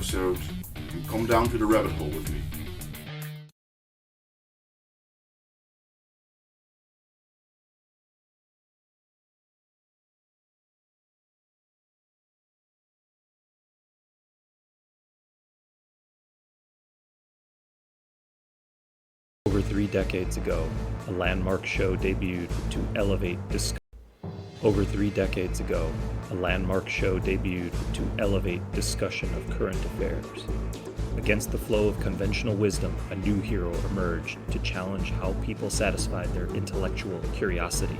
episode and come down to the rabbit hole with me. Over 3 decades ago, a landmark show debuted to elevate discussion. Over 3 decades ago, a landmark show debuted to elevate discussion of current affairs. Against the flow of conventional wisdom, a new hero emerged to challenge how people satisfied their intellectual curiosity.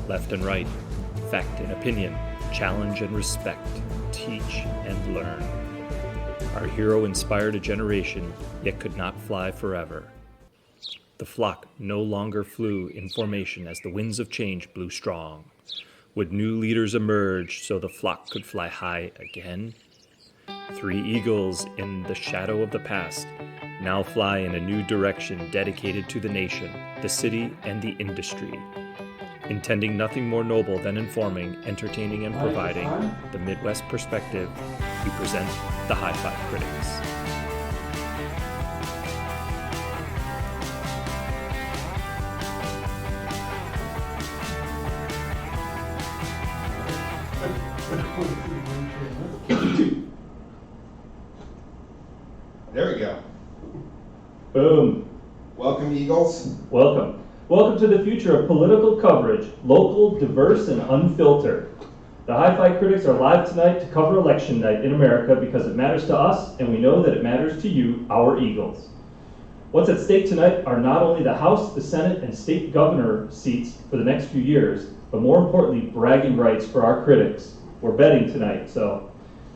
Left and right, fact and opinion, challenge and respect, teach and learn. Our hero inspired a generation, yet could not fly forever. The flock no longer flew in formation as the winds of change blew strong. Would new leaders emerge so the flock could fly high again? 3 eagles in the shadow of the past now fly in a new direction dedicated to the nation, the city, and the industry. Intending nothing more noble than informing, entertaining, and providing the Midwest perspective, we present the HiFi Critics. There we go. Boom. Welcome, Eagles. Welcome. Welcome to the future of political coverage, local, diverse, and unfiltered. The HiFi Critics are live tonight to cover election night in America because it matters to us, and we know that it matters to you, our Eagles. What's at stake tonight are not only the House, the Senate, and state governor seats for the next few years, but more importantly, bragging rights for our critics. We're betting tonight, so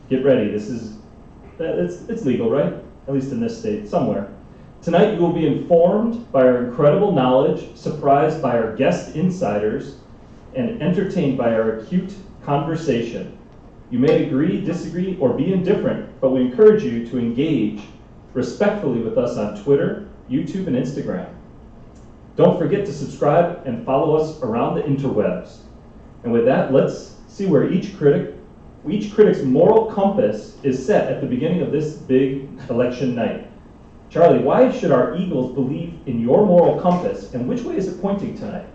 get ready. It's legal, right? At least in this state, somewhere. Tonight you will be informed by our incredible knowledge, surprised by our guest insiders, and entertained by our acute conversation. You may agree, disagree, or be indifferent, but we encourage you to engage respectfully with us on Twitter, YouTube, and Instagram. Don't forget to subscribe and follow us around the interwebs. And with that, let's see where each critic's moral compass is set at the beginning of this big election night. Charlie, why should our Eagles believe in your moral compass, and which way is it pointing tonight?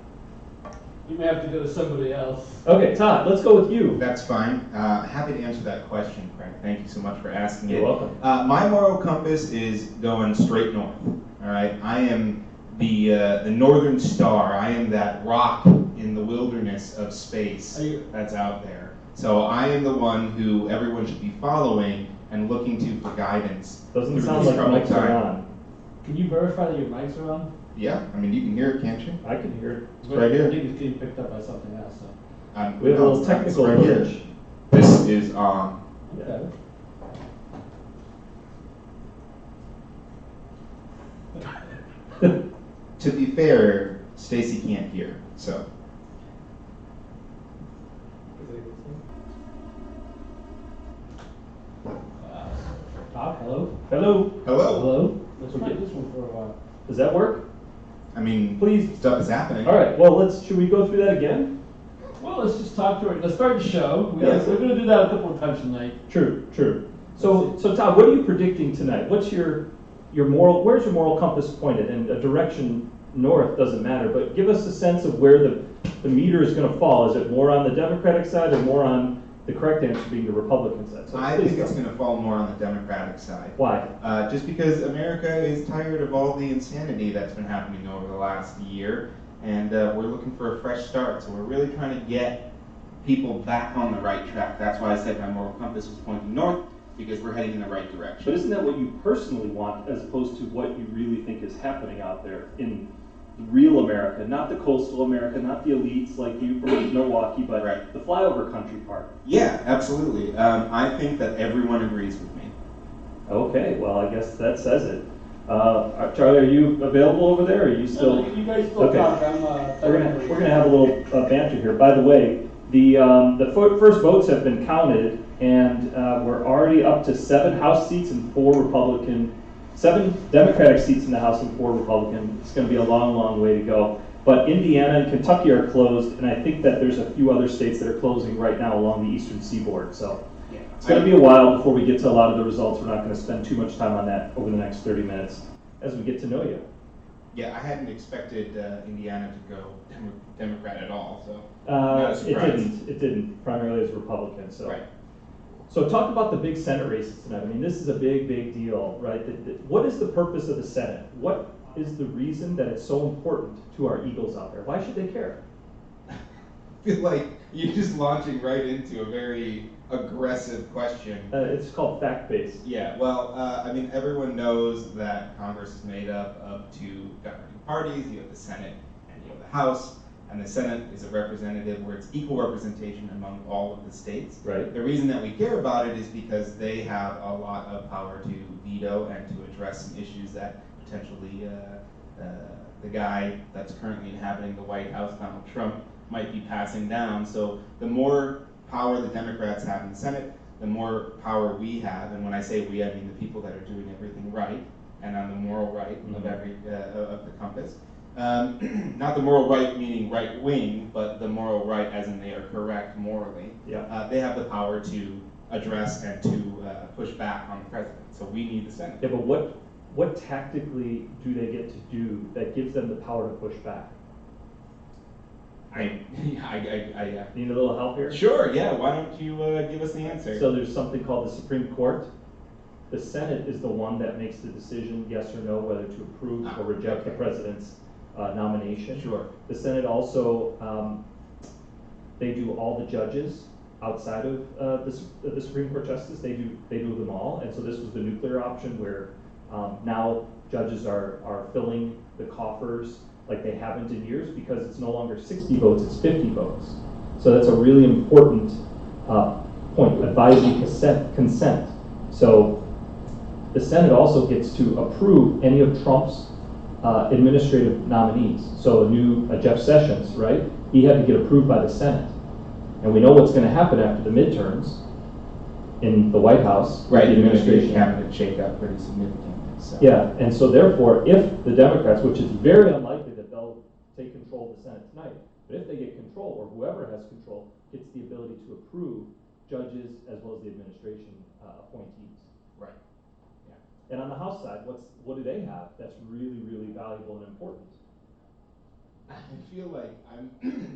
You may have to go to somebody else. Okay, Todd, let's go with you. That's fine. Happy to answer that question, Craig. Thank you so much for asking it. You're welcome. My moral compass is going straight north. All right, I am the northern star. I am that rock in the wilderness of space that's out there. So I am the one who everyone should be following and looking to for guidance. Doesn't through sound this like troubled mics are time. on. Can you verify that your mics are on? Yeah, I mean you can hear it, can't you? I can hear it. It's right here. I think it's getting picked up by something else. So. We have a little It's technical right here. glitch. This is on. Yeah. To be fair, Stacy can't hear, so. Todd, hello? Hello. Hello. Hello? Let's try this one for a while. Does that work? I mean, Please. stuff is happening. All right. Well, should we go through that again? Well, let's just talk to her. Let's start the show. Yes. We're going to do that a couple of times tonight. True. So Todd, what are you predicting tonight? What's your moral? Where's your moral compass pointed? And a direction north doesn't matter, but give us a sense of where the meter is going to fall. Is it more on the Democratic side or more on the correct answer being the Republican side? So I please think go. it's going to fall more on the Democratic side. Why? Just because America is tired of all the insanity that's been happening over the last year, and we're looking for a fresh start. So we're really trying to get people back on the right track. That's why I said my moral compass was pointing north, because we're heading in the right direction. But isn't that what you personally want, as opposed to what you really think is happening out there in real America, not the coastal America, not the elites like you from Milwaukee, but Right. the flyover country part? Yeah, absolutely. I think that everyone agrees with me. Okay, well, I guess that says it. Charlie, are you available over there, or are you still? No, you guys still Okay. talk. We're gonna have a little banter here. By the way, the first votes have been counted, and we're already up to 7 House seats and 7 Democratic seats in the House and 4 Republican. It's going to be a long, long way to go. But Indiana and Kentucky are closed, and I think that there's a few other states that are closing right now along the eastern seaboard. So It's going to be a while before we get to a lot of the results. We're not going to spend too much time on that over the next 30 minutes as we get to know you. Yeah, I hadn't expected Indiana to go Democrat at all, so not a surprise. It didn't. Primarily as Republican. So. Right. So talk about the big Senate races tonight. I mean, this is a big deal, right? What is the purpose of the Senate? What is the reason that it's so important to our Eagles out there? Why should they care? I feel like you're just launching right into a very aggressive question. It's called fact-based. Yeah, well, I mean, everyone knows that Congress is made up of two governing parties. You have the Senate and you have the House. And the Senate is a representative where it's equal representation among all of the states. Right. The reason that we care about it is because they have a lot of power to veto and to address some issues that potentially the guy that's currently inhabiting the White House, Donald Trump, might be passing down. So the more power the Democrats have in the Senate, the more power we have. And when I say we, I mean the people that are doing everything right and on the moral right of of the compass. Not the moral right meaning right wing, but the moral right as in they are correct morally. Yeah. They have the power to address and to push back on the president. So we need the Senate. Yeah, but what tactically do they get to do that gives them the power to push back? I Need a little help here? Sure, yeah. Why don't you give us the answer? So there's something called the Supreme Court. The Senate is the one that makes the decision, yes or no, whether to approve or reject the president's nomination. Sure. The Senate also, they do all the judges outside of the Supreme Court justice. They do them all, and so this was the nuclear option where now judges are filling the coffers like they haven't in years because it's no longer 60 votes, it's 50 votes. So that's a really important point, advisory consent. So the Senate also gets to approve any of Trump's administrative nominees. So Jeff Sessions, right? He had to get approved by the Senate. And we know what's going to happen after the midterms in the White House. Right, the administration. cabinet shakeup pretty significantly. So. Yeah, and so therefore, if the Democrats, which is very unlikely that they'll take control of the Senate tonight, but if they get control, or whoever has control, gets the ability to approve judges as well as the administration appointees. Right. Yeah. And on the House side, what do they have that's really valuable and important? I feel like I'm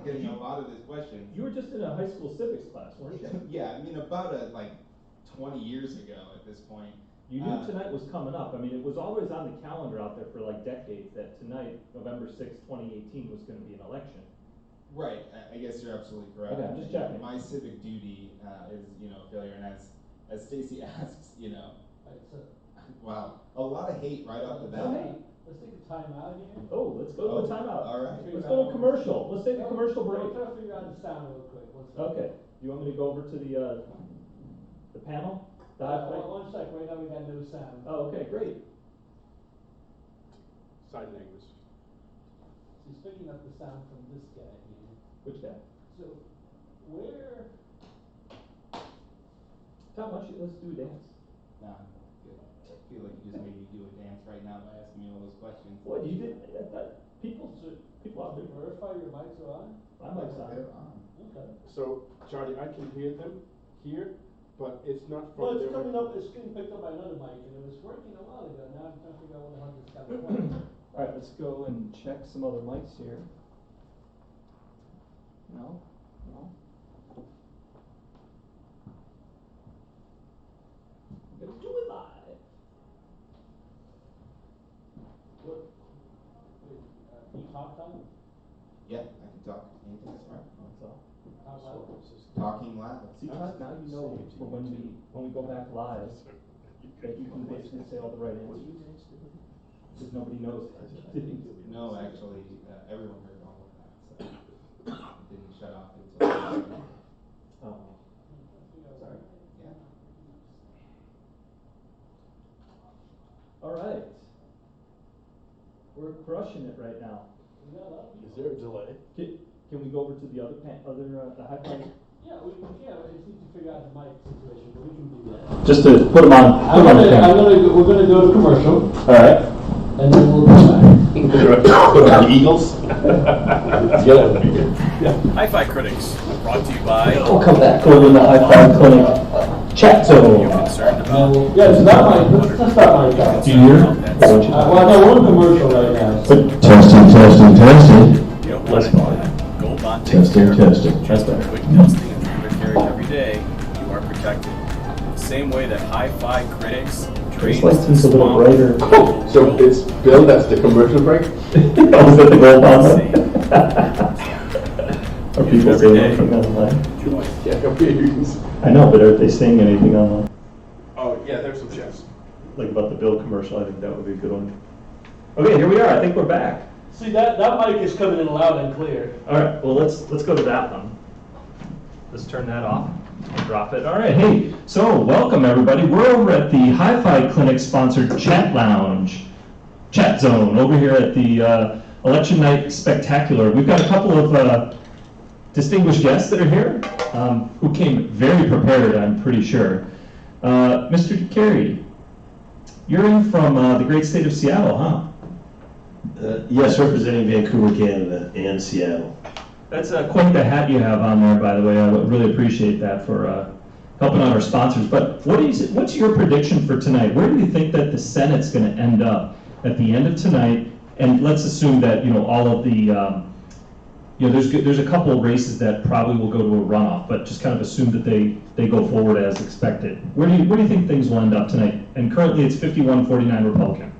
getting a lot of this question. You were just in a high school civics class, weren't you? Yeah, I mean about 20 years ago at this point. You knew tonight was coming up. I mean, it was always on the calendar out there for like decades that tonight, November 6th, 2018, was going to be an election. Right. I guess you're absolutely correct. Okay, I'm just checking. My civic duty is, failure, and as Stacy asks, Right, so, wow, a lot of hate right off the bat. let's take a time out here. Oh, let's go to the timeout. All right. Let's go to commercial. Let's take a commercial break. We're trying to figure out the sound real quick. Okay. You want me to go over to the panel? The HiFi? One sec, right now we got no sound. Oh, okay, great. Sign language. She's picking up the sound from this guy here. Which guy? So, where? Tom, why don't let's do a dance. Nah, good. I feel like you just made me do a dance right now by asking me all those questions. What, you did? I thought people out there. Verify your mics are on? My mic's on. They're on. Okay. So, Charlie, I can hear them here, but it's not Well, from it's their coming up, it's getting picked up by another mic, and it was working a while ago. Now I'm trying to figure out what the hell this got going. All right, let's go and check some other mics here. No. I'm gonna do it live. What? Wait, can you talk, Tom? Yeah, I can talk. Anything's fine. That's all. Talk loud. Talking loud. See, Todd, now you know for when we go back live that you can basically say all the right answers. Because nobody knows. No, actually, everyone heard all of that, so it didn't shut off until. Oh. Sorry. Yeah. All right. We're crushing it right now. Is there a delay? Can we go over to the other the HiFi? Yeah, we can, I just need to figure out the mic situation, but we can do that. Just to put them on. We're gonna go to commercial, All right. and then we'll come back. The Eagles? HiFi Critics, brought to you by We'll come back over to the HiFi clinic. Chat zone. Yeah, so that mic, let's test that mic out. Do you hear? Well, I got one commercial right now. So. Testing. You don't want Less to volume. go bot takes Testing, care of testing. That's better. quick testing and treatment care every day, you are protected. The same way that HiFi critics This light seems a little brighter. So it's Bill, that's the commercial break? Oh, is that the gold bomber? Are people Every saying day. anything online? Yeah, confused. I know, but are they saying anything online? Oh, yeah, there's some chefs. Like about the Bill commercial, I think that would be a good one. Okay, here we are. I think we're back. See, that mic is coming in loud and clear. All right, well, let's go to that one. Let's turn that off and drop it. All right, hey, so welcome everybody. We're over at the HiFi Clinic sponsored chat lounge, chat zone, over here at the Election Night Spectacular. We've got a couple of distinguished guests that are here who came very prepared, I'm pretty sure. Mr. Carey, you're in from the great state of Seattle, huh? Yes, representing Vancouver, Canada, and Seattle. That's quite the hat you have on there, by the way. I would really appreciate that for helping out our sponsors. But what's your prediction for tonight? Where do you think that the Senate's going to end up at the end of tonight? And let's assume that all of the there's a couple of races that probably will go to a runoff, but just kind of assume that they go forward as expected. Where do you think things will end up tonight? And currently it's 51-49 Republican.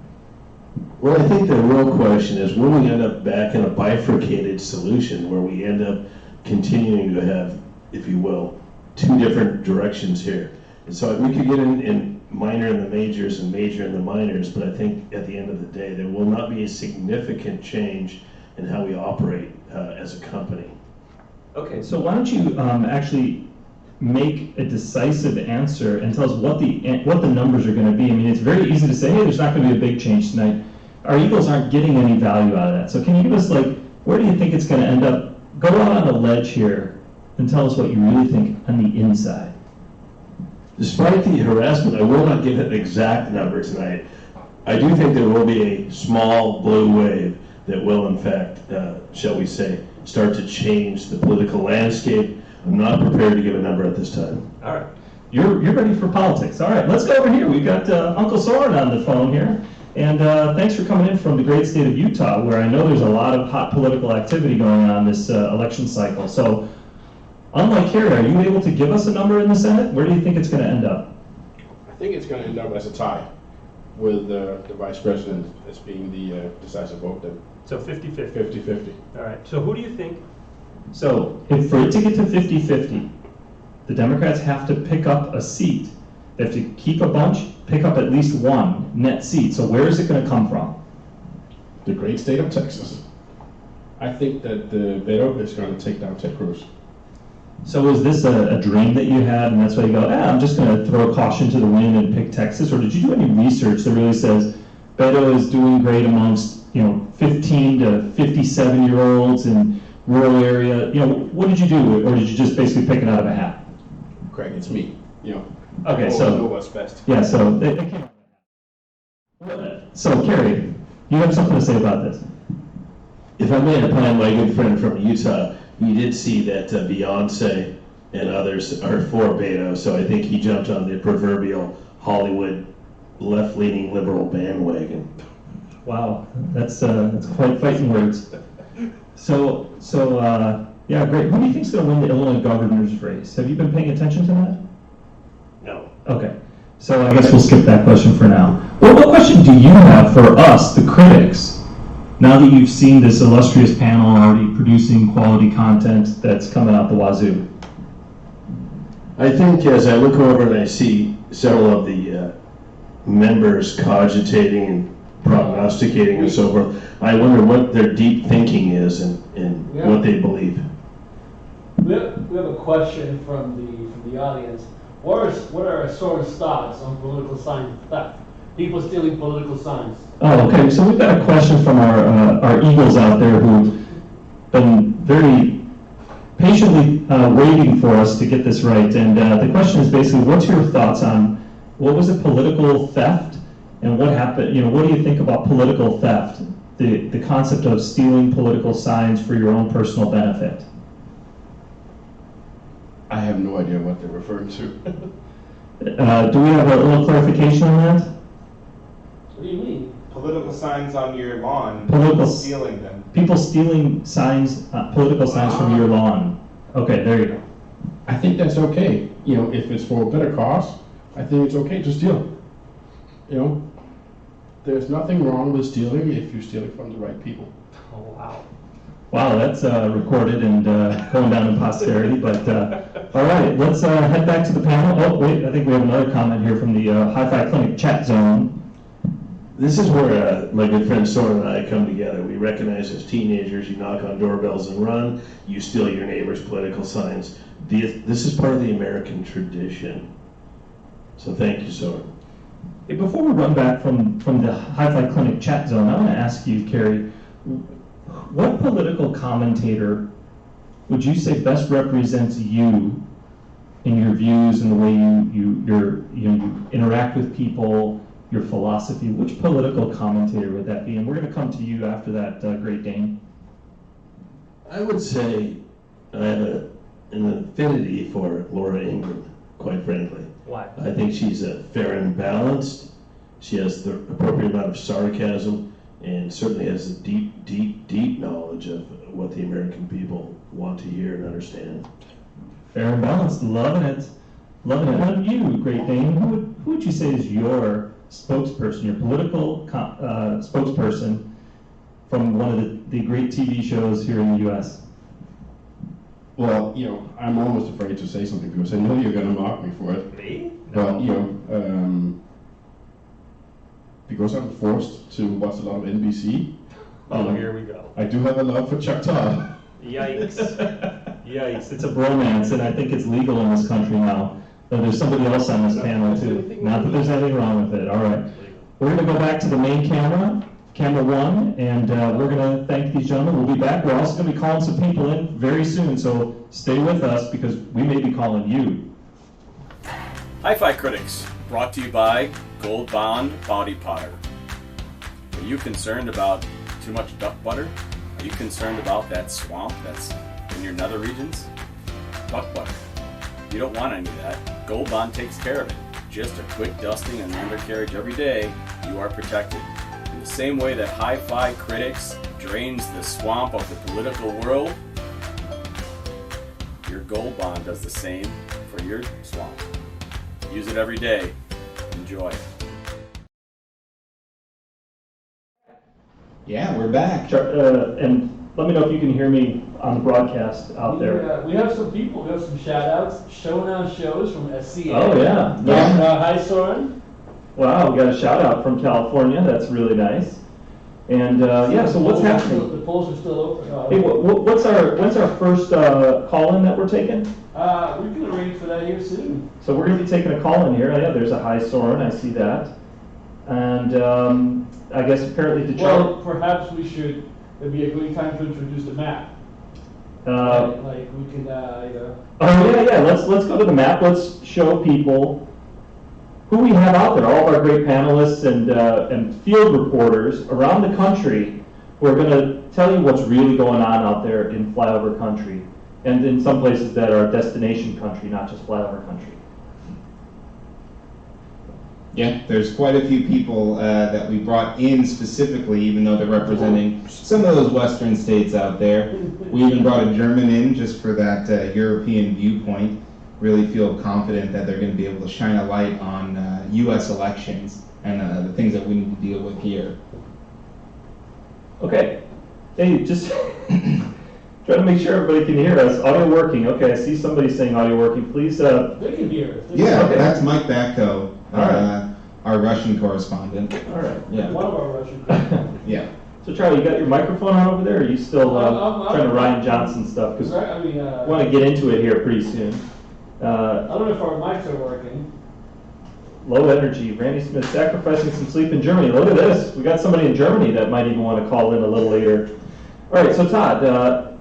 Well, I think the real question is when we end up back in a bifurcated solution where we end up continuing to have, if you will, two different directions here. And so we could get in minor in the majors and major in the minors, but I think at the end of the day, there will not be a significant change in how we operate as a company. Okay, so why don't you actually make a decisive answer and tell us what the numbers are going to be. I mean, it's very easy to say, hey, there's not going to be a big change tonight. Our Eagles aren't getting any value out of that. So can you give us, where do you think it's going to end up? Go out on a ledge here and tell us what you really think on the inside. Despite the harassment, I will not give an exact number tonight. I do think there will be a small blue wave that will, in fact, shall we say, start to change the political landscape. I'm not prepared to give a number at this time. All right. You're ready for politics. All right, let's go over here. We've got Uncle Soren on the phone here. And thanks for coming in from the great state of Utah, where I know there's a lot of hot political activity going on this election cycle. So, unlike Kerry, are you able to give us a number in the Senate? Where do you think it's going to end up? I think it's going to end up as a tie with the vice president as being the decisive vote then. So 50-50. 50-50. All right. So who do you think? So if for it to get to 50-50, the Democrats have to pick up a seat. They have to keep a bunch, pick up at least one net seat. So where is it going to come from? The great state of Texas. I think that Beto is going to take down Ted Cruz. So is this a dream that you had, and that's why you go, I'm just going to throw caution to the wind and pick Texas? Or did you do any research that really says Beto is doing great amongst 15 to 57-year-olds in rural area? What did you do, or did you just basically pick it out of a hat? Craig, it's me. Okay, I so know what's best. yeah, so they came. So Kerry, you have something to say about this? If I may upon my good friend from Utah, you did see that Beyonce and others are for Beto, so I think he jumped on the proverbial Hollywood left-leaning liberal bandwagon. Wow, that's quite fighting words. So yeah, great. Who do you think's going to win the Illinois governor's race? Have you been paying attention to that? No. Okay, so I guess we'll skip that question for now. Well, what question do you have for us, the critics, now that you've seen this illustrious panel already producing quality content that's coming out the wazoo? I think as I look over and I see several of the members cogitating and prognosticating and so forth, I wonder what their deep thinking is and what they believe. We have a question from the audience. What are our sort of thoughts on political sign theft? People stealing political signs. Oh, okay. So we've got a question from our Eagles out there who've been very patiently waiting for us to get this right. And the question is basically, what's your thoughts on what was it, political theft, and what happened? What do you think about political theft? The concept of stealing political signs for your own personal benefit. I have no idea what they're referring to. Do we have a little clarification on that? What do you mean? Political signs on your lawn, Political- stealing them. People stealing signs, political signs from your lawn. Okay, there you go. I think that's okay. You know, if it's for a better cause, I think it's okay to steal. You know, there's nothing wrong with stealing if you steal it from the right people. Oh, wow. Wow, that's recorded and going down in posterity, but all right, let's head back to the panel. Oh, wait, I think we have another comment here from the HiFi Clinic chat zone. This is where my good friend Soren and I come together. We recognize as teenagers, you knock on doorbells and run, you steal your neighbor's political signs. This is part of the American tradition. So thank you, Soren. Hey, before we run back from the HiFi Clinic chat zone, I want to ask you, Carrie, what political commentator would you say best represents you in your views and the way you interact with people, your philosophy? Which political commentator would that be? And we're going to come to you after that, Great Dane. I would say I have an affinity for Laura Ingraham, quite frankly. Why? I think she's fair and balanced. She has the appropriate amount of sarcasm and certainly has a deep, deep, deep knowledge of what the American people want to hear and understand. Fair and balanced, loving it. Loving it. And you, Great Dane, who would you say is your spokesperson, your political spokesperson from one of the great TV shows here in the U.S.? Well, you know, I'm almost afraid to say something because I know you're going to mock me for it. Me? But, you know, because I'm forced to watch a lot of NBC. Oh, here we go. I do have a love for Chuck Todd. Yikes. Yikes. It's a bromance, and I think it's legal in this country now. There's somebody else on this panel, too. Not that there's anything wrong with it. All right. We're going to go back to the main camera, camera one, and we're going to thank these gentlemen. We'll be back. We're also going to be calling some people in very soon, so stay with us because we may be calling you. HiFi Critics, brought to you by Gold Bond Bounty Powder. Are you concerned about too much duck butter? Are you concerned about that swamp that's in your nether regions? Duck butter. You don't want any of that. Gold Bond takes care of it. Just a quick dusting and undercarriage every day, you are protected. In the same way that HiFi Critics drains the swamp of the political world, your Gold Bond does the same for your swamp. Use it every day. Enjoy. Yeah, we're back. And let me know if you can hear me on the broadcast out there. We have some people, we have some shout outs, showing on shows from SCA. Oh, yeah. Hi, Soren. Wow, we got a shout out from California. That's really nice. And so what's happening? The polls are still open. Hey, when's our first call-in that we're taking? We can arrange for that here soon. So we're going to be taking a call-in here. Yeah, there's a hi Soren. I see that. And I guess apparently to Charlie. Well, perhaps we should. It'd be a great time to introduce the map. Like we can, Oh yeah. Let's go to the map. Let's show people who we have out there. All of our great panelists and field reporters around the country who are going to tell you what's really going on out there in flyover country, and in some places that are destination country, not just flyover country. Yeah, there's quite a few people that we brought in specifically, even though they're representing some of those western states out there. We even brought a German in just for that European viewpoint. Really feel confident that they're going to be able to shine a light on U.S. elections and the things that we need to deal with here. Okay. Hey, just try to make sure everybody can hear us. Audio working. Okay, I see somebody saying audio working. Please. they can hear us. Yeah, Okay. that's Mike Backo, Alright. our Russian correspondent. All right. Yeah. One of our Russian. Yeah. So Charlie, you got your microphone on over there, or are you still I'm trying to Ryan Johnson stuff? Because Right, I mean, we want to get into it here pretty soon. I don't know if our mics are working. Low energy. Randy Smith sacrificing some sleep in Germany. Look at this. We got somebody in Germany that might even want to call in a little later. All right, so Todd,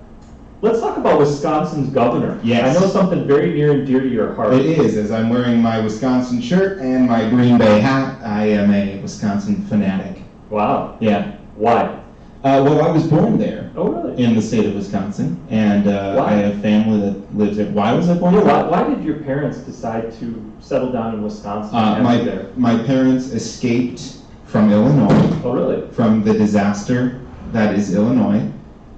let's talk about Wisconsin's governor. Yes. I know something very near and dear to your heart. It is, as I'm wearing my Wisconsin shirt and my Green Bay hat, I am a Wisconsin fanatic. Wow. Yeah. Why? Well, I was born there. Oh, really? In the state of Wisconsin, and I have family that lives there. Why was I born Yeah, there? why did your parents decide to settle down in Wisconsin and have you there? My parents escaped from Illinois, Oh, really? from the disaster that is Illinois,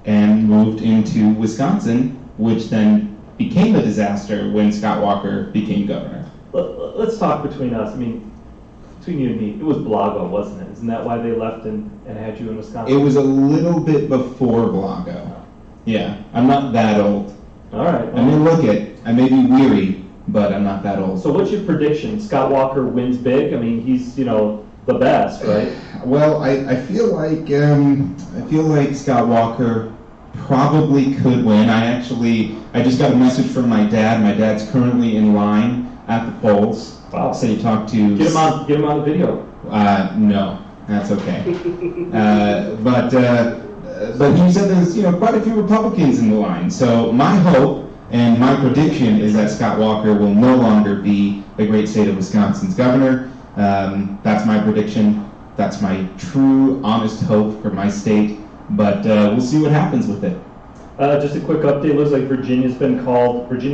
and moved into Wisconsin, which then became a disaster when Scott Walker became governor. Let's talk between us. I mean, between you and me, it was Blago, wasn't it? Isn't that why they left and had you in Wisconsin? It was a little bit before Blago. Yeah, I'm not that old. All right. I may look it. I may be weary, but I'm not that old. So what's your prediction? Scott Walker wins big? I mean, he's, the best, right? Well, I feel like Scott Walker probably could win. I just got a message from my dad. My dad's currently in line at the polls. Wow. So you talk to. Get him on the video. No, that's okay. But he said there's quite a few Republicans in the line. So my hope and my prediction is that Scott Walker will no longer be the great state of Wisconsin's governor. That's my prediction. That's my true, honest hope for my state. But we'll see what happens with it. Just a quick update. Looks like Virginia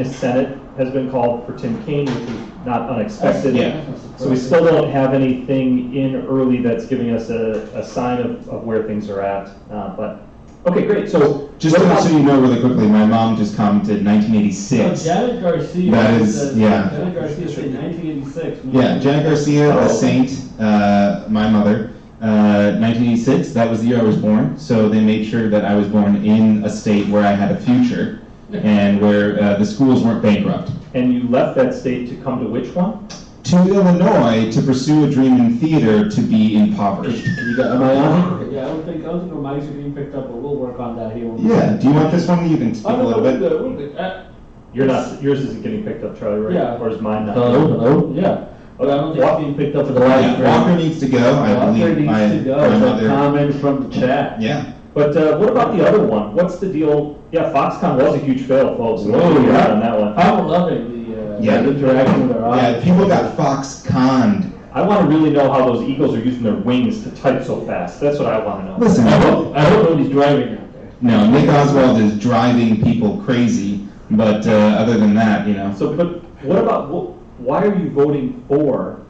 Senate has been called for Tim Kaine, which is not unexpected. Yeah. So we still don't have anything in early that's giving us a sign of where things are at. But okay, great. So Just so you know really quickly, my mom just commented 1986. Janet Garcia. That is, says, yeah. Janet Garcia said 1986. Yeah, Janet Garcia, a saint, my mother. 1986, that was the year I was born, so they made sure that I was born in a state where I had a future and where the schools weren't bankrupt. And you left that state to come to which one? To Illinois to pursue a dream in theater to be impoverished. Am I on? Yeah, I don't think our mics are getting picked up, but we'll work on that here. Yeah, do you want this one? You can speak a little bit. We're good. Yours isn't getting picked up, Charlie, right? Yeah. Or is mine not? Hello? Yeah. Okay, I don't think it's being picked up for the live Yeah, stream. Walker needs to go. I Walker believe needs my to go. my It's a mother. comment from the chat. Yeah. But what about the other one? What's the deal? Yeah, Foxconn was a huge fail, folks. Oh, yeah. On that one. I'm loving the interaction with our Yeah, audience. people got Foxconned. I want to really know how those eagles are using their wings to type so fast. That's what I want to know. Listen, I hope nobody's driving out there. no, Nick Oswald is driving people crazy, but other than that, So, but what about why are you voting for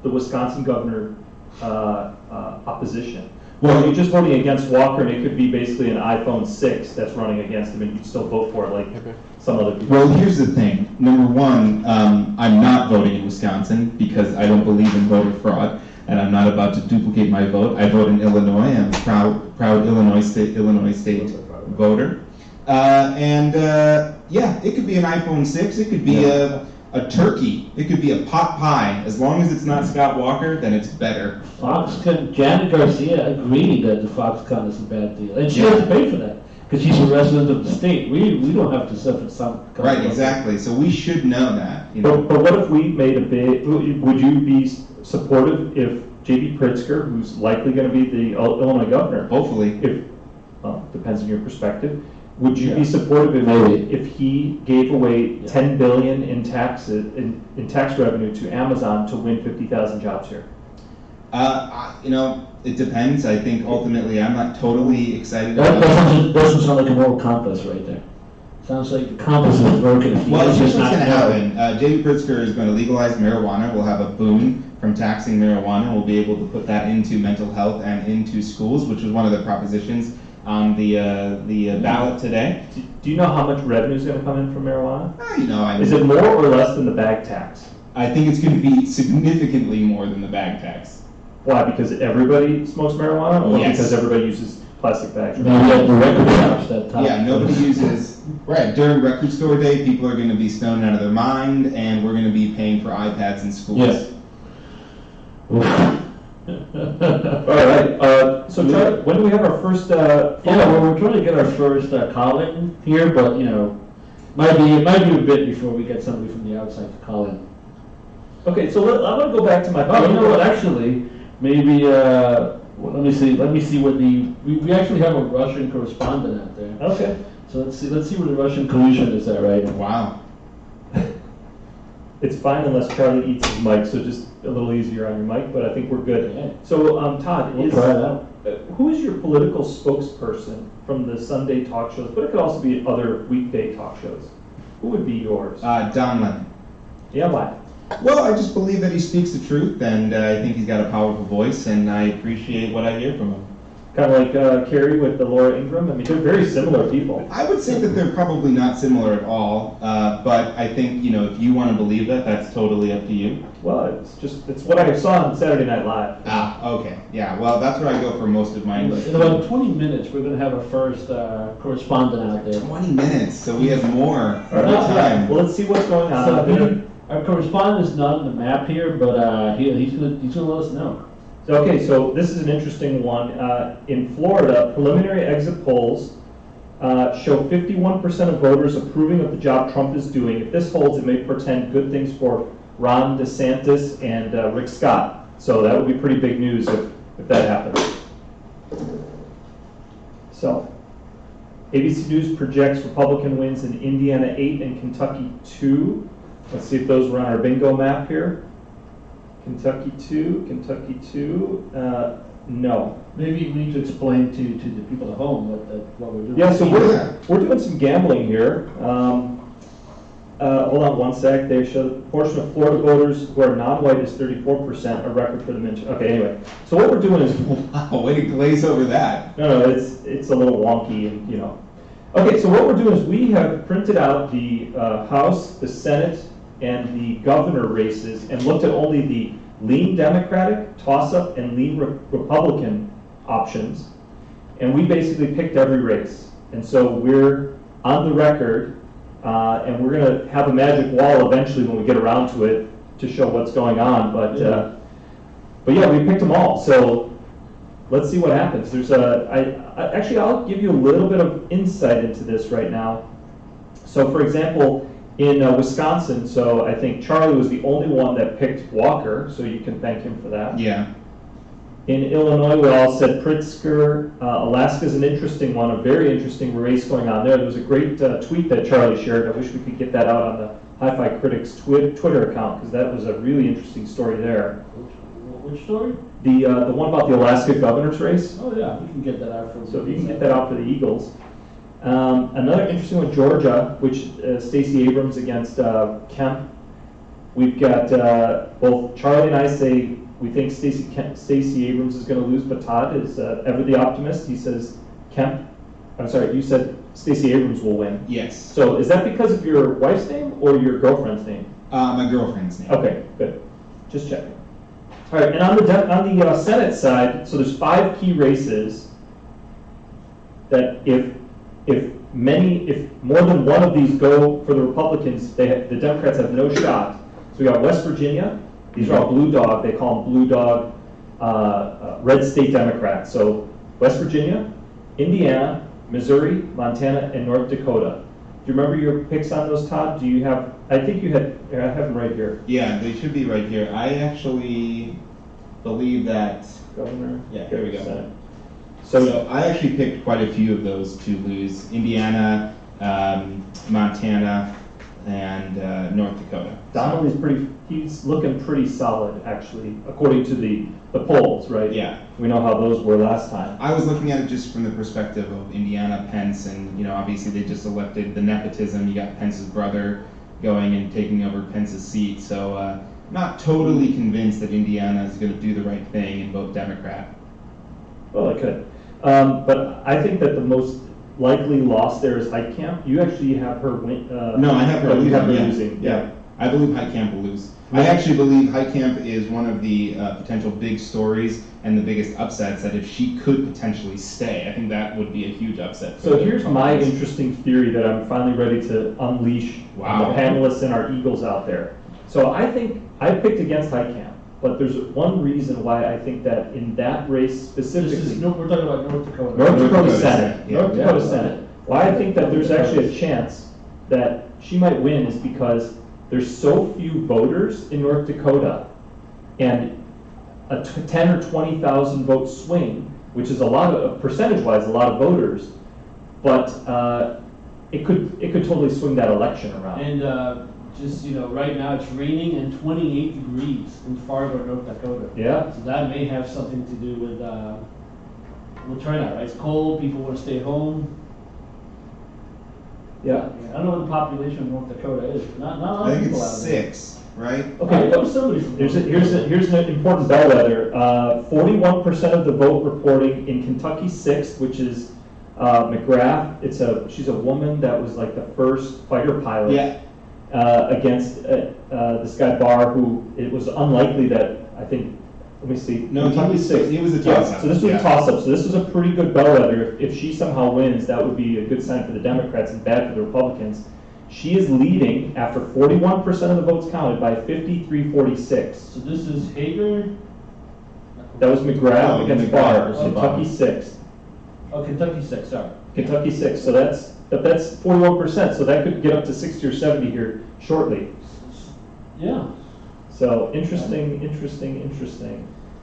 the Wisconsin governor opposition? Well, you're just voting against Walker, and it could be basically an iPhone 6 that's running against him, and you'd still vote for it like some other people. Well, here's the thing. Number one, I'm not voting in Wisconsin because I don't believe in voter fraud, and I'm not about to duplicate my vote. I vote in Illinois. I'm a proud Illinois State voter. Yeah, it could be an iPhone 6. It could be a turkey. It could be a pot pie. As long as it's not Scott Walker, then it's better. Janet Garcia agreed that the Foxconn is a bad deal, and she has to pay for that because she's a resident of the state. We don't have to suffer some. Right, exactly. So we should know that. But what if we made a big? Would you be supportive if J.B. Pritzker, who's likely going to be the Illinois governor? Hopefully. Depends on your perspective. Would you be supportive if he gave away $10 billion in tax revenue to Amazon to win 50,000 jobs here? It depends. I think ultimately I'm not totally excited That about doesn't sound like a moral compass right there. Sounds like the compass is broken. Well, here's what's going to happen. J.B. Pritzker is going to legalize marijuana. We'll have a boon from taxing marijuana. We'll be able to put that into mental health and into schools, which was one of the propositions on the ballot today. Do you know how much revenue is going to come in from marijuana? Is it more or less than the bag tax? I think it's going to be significantly more than the bag tax. Why? Because everybody smokes marijuana, or Yes. because everybody uses plastic bags? No, we have the record shops that top. Yeah, nobody uses. Right, during record store day, people are going to be stoned out of their mind, and we're going to be paying for iPads in schools. Yes. All right. So, Charlie, when do we have our first? We're trying to get our first call in here, but might be a bit before we get somebody from the outside to call in. Okay, so I'm going to go back to my. Oh, you know what? Actually, maybe. Let me see what we actually have a Russian correspondent out there. Okay. So let's see what the Russian collusion is. That right? Wow. It's fine unless Charlie eats his mic, so just a little easier on your mic, but I think we're good. Okay. So, Todd, We'll try it out. who is your political spokesperson from the Sunday talk shows, but it could also be other weekday talk shows? Who would be yours? Don Lemon. Yeah, why? Well, I just believe that he speaks the truth, and I think he's got a powerful voice, and I appreciate what I hear from him. Kind of like Carrie with the Laura Ingraham. I mean, they're very similar people. I would say that they're probably not similar at all, but I think, if you want to believe that, that's totally up to you. Well, it's what I saw on Saturday Night Live. Ah, okay. Yeah, well, that's where I go for most of my In about 20 minutes, we're going to have our first correspondent out there. 20 minutes, so we have more time. Well, let's see what's going on out there. Our correspondent is not on the map here, but he's going to let us know. Okay, so this is an interesting one. In Florida, preliminary exit polls show 51% of voters approving of the job Trump is doing. If this holds, it may portend good things for Ron DeSantis and Rick Scott. So that would be pretty big news if that happens. So, ABC News projects Republican wins in Indiana 8 and Kentucky 2. Let's see if those were on our bingo map here. Kentucky 2, no. Maybe we need to explain to the people at home what we're doing. Yeah, so we're doing some gambling here. Hold on one sec. They show the portion of Florida voters who are non-white is 34%, a record for the mention. Okay, anyway. So what we're doing is... Wow, way to glaze over that. No, it's a little wonky, and Okay, so what we're doing is we have printed out the House, the Senate, and the governor races and looked at only the lean Democratic, toss-up, and lean Republican options. And we basically picked every race. And so we're on the record, and we're going to have a magic wall eventually when we get around to it to show what's going on. But yeah, we picked them all. So let's see what happens. There's actually, I'll give you a little bit of insight into this right now. So for example, in Wisconsin, so I think Charlie was the only one that picked Walker, so you can thank him for that. Yeah. In Illinois, we all said Pritzker. Alaska's an interesting one, a very interesting race going on there. There was a great tweet that Charlie shared. I wish we could get that out on the HiFi Critics Twitter account, because that was a really interesting story there. Which story? The one about the Alaska governor's race. Oh yeah, we can get that out for. So if you can get that out for the Eagles. Another interesting one, Georgia, which Stacey Abrams against Kemp. We've got both Charlie and I say we think Stacey Abrams is going to lose, but Todd is ever the optimist. He says Kemp. I'm sorry, you said Stacey Abrams will win. Yes. So is that because of your wife's name or your girlfriend's name? My girlfriend's name. Okay, good. Just checking. All right, and on the Senate side, so there's 5 key races that if more than one of these go for the Republicans, the Democrats have no shot. So we got West Virginia. These are all blue dog. They call them blue dog, red state Democrats. So West Virginia, Indiana, Missouri, Montana, and North Dakota. Do you remember your picks on those, Todd? Do you have? I think you had. I have them right here. Yeah, they should be right here. I actually believe that. Governor. Yeah, here we go. Senate. So I actually picked quite a few of those to lose: Indiana, Montana, and North Dakota. Donnelly's he's looking pretty solid, actually, according to the polls, right? Yeah. We know how those were last time. I was looking at it just from the perspective of Indiana, Pence, and obviously they just elected the nepotism. You got Pence's brother going and taking over Pence's seat, so not totally convinced that Indiana is going to do the right thing and vote Democrat. Well, it could. But I think that the most likely loss there is Heitkamp. You actually have her win. No, I have her losing. You have her losing. Yeah. I believe Heitkamp will lose. I actually believe Heitkamp is one of the potential big stories and the biggest upsets that if she could potentially stay, I think that would be a huge upset. So here's my interesting theory that I'm finally ready to unleash on the panelists and our Eagles out there. So I think I picked against Heitkamp, but there's one reason why I think that in that race specifically, we're talking about North Dakota. North Dakota Senate. Yeah. North Dakota Senate. Why I think that there's actually a chance that she might win is because there's so few voters in North Dakota, and a 10 or 20,000 vote swing, which is a lot of percentage-wise, a lot of voters, but it could totally swing that election around. And just right now it's raining and 28 degrees in Fargo, North Dakota. Yeah. So that may have something to do with low turnout, right? It's cold, people want to stay home. Yeah. I don't know what the population of North Dakota is, but not a lot I of think people it's out there. 6, right? Okay, What was somebody from here's an important bellwether. 41% of the vote reporting in Kentucky 6th, which is McGrath. She's a woman that was like the first fighter pilot. Yeah. Against this guy Barr, who it was unlikely that, I think, let me see. No, he was a toss-up. So this was a toss-up. So this was a pretty good bellwether. If she somehow wins, that would be a good sign for the Democrats and bad for the Republicans. She is leading after 41% of the votes counted by 53-46. So this is Hager? That was McGrath No, against McGrath Barr, versus Kentucky Barr. 6th. Oh, Kentucky 6, sorry. Kentucky 6th. So that's 41%. So that could get up to 60 or 70 here shortly. Yeah. So interesting.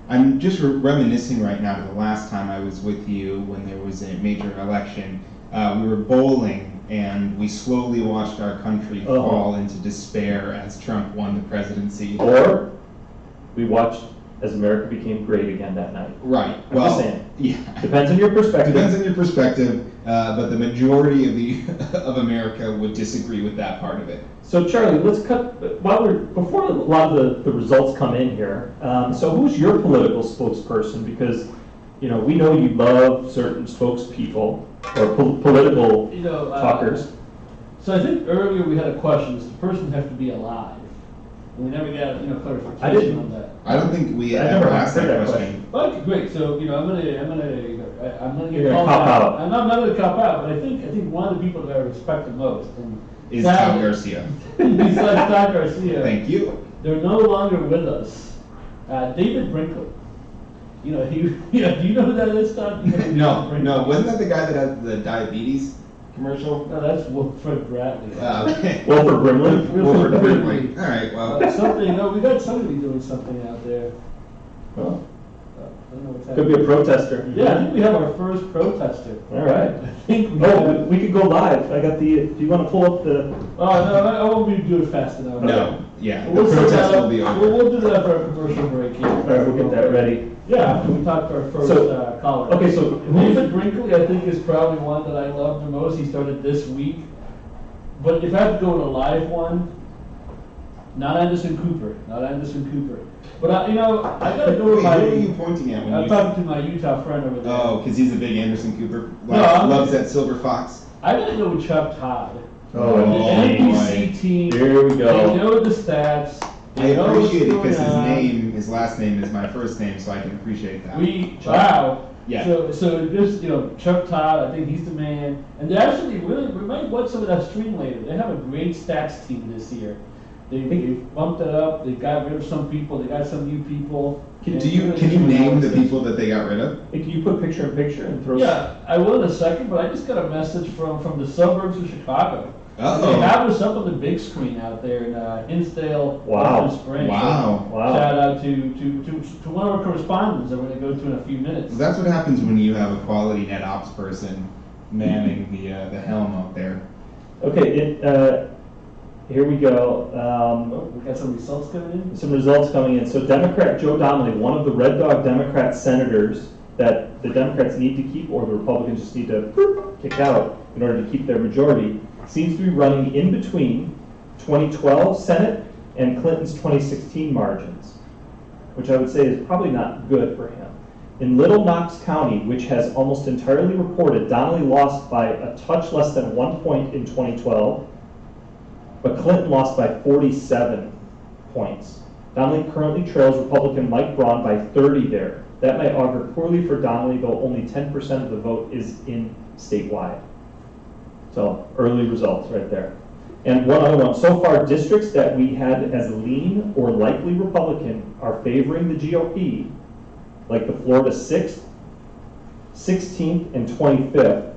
I'm just reminiscing right now to the last time I was with you when there was a major election. We were bowling and we slowly watched our country fall into despair as Trump won the presidency. Or we watched as America became great again that night. Right. I'm just saying. Yeah. Depends on your perspective. Depends on your perspective, but the majority of America would disagree with that part of it. So Charlie, let's cut before a lot of the results come in here. So who's your political spokesperson? Because we know you love certain spokespeople or political talkers. So I think earlier we had a question: does the person have to be alive? And we never got clarification on that. I don't think we I ever never asked heard that that question. Okay, great. So I'm gonna You're get gonna called cop out. out. I'm not gonna cop out, but I think one of the people that I respect the most Is Tom Garcia. besides Tom Garcia, Thank you. they're no longer with us. David Brinkley. Do you know who that is, Tom? No. Wasn't that the guy that had the diabetes commercial? No, that's Wilfred Bradley. Okay. Wilford Brimley. Wilford Brimley. All right. Well. We got somebody doing something out there. Well, I don't know what's could happening. be a protester. Yeah, I think we have our first protester. All right. I think we Oh, have. we could go live. I got the. Do you want to pull up the? Oh, no, I won't be doing it fast enough. No. Yeah. We'll The set protest that up. will be over. We'll do that for a commercial break here. All right, we'll get that ready. Yeah, after we talk to our first So, caller. okay, so David Brinkley, I think, is probably one that I love the most. He started this week. But if I have to go with a live one, not Anderson Cooper. But I gotta go with Wait, my. who are you pointing at when I'm you? talking to my Utah friend over there. Oh, because he's a big Anderson Cooper. No, I'm- Loves that silver fox. I gotta go with Chuck Todd. Oh, the boy. NBC team. Here we They go. know the stats. I They know what's appreciate it because going on. his last name is my first name, so I can appreciate that. Wow. Yeah. So just Chuck Todd, I think he's the man. And they actually we might watch some of that stream later. They have a great stats team this year. They've bumped it up. They got rid of some people. They got some new people. Can you name the people that they got rid of? Hey, can you put picture in picture and throw? Yeah, I will in a second. But I just got a message from the suburbs of Chicago. Uh-oh. They have us up on the big screen out there in Hinsdale, Wow. Ocean Springs. Wow. So shout out to one of our correspondents that we're going to go to in a few minutes. Well, that's what happens when you have a quality net ops person manning the helm out there. Okay, here we go. We got some results coming in. Some results coming in. So Democrat Joe Donnelly, one of the Red Dog Democrat senators that the Democrats need to keep or the Republicans just need to kick out in order to keep their majority, seems to be running in between 2012 Senate and Clinton's 2016 margins, which I would say is probably not good for him. In Little Knox County, which has almost entirely reported, Donnelly lost by a touch less than 1 point in 2012, but Clinton lost by 47 points. Donnelly currently trails Republican Mike Braun by 30 there. That might augur poorly for Donnelly, though only 10% of the vote is in statewide. So early results right there. And one other one. So far, districts that we had as lean or likely Republican are favoring the GOP, like the Florida 6th, 16th, and 25th.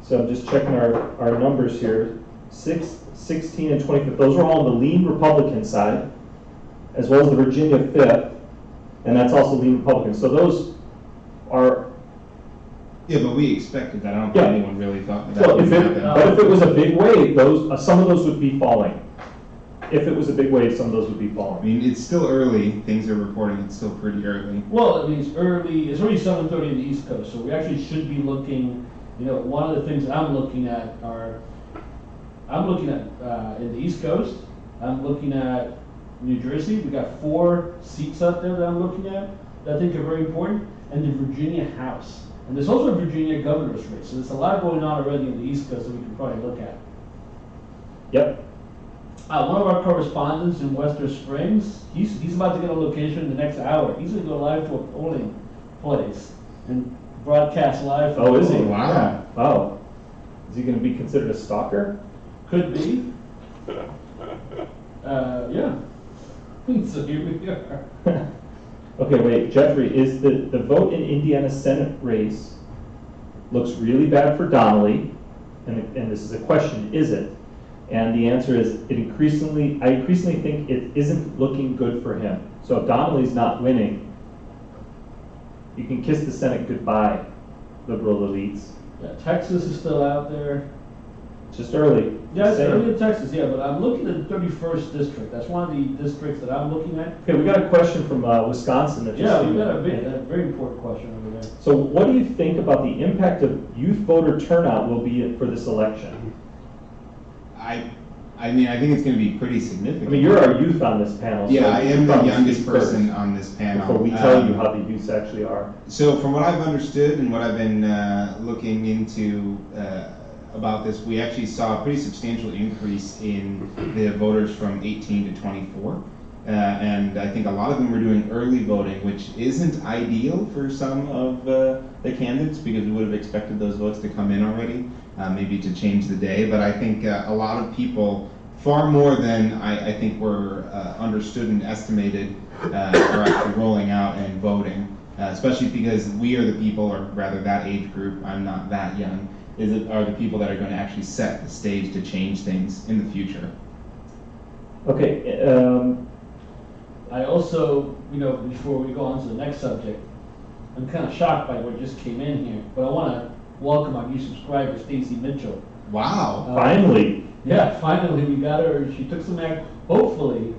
So I'm just checking our numbers here. 6th, 16, and 25th. Those are all on the lean Republican side, as well as the Virginia 5th, and that's also lean Republican. So those are. Yeah, but we expected that. I don't Yeah. think anyone really thought that Well, would happen. but if it was a big wave, some of those would be falling. if it was a big wave, some of those would be I falling. mean, it's still early. Things are reporting it's still pretty early. Well, I mean, it's already 7:30 in the East Coast, so we actually should be looking, one of the things that I'm looking at in the East Coast, I'm looking at New Jersey. We got 4 seats out there that I'm looking at that I think are very important, and the Virginia House. And there's also a Virginia governor's race, so there's a lot going on already in the East Coast that we can probably look at. Yep. One of our correspondents in Western Springs, he's about to get a location in the next hour. He's going to go live to a polling place and broadcast live. Oh, is he? Wow. Yeah. Oh. Is he going to be considered a stalker? Could be. Yeah. So here we are. Okay, wait, Jeffrey, is the vote in Indiana Senate race looks really bad for Donnelly, and this is a question, is it? And the answer is, I increasingly think it isn't looking good for him. So if Donnelly's not winning, you can kiss the Senate goodbye, liberal elites. Yeah, Texas is still out there. It's just early. Yeah, it's Just saying. early in Texas, yeah, but I'm looking at the 31st district. That's one of the districts that I'm looking at. Okay, we got a question from Wisconsin. That just Yeah, came we got in. a very important question over there. So what do you think about the impact of youth voter turnout will be for this election? I mean, I think it's going to be pretty significant. I mean, you're our youth on this panel. So Yeah, I am you the probably youngest speak first person on this panel. before we tell you how the youths actually are. So from what I've understood and what I've been looking into about this, we actually saw a pretty substantial increase in the voters from 18 to 24. And I think a lot of them were doing early voting, which isn't ideal for some of the candidates because we would have expected those votes to come in already, maybe to change the day. But I think a lot of people, far more than I think were understood and estimated, are actually rolling out and voting, especially because we are the people, or rather that age group, I'm not that young, are the people that are going to actually set the stage to change things in the future. Okay. I also, before we go on to the next subject, I'm kind of shocked by what just came in here, but I want to welcome our new subscriber, Stacy Mitchell. Wow. Finally. Yeah, finally we got her. She took some act. Hopefully,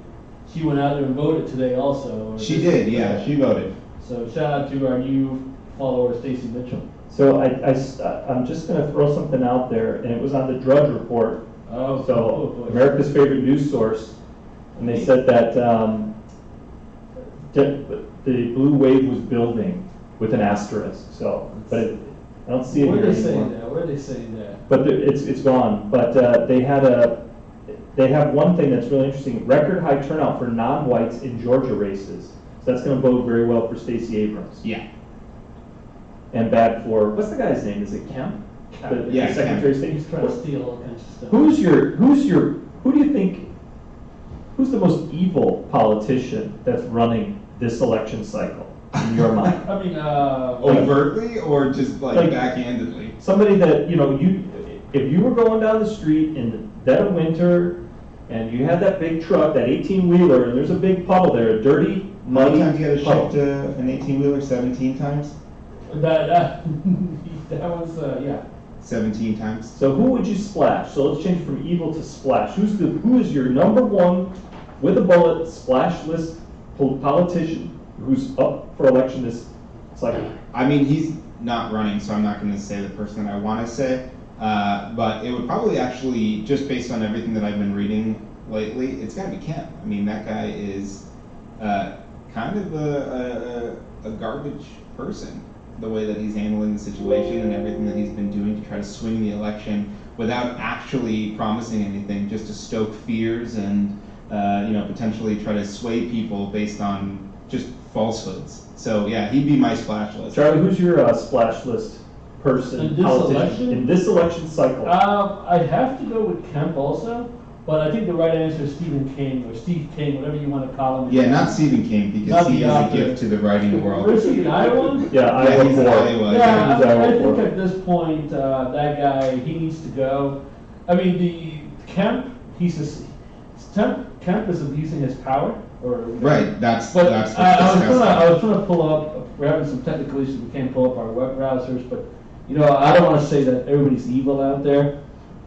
she went out there and voted today also. She did, yeah, she voted. So shout out to our new follower, Stacy Mitchell. So I'm just going to throw something out there, and it was on the Drudge Report. Oh, So boy. America's favorite news source, and they said that the blue wave was building with an asterisk. So, but I don't see it Where here are they saying anymore. that? Where are they saying that? But it's gone. But they have one thing that's really interesting: record high turnout for non-whites in Georgia races. So that's going to bode very well for Stacey Abrams. Yeah. And bad for what's the guy's name? Is it Kemp? The Yeah, Secretary of State. He's trying to steal all kinds of stuff. Who do you think? Who's the most evil politician that's running this election cycle in your mind? I mean, Overtly or just like backhandedly? Somebody that if you were going down the street in the dead of winter and you had that big truck, that 18-wheeler, and there's a big puddle there, a dirty, How muddy many times you had to puddle. shift an 18-wheeler? 17 times? that was, yeah. 17 times. So who would you splash? So let's change from evil to splash. Who is your number one with a bullet splash list politician who's up for election this cycle? I mean, he's not running, so I'm not going to say the person that I want to say. But it would probably actually, just based on everything that I've been reading lately, it's got to be Kemp. I mean, that guy is kind of a garbage person. The way that he's handling the situation and everything that he's been doing to try to swing the election without actually promising anything, just to stoke fears and potentially try to sway people based on just falsehoods. So yeah, he'd be my splash list. Charlie, who's your splash list person, In this politician election? in this election cycle? I have to go with Kemp also, but I think the right answer is Stephen King, or Steve King, whatever you want to call him. Yeah, not Stephen King, because Not he the is a author. gift to the writing world. Where's he in Iowa? Yeah, Yeah, Iowa he's in 4. Iowa. Yeah, He's I Iowa think 4. at this point, that guy, he needs to go. I mean, the Kemp, Kemp is abusing his power, or Right, that's But what's I disgusting. was trying to pull up. We're having some technical issues. We can't pull up our web browsers, but I don't want to say that everybody's evil out there.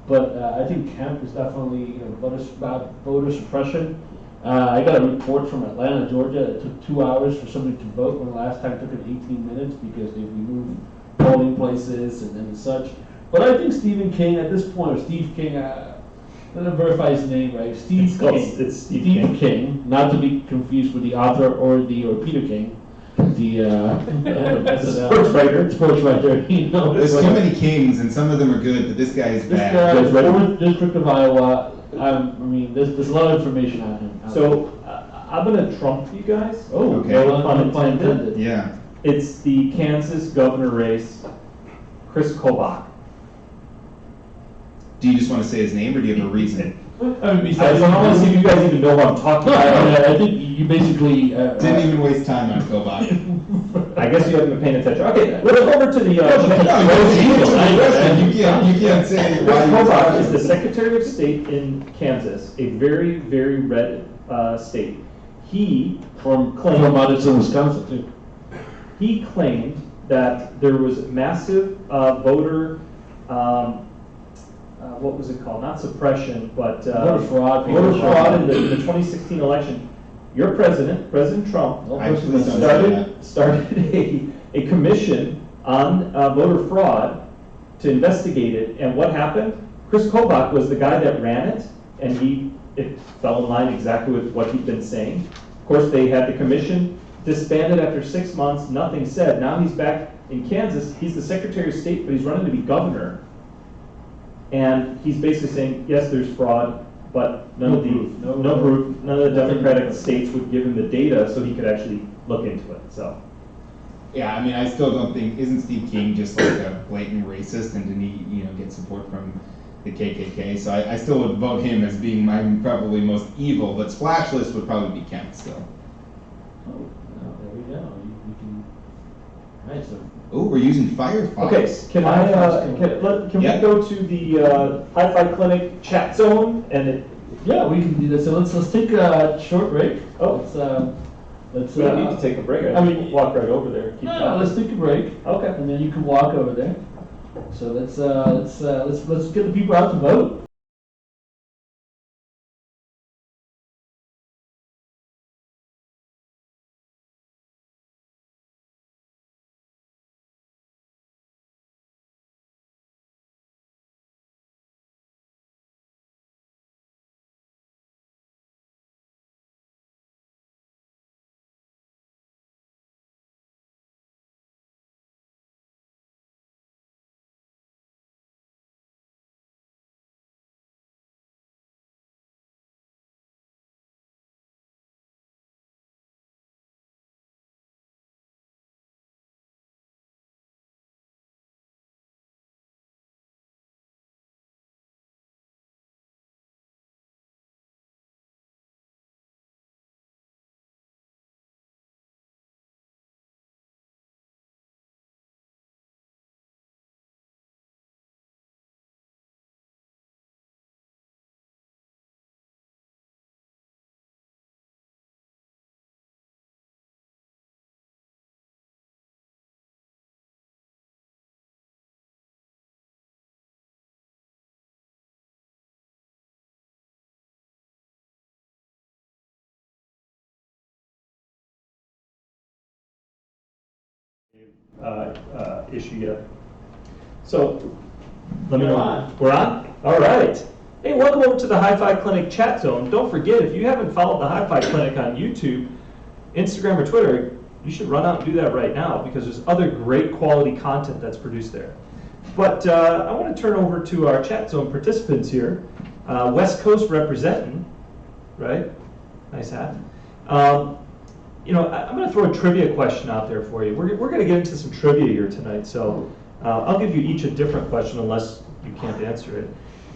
But I think Kemp is definitely, about voter suppression. I got a report from Atlanta, Georgia. It took 2 hours for somebody to vote when the last time it took it 18 minutes because they removed polling places and such. But I think Stephen King at this point, or Steve King, I'm going to verify his name right. Steve King. It's Steve King, not to be confused with the author or Peter King, the sports writer. Sports writer. There's too many Kings, and some of them are good, but this guy is This bad. guy, 4th District of Iowa. There's a lot of information on him. So I'm going to trump you guys. Oh, Okay. no pun intended. Yeah. It's the Kansas governor race, Chris Kobach. Do you just want to say his name, or do you have a reason? I want to see if you guys even know what I'm talking about. I think you basically Didn't even waste time on Kobach. I guess you haven't been paying attention. Okay, let's go over to the. You can't say Chris why Kobach is you the Secretary of State in Kansas, a very, very red state. He from claimed Wisconsin too. He claimed that there was massive voter, what was it called? Not suppression, but voter fraud. Voter fraud in the 2016 election. Your president, President Trump, started a commission on voter fraud to investigate it. And what happened? Chris Kobach was the guy that ran it, and it fell in line exactly with what he'd been saying. Of course, they had the commission disbanded after 6 months, nothing said. Now he's back in Kansas. He's the Secretary of State, but he's running to be governor. And he's basically saying, yes, there's fraud, but none of the Democratic states would give him the data so he could actually look into it. So, Yeah, I mean, I still don't think, isn't Steve King just like a blatant racist, and didn't he, get support from the KKK? So I still would vote him as being my probably most evil, but splashless would probably be Kemp still. Oh, there we go. We can. Right, so. Oh, we're using Firefox. okay, can we go to the HiFi Clinic chat zone and Yeah, we can do that. So let's take a short break. Oh. Let's we don't need to take a break. I mean, walk right over there. Keep talking. let's take a break. Okay. And then you can walk over there. So let's get the people out to vote. issue yet. So, let me know. We're on? All right. Hey, welcome over to the HiFi Clinic chat zone. Don't forget, if you haven't followed the HiFi Clinic on YouTube, Instagram, or Twitter, you should run out and do that right now because there's other great quality content that's produced there. But I want to turn over to our chat zone participants here. West Coast representing, right? Nice hat. I'm going to throw a trivia question out there for you. We're going to get into some trivia here tonight, so I'll give you each a different question unless you can't answer it.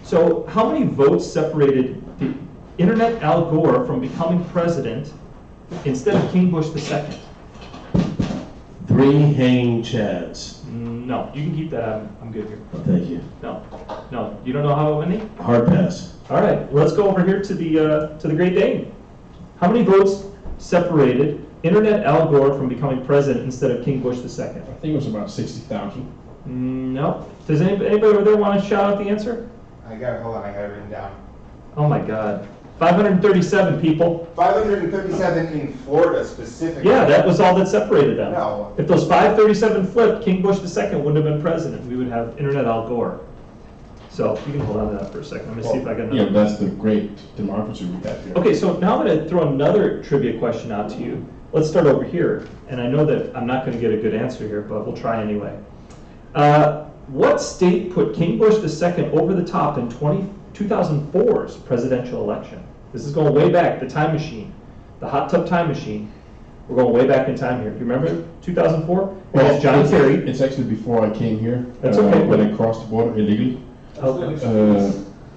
So, how many votes separated the Internet Al Gore from becoming president instead of King Bush II? 3 hanging chads. No, you can keep that. I'm good here. Thank you. No, you don't know how many? Hard pass. All right, let's go over here to the Great Dane. How many votes separated Internet Al Gore from becoming president instead of King Bush II? I think it was about 60,000. No. Does anybody over there want to shout out the answer? hold on, I got it written down. Oh my God. 537 people. 537 in Florida specifically. Yeah, that was all that separated them. No. If those 537 flipped, King Bush II wouldn't have been president. We would have Internet Al Gore. So you can hold on to that for a second. Let me see if I can. Yeah, that's the great democracy we have here. Okay, so now I'm going to throw another trivia question out to you. Let's start over here. And I know that I'm not going to get a good answer here, but we'll try anyway. What state put King Bush II over the top in 2004's presidential election? This is going way back, the time machine, the hot tub time machine. We're going way back in time here. Do you remember 2004? Well, It's John Kerry. It's actually before I came here. That's okay. When I crossed the border illegally. Okay.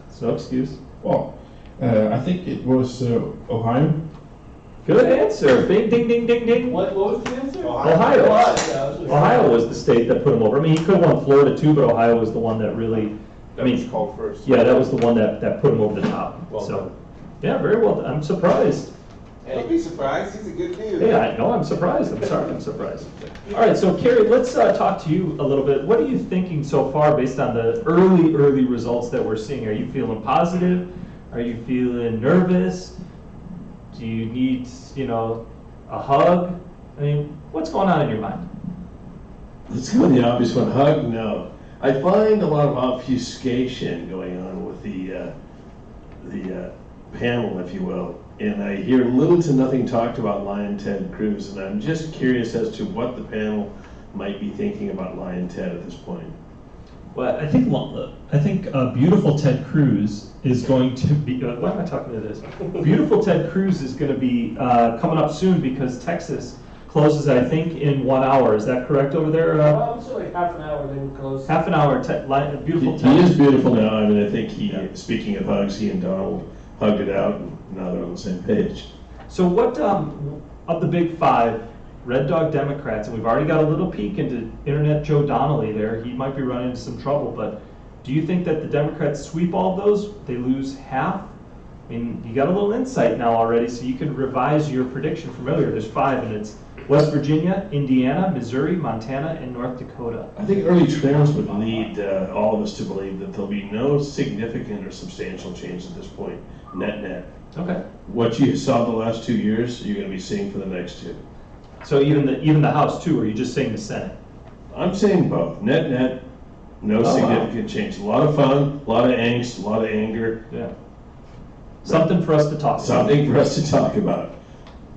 It's no excuse. Well, I think it was Ohio. Good answer. Bing, ding, ding, ding, ding. What was the answer? Ohio. Yeah, Ohio was the state that put him over. I mean, he could have won Florida too, but Ohio was the one that really, I mean, called first. yeah, that was the one that put him over the top. Well So, done. yeah, very well done. I'm surprised. Don't be surprised, he's a good dude. Yeah, I know, I'm surprised. I'm sorry, I'm surprised. All right, so Carrie, let's talk to you a little bit. What are you thinking so far based on the early results that we're seeing? Are you feeling positive? Are you feeling nervous? Do you need, a hug? I mean, what's going on in your mind? Let's go with the obvious one. Hug, no. I find a lot of obfuscation going on with the panel, if you will. And I hear little to nothing talked about Lion Ted Cruz, and I'm just curious as to what the panel might be thinking about Lion Ted at this point. Well, I think beautiful Ted Cruz is going to be. Why am I talking to this? Beautiful Ted Cruz is going to be coming up soon because Texas closes, I think, in 1 hour. Is that correct over there? Well, it's like half an hour they would close. Half an hour. Beautiful He Ted. is beautiful now. I mean, I think Yeah. speaking of hugs, he and Donald hugged it out, and now they're on the same page. So what of the big five Red Dog Democrats, and we've already got a little peek into Internet Joe Donnelly there. He might be running into some trouble, but do you think that the Democrats sweep all of those? They lose half? I mean, you got a little insight now already, so you can revise your prediction from earlier. There's five, and it's West Virginia, Indiana, Missouri, Montana, and North Dakota. I think early trends would lead all of us to believe that there'll be no significant or substantial change at this point, net. Okay. What you saw the last 2 years, you're going to be seeing for the next two. So even the House too, or are you just saying the Senate? I'm saying both. Net, no significant change. A lot of fun, a lot of angst, a lot of anger. Yeah. Something for us to talk about. Something for us to talk about.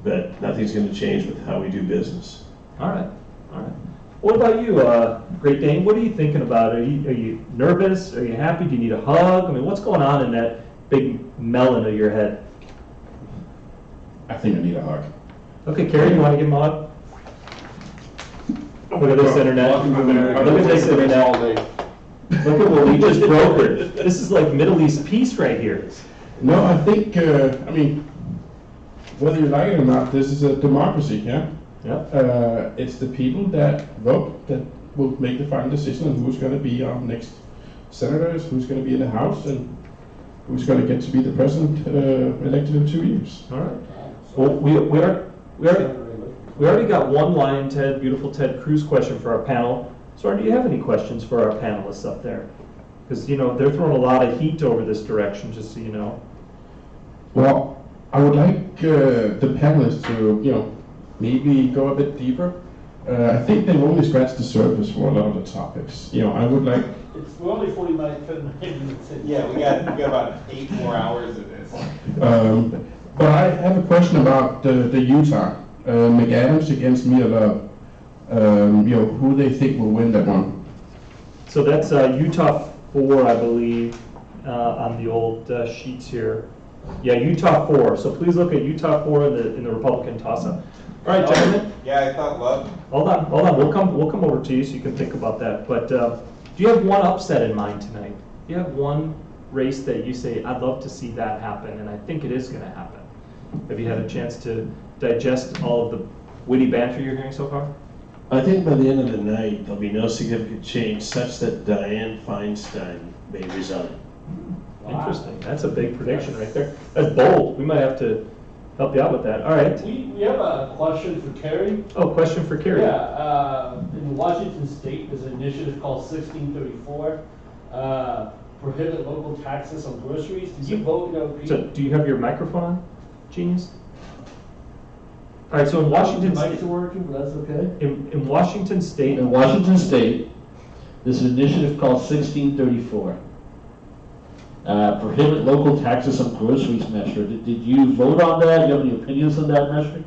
But nothing's going to change with how we do business. All right. What about you, Great Dane? What are you thinking about? Are you nervous? Are you happy? Do you need a hug? I mean, what's going on in that big melon of your head? I think I need a hug. Okay, Carrie, you want to give him a hug? Look at this internet. Look at this internet. Look at what we just brokered. This is like Middle East peace right here. No, I think, whether you like it or not, this is a democracy, yeah? Yeah. It's the people that vote that will make the final decision on who's going to be our next senators, who's going to be in the House, and who's going to get to be the president elected in 2 years. All right. Well, we already got one Lion Ted, Beautiful Ted Cruz question for our panel. So, do you have any questions for our panelists up there? Because they're throwing a lot of heat over this direction, just so you know. Well, I would like the panelists to, maybe go a bit deeper. I think they've only scratched the surface for a lot of the topics. I would like. We're only 49 minutes in. Yeah, we got about 8 more hours of this. But I have a question about the Utah, McAdams against Mia Love. Who they think will win that one? So that's Utah 4, I believe, on the old sheets here. Yeah, Utah 4. So please look at Utah 4 in the Republican toss-up. All right, gentlemen. Yeah, I thought Love. Hold on. We'll come over to you so you can think about that. But do you have one upset in mind tonight? Do you have one race that you say, I'd love to see that happen, and I think it is going to happen? Have you had a chance to digest all of the witty banter you're hearing so far? I think by the end of the night, there'll be no significant change such that Dianne Feinstein may resign. Wow. Interesting. That's a big prediction right there. That's bold. We might have to help you out with that. All right. We have a question for Kerry. Oh, question for Carrie. Yeah, in Washington State, there's an initiative called 1634. prohibit local taxes on groceries. Did you vote, So, do you have your microphone on, Genius? All right, so in Washington Mics State, are working, but that's okay. in Washington State, In Washington State, there's an initiative called 1634. Prohibit local taxes on groceries measure. Did you vote on that? Do you have any opinions on that measure?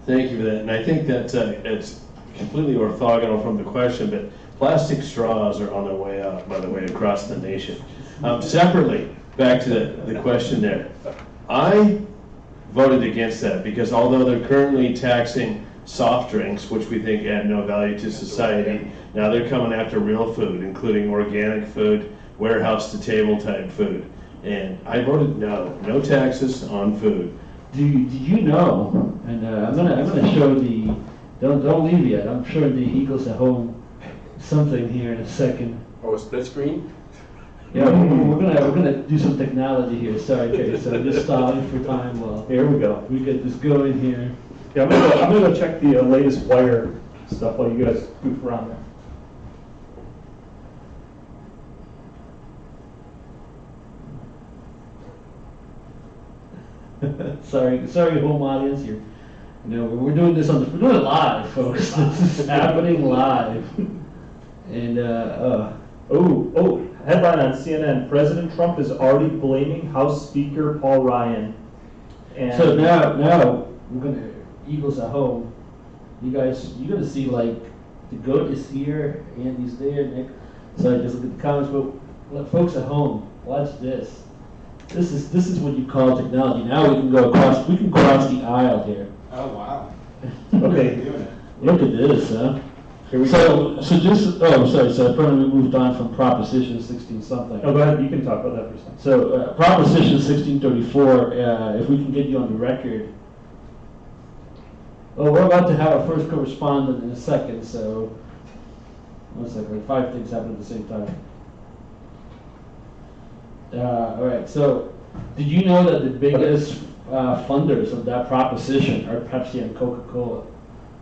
Thank you for that, and I think that it's completely orthogonal from the question, but plastic straws are on their way out, by the way, across the nation. Separately, back to the question there. I voted against that because although they're currently taxing soft drinks, which we think add no value to society, now they're coming after real food, including organic food, warehouse to table type food. And I voted no taxes on food. Do you know? And I'm gonna show the. Don't leave yet. I'm showing the Eagles at home something here in a second. Oh, a split screen? Yeah, we're gonna do some technology here. Sorry, Kay. So just stalling for time while here we go. we get this going here. Yeah, I'm gonna go check the latest wire stuff while you guys goof around there. sorry, home audience. We're doing we're doing it live, folks. This is happening live. And Headline on CNN: President Trump is already blaming House Speaker Paul Ryan. And so now we're gonna Eagles at home. You're gonna see like the goat is here, Andy's there, Nick. So I just look at the comments, but look, folks at home, watch this. This is what you call technology. Now we can go across the aisle here. Oh, wow. okay, Look at this, huh? here we go. So apparently we moved on from Proposition 16 something. Oh, go ahead. You can talk about that for a second. So Proposition 1634, if we can get you on the record. Well, we're about to have our first correspondent in a second, so 1 second, like 5 things happen at the same time. All right, so did you know that the biggest funders of that proposition are Pepsi and Coca-Cola?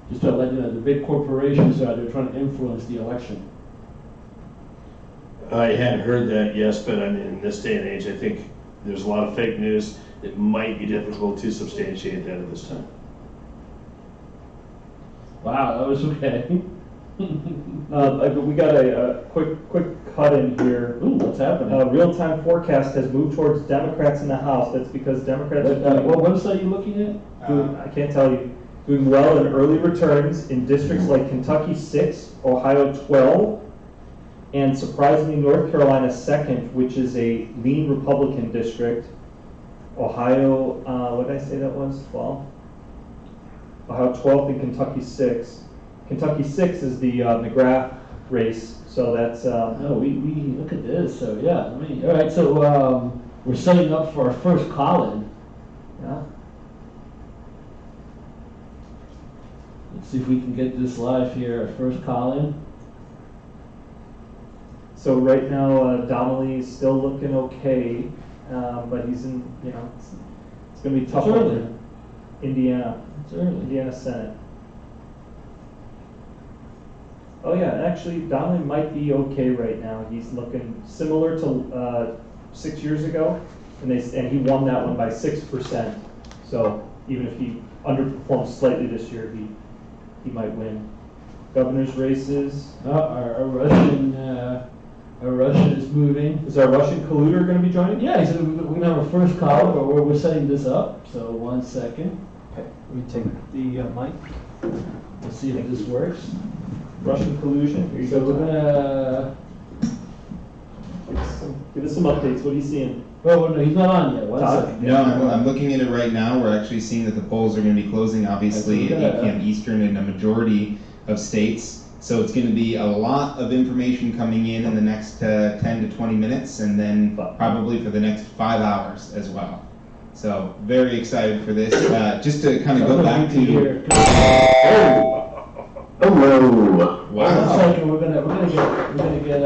Just to let you know, the big corporations they're trying to influence the election. I hadn't heard that, yes, but I mean, in this day and age, I think there's a lot of fake news. It might be difficult to substantiate that at this time. Wow, that was okay. We got a quick cut in here. Ooh, what's happening? Real-time forecast has moved towards Democrats in the House. That's because Democrats are doing, What website are you looking at? I can't tell you, doing well in early returns in districts like Kentucky 6, Ohio 12, and surprisingly North Carolina 2nd, which is a lean Republican district. Ohio, what did I say that was? 12? Ohio 12th and Kentucky 6. Kentucky 6 is the McGrath race, so that's... No, we look at this, so yeah, all right, so we're setting up for our first call-in. Yeah. Let's see if we can get this live here, our first call-in. So right now, Donnelly is still looking okay, but he's in, it's going to be tough It's early. for Indiana. It's early. Indiana Senate. Oh yeah, actually Donnelly might be okay right now. He's looking similar to 6 years ago, and he won that one by 6%. So even if he underperforms slightly this year, he might win. Governor's races. Our Russian is moving. Is our Russian colluder going to be joining? Yeah, he said we're going to have our first call, but we're setting this up. So 1 second. Okay, let me take the mic. Let's see if this works. Russian collusion. Here you So go. we're gonna. Give us some updates. What are you seeing? Oh no, he's not on yet. 1 Todd? second. No, I'm looking at it right now. We're actually seeing that the polls are going to be closing, obviously, at 8 p.m. Eastern in a majority of states. So it's going to be a lot of information coming in the next 10 to 20 minutes, and then probably for the next 5 hours as well. So very excited for this. Just to kind of go back to. Hello. Wow. 1 second, we're gonna get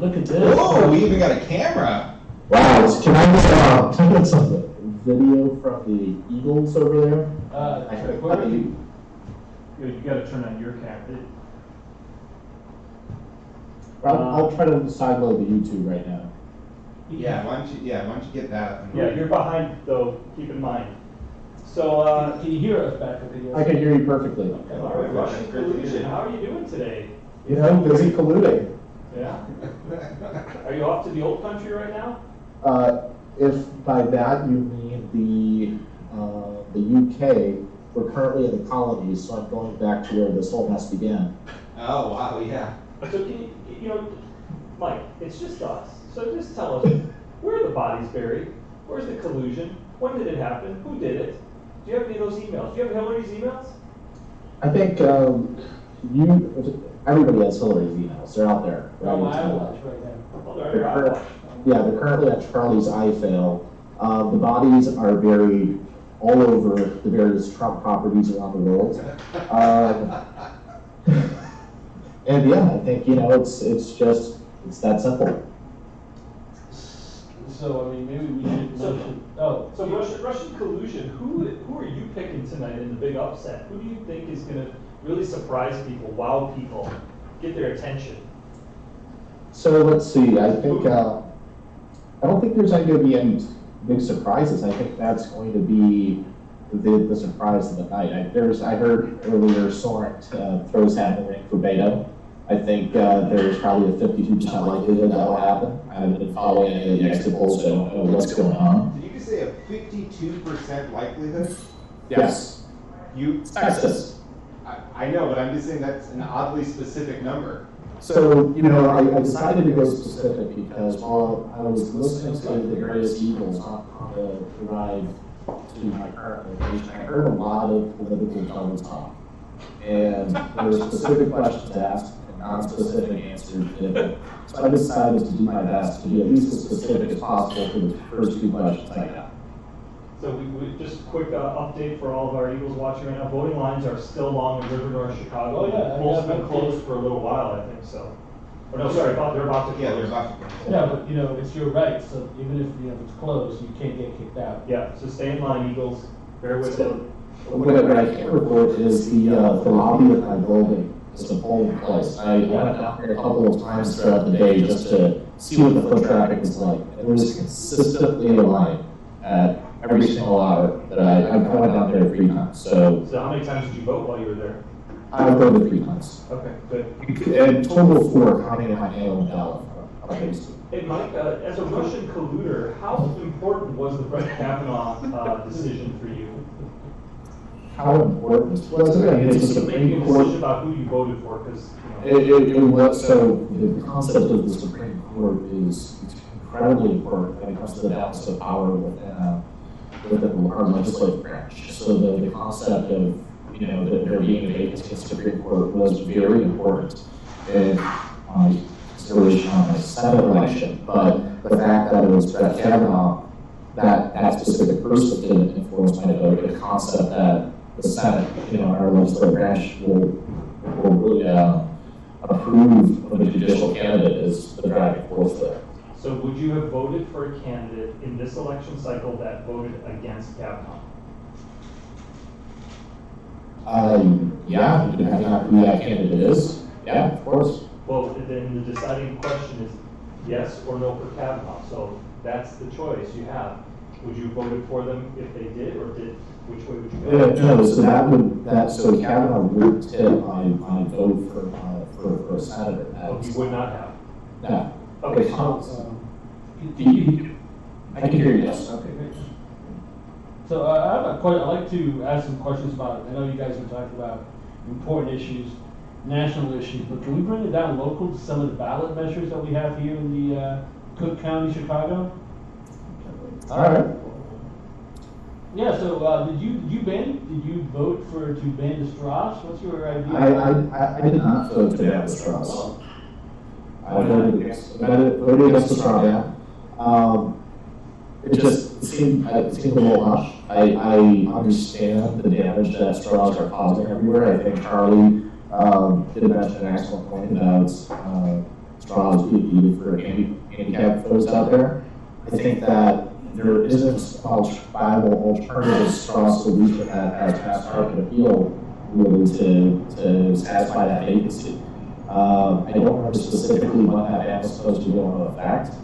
look at this. Whoa, we even got a camera. Wow, can I get some video from the Eagles over there? Where are you? You got to turn on your camera. I'll try to sideload the YouTube right now. Yeah, why don't you get that? Yeah, you're behind though, keep in mind. So, Can you hear us back at the? I can hear you perfectly. all right, Russian collusion, how are you doing today? You know, busy colluding. Yeah? Are you off to the old country right now? If by that you mean the UK, we're currently in the colonies, so I'm going back to where this whole mess began. Oh, wow, yeah. So can you know, Mike, it's just us. So just tell us, where are the bodies buried? Where's the collusion? When did it happen? Who did it? Do you have any of those emails? Do you have Hillary's emails? I think everybody has Hillary's emails. They're out there. Oh, Ready to I go. watch right now. Oh, they're your iWatch. Yeah, they're currently at Charlie's iFail. The bodies are buried all over the various Trump properties around the world. And yeah, I think, it's that simple. So, I mean, maybe we should mention, So Russian collusion, who are you picking tonight in the big upset? Who do you think is going to really surprise people, wow people, get their attention? So let's see, I think, I don't think there's going to be any big surprises. I think that's going to be the surprise of the night. I heard earlier Soren throws hat in the ring for Beto. I think there's probably a 52% likelihood that will happen. I haven't been following any of the exit polls, so I don't know what's going on. Did you just say a 52% likelihood? Yes. Texas. I know, but I'm just saying that's an oddly specific number. So, I decided to go specific because while I was listening to the various Eagles on the ride to my current location, I heard a lot of political double talk. And there were specific questions asked and non-specific answers given. So I decided to do my best to be at least as specific as possible for the first two questions I got. So we just a quick update for all of our Eagles watching right now. Voting lines are still long in River North, Chicago. Oh, yeah, Polls have yeah, been closed for a little while, I think so. Oh, no, sorry, they're about to close. Yeah, they're about to. yeah, but it's your right, so even if it's closed, you can't get kicked out. Yeah, so stay in line, Eagles. Bear with it. What I can report is the lobby of my building is a polling place. I went down there a couple of times throughout the day just to see what the foot traffic was like. It was consistently a line at every single hour that I went down there 3 times. So So how many times did you vote while you were there? I voted 3 times. Okay, good. And total of 4 counting in my mail and ballot. Hey, Mike, as a Russian colluder, how important was the Brett Kavanaugh decision for you? How important was it? I mean, it's the Making a Supreme decision Court. about who you voted for, because It was, so the concept of the Supreme Court is incredibly important when it comes to the balance of power within our legislative branch. So the concept of, there being a vacancy in the Supreme Court was very important in my consideration on my Senate election. But the fact that it was Brett Kavanaugh, that specific person didn't influence my vote, the concept that the Senate, our legislative branch will really approve of a judicial candidate is the driving force there. So would you have voted for a candidate in this election cycle that voted against Kavanaugh? Yeah, depending on who that candidate is. Yeah, of course. Well, then the deciding question is yes or no for Kavanaugh. So that's the choice you have. Would you have voted for them if they did, or which way would you go? No, so Kavanaugh would tip my vote for a senator. Oh, you would not have. No. Okay, I can hear you, yes. Okay, great. So I have a question. I'd like to ask some questions about, I know you guys are talking about important issues, national issues, but can we bring it down local to some of the ballot measures that we have here in the Cook County, Chicago? All right. Yeah, so did you vote to ban the straws? What's your idea? I did not vote to ban the straws. I voted against the straw ban. It seemed a little hush. I understand the damage that straws are causing everywhere. I think Charlie did mention an excellent point about straws being needed for handicapped folks out there. I think that there isn't a viable alternative straw solution that has mass market appeal really to satisfy that vacancy. I don't remember specifically when that ban was supposed to go into effect.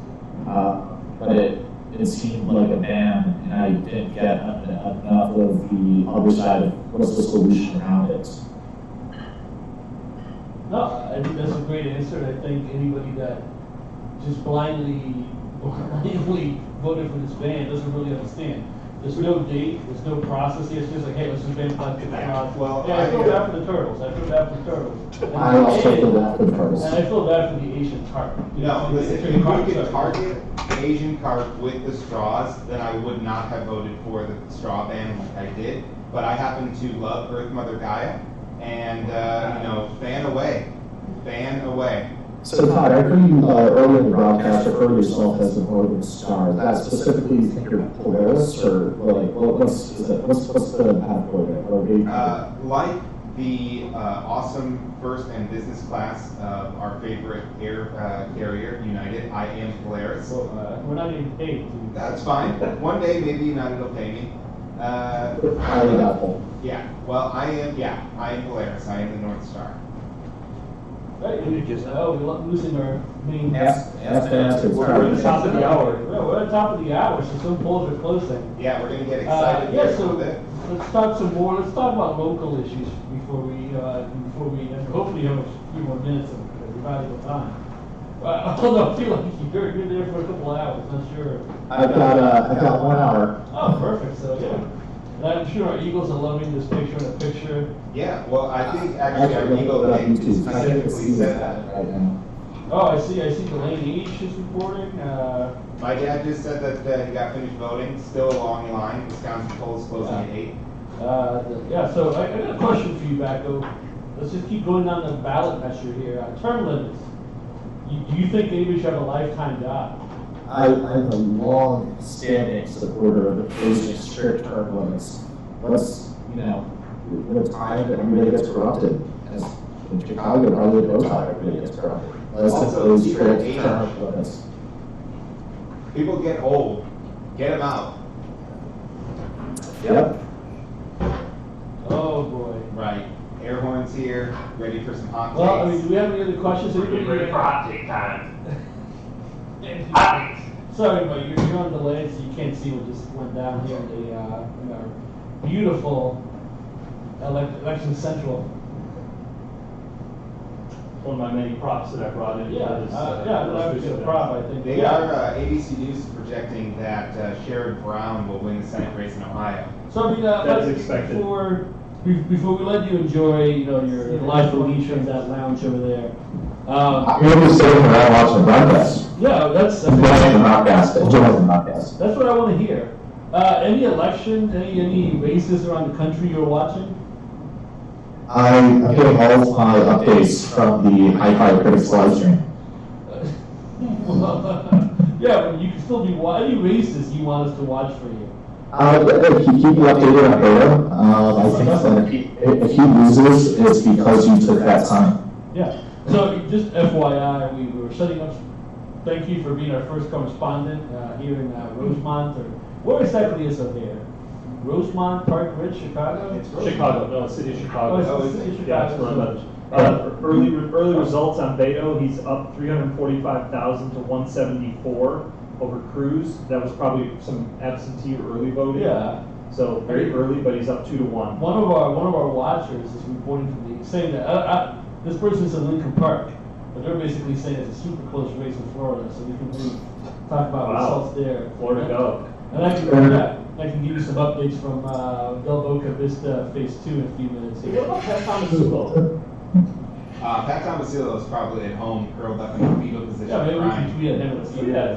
but it seemed like a ban, and I didn't get enough of the other side of what's the solution around it. No, I think that's a great answer. I think anybody that just blindly voted for this ban doesn't really understand. There's no date, there's no process here. It's just like, hey, let's just ban plastic straws. Well, yeah, I feel bad for the turtles. I feel bad for the turtles. I also feel bad for the turtles. And I feel bad for the Asian carp. No, listen, if you could target Asian carp with the straws, then I would not have voted for the straw ban like I did. But I happen to love Earth Mother Gaia, and fan away. So Todd, I heard you earlier in the broadcast refer to yourself as the Northern Star. Is that specifically you think you're Polaris, or like what's the metaphor there? Like the awesome first and business class of our favorite air carrier, United, I am Polaris. Well, we're not getting paid. That's fine. One day maybe United will pay me. Highly doubtful. Yeah. Well, I am Polaris. I am the North Star. Right, we're losing our main. We're at the top of the hour. We're at the top of the hour, so some polls are closing. Yeah, we're gonna get excited here a little bit. Let's talk some more. Let's talk about local issues before we and hopefully have a few more minutes of valuable time. Although I feel like you're there for a couple of hours. Not sure. I've got 1 hour. Oh, perfect. So yeah. And I'm sure our Eagles are loving this picture in a picture. Yeah, well, I think actually our Eagle thing specifically said that. Right now. Oh, I see Delaney H is reporting. My dad just said that he got finished voting. Still a long line. Wisconsin polls closing at 8. So I got a question for you, Backo. Let's just keep going down the ballot measure here. Term limits. Do you think anybody should have a lifetime job? I'm a long-standing supporter of imposing strict term limits. Let's, in a time that everybody gets corrupted, as in Chicago, probably no time everybody gets corrupted. Let's impose strict term limits. People get old. Get them out. Yep. Oh boy. Right. Air horns here. Ready for some hot takes. Well, I mean, do we have any other questions? We're getting ready for hot take time. Sorry, but you're on delay, so you can't see what just went down here in our beautiful election central. One of my many props that I brought in. That would be a prop, I think. They are, ABC News is projecting that Sherrod Brown will win the Senate race in Ohio. So, I mean, That's expected. Before we let you enjoy, your life of leisure in that lounge over there. I'm going to sit around watching the broadcast. Yeah, that's Enjoying the broadcast. That's what I want to hear. Any election, any races around the country you're watching? I'm getting all of my updates from the HiFi Critics live stream. Yeah, but you can still be any races you want us to watch for you. If you keep me updated on Beto, I think that if he loses, it's because you took that time. Yeah. So just FYI, we were setting up. Thank you for being our first correspondent here in Rosemont, or where exactly is it here? Rosemont, Park Ridge, Chicago. It's Chicago, no, city of Chicago. Oh, it's the city of Yeah, Chicago. it's early results on Beto. He's up 345,000 to 174 over Cruz. That was probably some absentee or early voting. Yeah. So very early, but he's up 2-1. One of our watchers is reporting from saying that this person's in Lincoln Park, but they're basically saying it's a super close race in Florida, so we can really talk about results there. Florida go. And I can give you some updates from Del Boca Vista Phase 2 in a few minutes here. What about Pat Thomas? Pat Tomasillo is probably at home, curled up in a fetal position. Yeah, maybe we crying. can tweet at him and see that.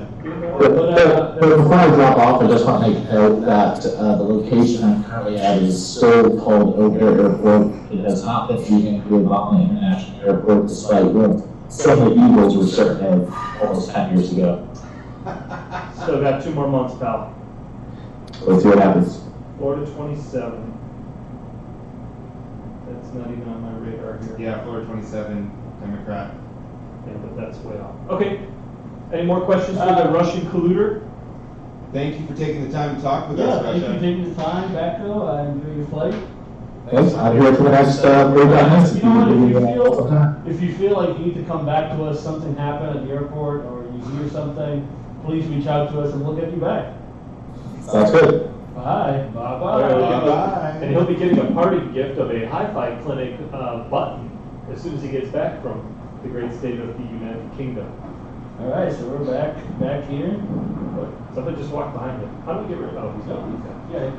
But before I drop off, I just want to make a note that the location I'm currently at is still called O'Hare Airport. It has not been vegan to Obama International Airport, despite what some of the Eagles were certain of almost 10 years ago. Still got 2 more months, pal. Let's see what happens. Florida 27. That's not even on my radar here. Yeah, Florida 27, Democrat. Yeah, but that's way off. Okay. Any more questions for the Russian colluder? Thank you for taking the time to talk with Yeah, us, thank you for Russia. taking the time, Backo. Enjoy your flight. Thanks. I'm here for the next 45 minutes. You know what, sometime. if you feel like you need to come back to us, something happened at the airport, or you hear something, please reach out to us and we'll get you back. Sounds good. Bye. Bye-bye. And he'll be getting a party gift of a HiFi clinic button as soon as he gets back from the great state of the United Kingdom. All right, so we're back here. But somebody just walked behind him. How do we get rid of him? He's not. Yeah.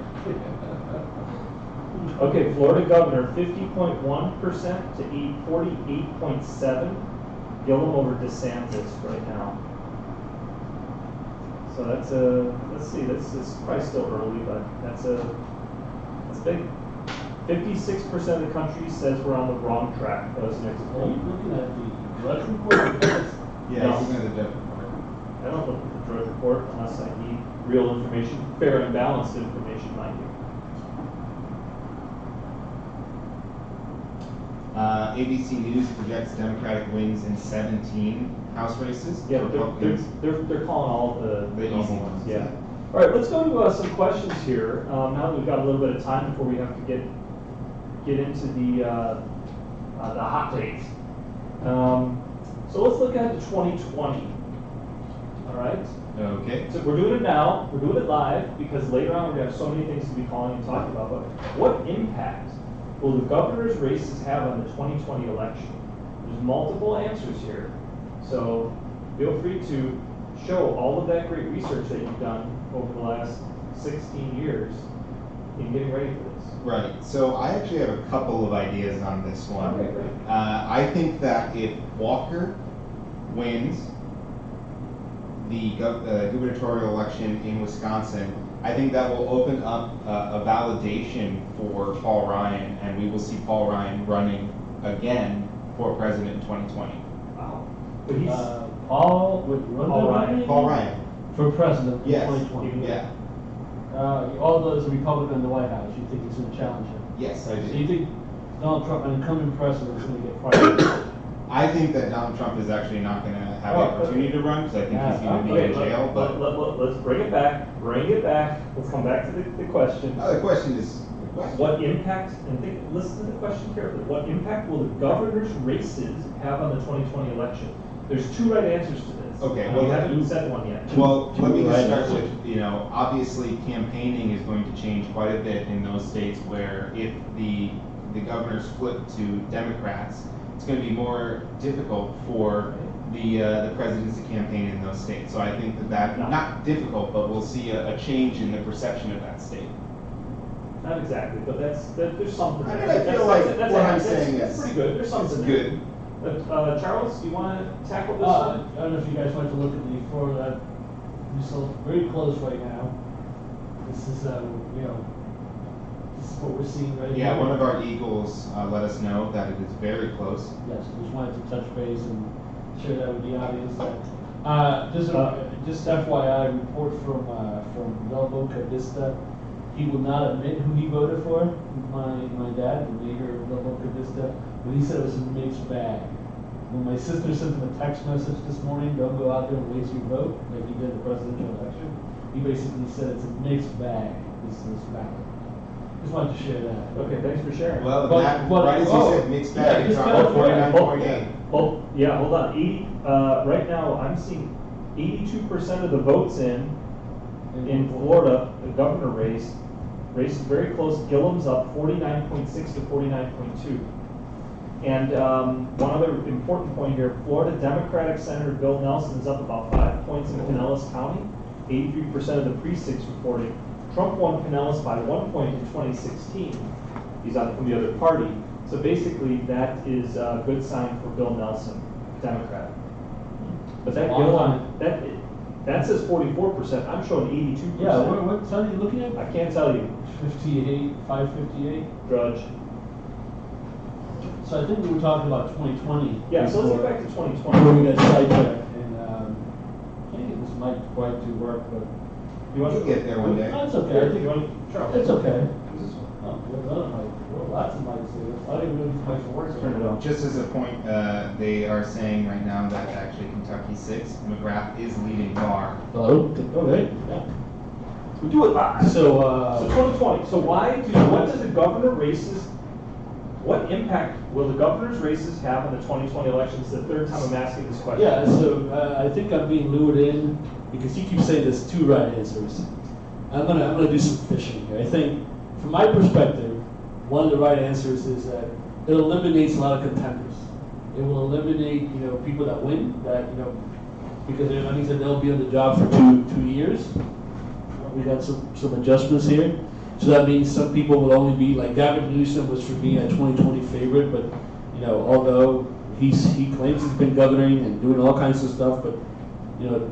Okay, Florida governor, 50.1% to 48.7%. Gillum over DeSantis right now. So that's let's see, this is probably still early, but that's big. 56% of the country says we're on the wrong track. That was next Are you poll. looking at the Drudge report? Yeah, No. he's looking at the Drudge report. I don't look at the Drudge report unless I need real information, fair and balanced information, mind you. ABC News projects Democratic wins in 17 House races. Yeah, but Republicans. they're calling all the The easy normal ones. Yeah. All right, let's go to some questions here. Now that we've got a little bit of time before we have to get into the hot takes. So let's look at 2020. All right. Okay. So we're doing it now. We're doing it live because later on we're going to have so many things to be calling and talking about. But what impact will the governor's races have on the 2020 election? There's multiple answers here. So feel free to show all of that great research that you've done over the last 16 years in getting ready for this. Right. So I actually have a couple of ideas on this one. Okay, great. I think that if Walker wins the gubernatorial election in Wisconsin, I think that will open up a validation for Paul Ryan, and we will see Paul Ryan running again for president in 2020. Wow. But he's Paul Ryan. Paul Ryan. For president in Yes. 2020. Yeah. Although as a Republican in the White House, you think he's going to challenge him? Yes, I So do. you think Donald Trump, an incumbent president, is going to get fired? I think that Donald Trump is actually not going to have the opportunity to run because I think he's going to be in jail. But let's bring it back. Let's come back to the question. the question is, What impact, and listen to the question carefully, what impact will the governor's races have on the 2020 election? There's two right answers to this. Okay, and well, we haven't said one yet. Well, let me just Right. start with, obviously campaigning is going to change quite a bit in those states where if the governors flip to Democrats, it's going to be more difficult for the presidents to campaign in those states. So I think that not difficult, but we'll see a change in the perception of that state. Not exactly, but there's something. I mean, there. I feel like That's what I'm that's saying is pretty good. There's something it's there. good. Charles, you want to tackle this I one? don't know if you guys want to look at the Florida result. Very close right now. This is this is what we're seeing right now. Yeah, one of our Eagles let us know that it is very close. Yes, just wanted to touch base and share that with the audience. Just FYI, report from Del Boca Vista. He will not admit who he voted for. My dad, the mayor of Del Boca Vista, but he said it was a mixed bag. When my sister sent him a text message this morning, don't go out there and waste your vote, like he did the presidential election, he basically said it's a mixed bag, this ballot. Just wanted to share that. Okay, thanks for sharing. Well, But- that, but- right as you oh, said, mixed yeah, bag, it's just on kinda 49.8. Hold on. 80. Right now, I'm seeing 82% of the votes in Florida, the governor race is very close. Gillum's up 49.6 to 49.2. And one other important point here: Florida Democratic Senator Bill Nelson is up about 5 points in Pinellas County. 83% of the precincts reported Trump won Pinellas by 1 point in 2016. He's on from the other party. So basically, that is a good sign for Bill Nelson, Democrat. But that Gillum, that says 44%. I'm showing 82%. Yeah, what son are you looking at? I can't tell you. 558. Drudge. So I think we were talking about 2020. Yeah, so let's get back to Before 2020. we got sidetracked, and can't get this mic quite to work, but You want We'll get there one day. that's Yeah, I think okay. you want Charles. It's okay. Oh, there's other mics. Well, lots of mics here. I don't even know if these mics will work. Turn it on. Just as a point, they are saying right now that actually Kentucky 6, McGrath is leading Barr. Hello? Okay. Yeah. We do it live. So, So 2020. So what does the governor races? What impact will the governor's races have on the 2020 elections? The third time I'm asking this question. yeah, so I think I'm being lured in because you keep saying there's two right answers. I'm gonna do some fishing here. I think, from my perspective, one of the right answers is that it eliminates a lot of contenders. It will eliminate, people that win, that, because that means that they'll be on the job for two years. We got some adjustments here. So that means some people will only be, like Gavin Newsom was for me a 2020 favorite, but, although he claims he's been governing and doing all kinds of stuff, but,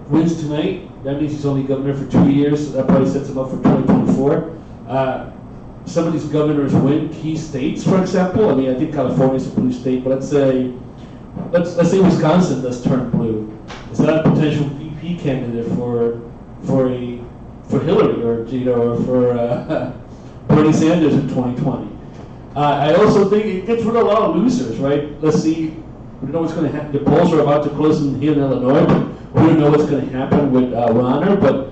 wins tonight, that means he's only governor for 2 years, so that probably sets him up for 2024. Some of these governors win key states, for example. I mean, I think California's a blue state, but let's say Wisconsin does turn blue. Is that a potential VP candidate for Hillary or for Bernie Sanders in 2020? I also think it gets rid of a lot of losers, right? Let's see. We don't know what's going to happen. The polls are about to close here in Illinois, but we don't know what's going to happen with Ronner, but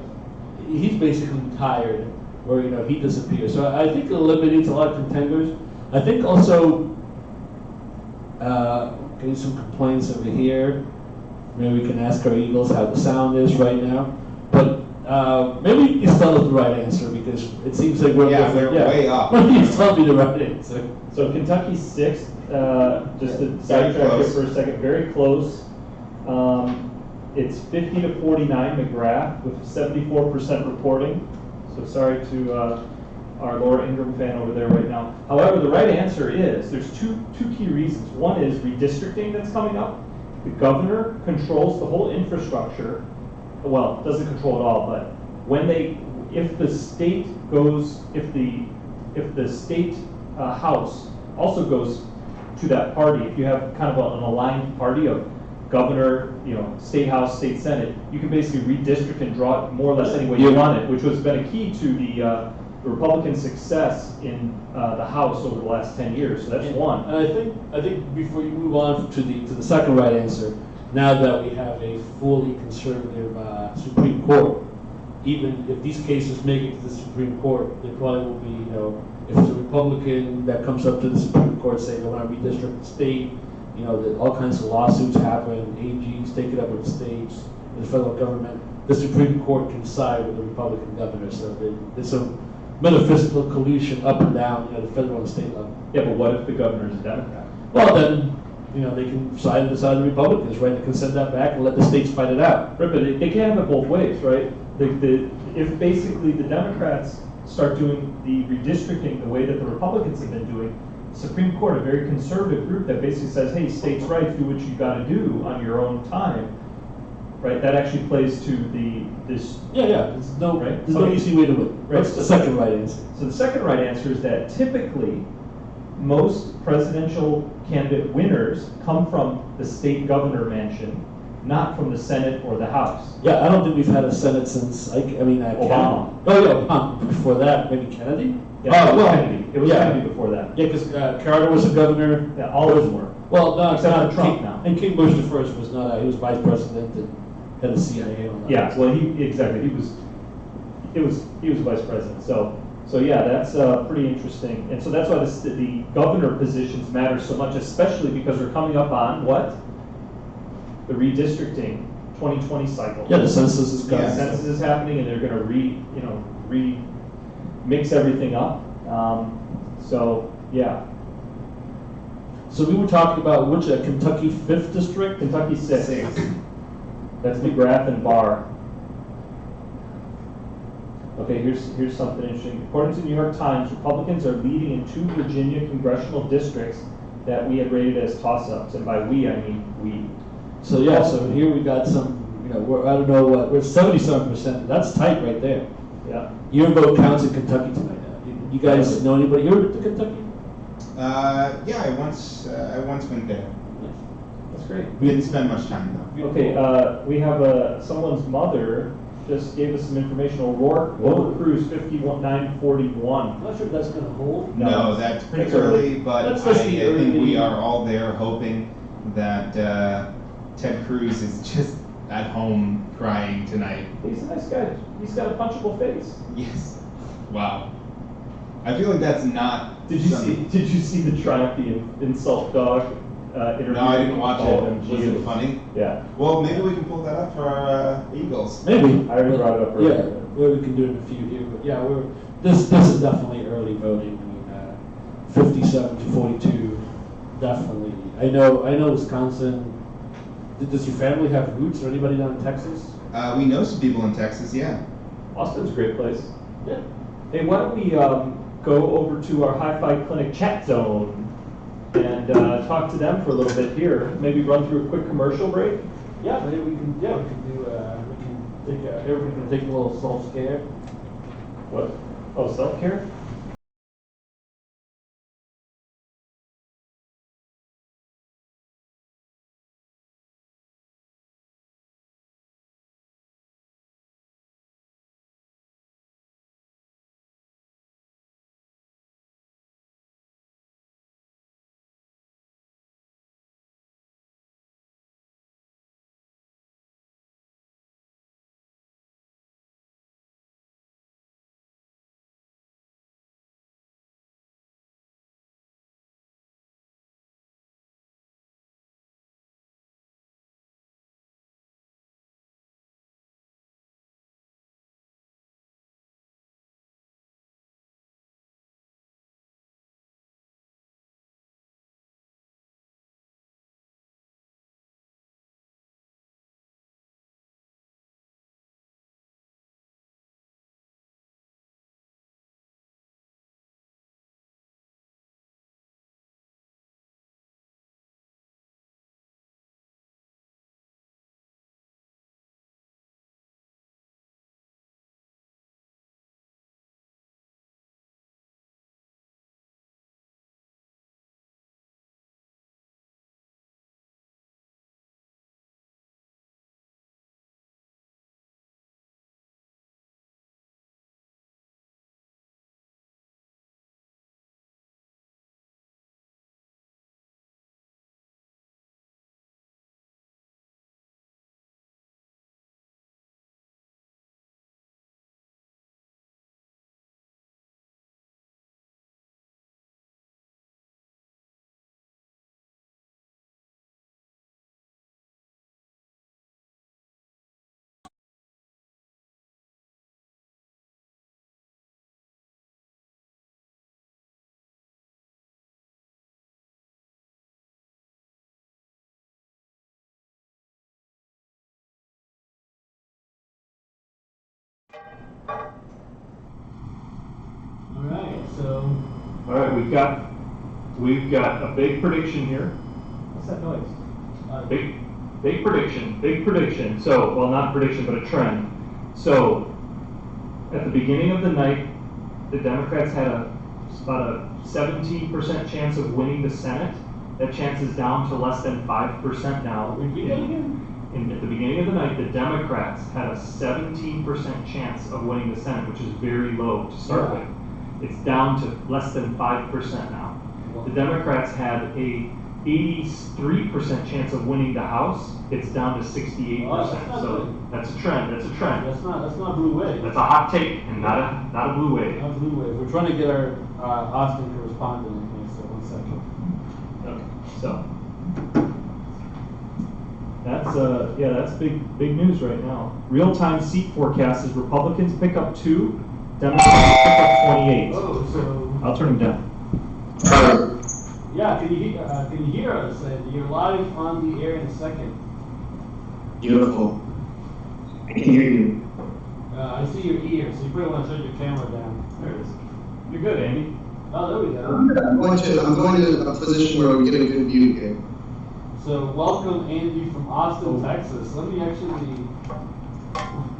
he's basically retired, or he disappears. So I think it eliminates a lot of contenders. I think also getting some complaints over here. Maybe we can ask our Eagles how the sound is right now. But maybe you can tell us the right answer, because it seems like we're way off. You tell me the right answer. So Kentucky's sixth. Just to sidetrack here for a second, very close. It's 50 to 49 McGrath with 74% reporting. So sorry to our Laura Ingram fan over there right now. However, the right answer is, there's two key reasons. One is redistricting that's coming up. The governor controls the whole infrastructure. Well, doesn't control it all, but if the state house also goes to that party, if you have kind of an aligned party of governor, state house, state senate, you can basically redistrict and draw it more or less any way you want it, which has been a key to the Republican success in the House over the last 10 years. So that's one. And I think before you move on to the second right answer, now that we have a fully conservative Supreme Court, even if these cases make it to the Supreme Court, they probably will be, if it's a Republican that comes up to the Supreme Court saying they want to redistrict the state, that all kinds of lawsuits happen, AGs take it up with the states, with the federal government, the Supreme Court can side with the Republican governor. So there's some metaphysical collusion up and down, the federal and state level. Yeah, but what if the governor's a Democrat? Well, then, they can side on the side of the Republicans, right? They can send that back and let the states fight it out. Right, but they can't have it both ways, right? If basically the Democrats start doing the redistricting the way that the Republicans have been doing, Supreme Court, a very conservative group that basically says, hey, states' rights, do what you got to do on your own time, right? That actually plays to this. Yeah. There's no easy way to win. Right. What's the second right answer? So the second right answer is that typically most presidential candidate winners come from the state governor mansion, not from the Senate or the House. Yeah, I don't think we've had a Senate since, Obama. Obama. Before that, maybe Kennedy? Yeah, Kennedy. It was Kennedy before that. Yeah, because Carter was a governor. Yeah, all of them were. Well, no, except for Trump now. And King Bush the first was not. He was vice president and head of CIA. And all that. Yeah, well, he was vice president. So yeah, that's pretty interesting. And so that's why the governor positions matter so much, especially because we're coming up on what? The redistricting 2020 cycle. Yeah, the census is coming. The census is happening, and they're going to mix everything up. So yeah. So we were talking about which Kentucky 5th district? Kentucky 6th. That's McGrath and Barr. Okay, here's something interesting. According to the New York Times, Republicans are leading in 2 Virginia congressional districts that we had rated as toss-ups, and by we I mean we. So yeah, so here we got some. We're, I don't know what, we're 77%. That's tight right there. Yeah. Your vote counts in Kentucky tonight. You guys know anybody here to Kentucky? Yeah, I once went there. That's great. We didn't spend much time though. Okay, we have someone's mother just gave us some information. O'Rourke Cruz 51941. I'm not sure if that's going to hold. No, that's pretty early, but I think we are all there hoping that Ted Cruz is just at home crying tonight. He's a nice guy. He's got a punchable face. Yes. Wow. I feel like that's not. Did you see the Triumph the insult dog interview? No, I didn't watch Oh, it. Was it funny? Yeah. Well, maybe we can pull that up for our Eagles. Maybe. I already brought it up Yeah, earlier. well, we can do it in a few here, but yeah, this is definitely early voting. I mean, 57 to 42, definitely. I know Wisconsin. Does your family have roots or anybody down in Texas? We know some people in Texas, yeah. Austin's a great place. Yeah. Hey, why don't we go over to our HiFi Clinic chat zone and talk to them for a little bit here. Maybe run through a quick commercial break. Yeah, maybe we can. Yeah, we can do. We can take. Everybody can take a little self-care. What? Oh, self-care? All right. So. All right, we've got a big prediction here. What's that noise? Big prediction. So, well, not prediction, but a trend. So, at the beginning of the night, the Democrats had about a 17% chance of winning the Senate. That chance is down to less than 5% now. At the beginning of the night, the Democrats had a 17% chance of winning the Senate, which is very low to start with. It's down to less than 5% now. The Democrats had a 83% chance of winning the House. It's down to 68%. So that's a trend. That's not blue wave. That's a hot take and not a blue wave. Not blue wave. We're trying to get our Austin correspondent in here. So 1 second. Okay. So that's big news right now. Real-time seat forecast is Republicans pick up 2, Democrats pick up 28. Oh, so I'll turn him down. yeah, can you hear us? You're live on the air in a second. Beautiful. I can hear you. I see your ear, so you probably want to shut your camera down. There it is. You're good, Andy. Oh, there we go. I'm going to a position where we get a good view here. So welcome Andy from Austin, Texas. Let me actually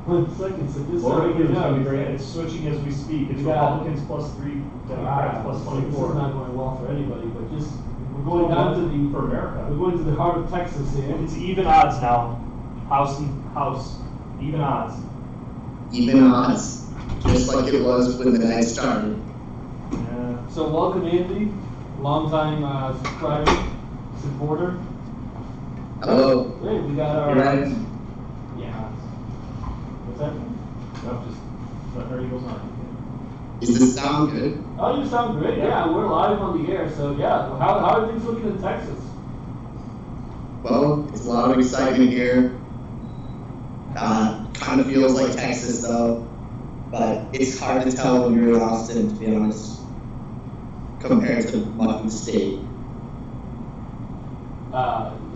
1 second. So just so you know, It's switching as we speak. It's Yeah. Republicans +3, Democrats so this +24. is not going well for anybody, but just we're going down to the for America. We're going to the heart of Texas here. It's even odds now. House, even odds. Even odds, just like it was when the night started. Yeah. So welcome Andy, longtime subscriber, supporter. Hello. Hey, we got our Right. yeah. What's that? No, just letting our Eagles on. Does this sound good? Oh, you sound great. Yeah, we're live on the air. So yeah, how are things looking in Texas? Well, it's a lot of excitement here. Kind of feels like Texas though, but it's hard to tell when you're in Austin, to be honest, compared to much of the state.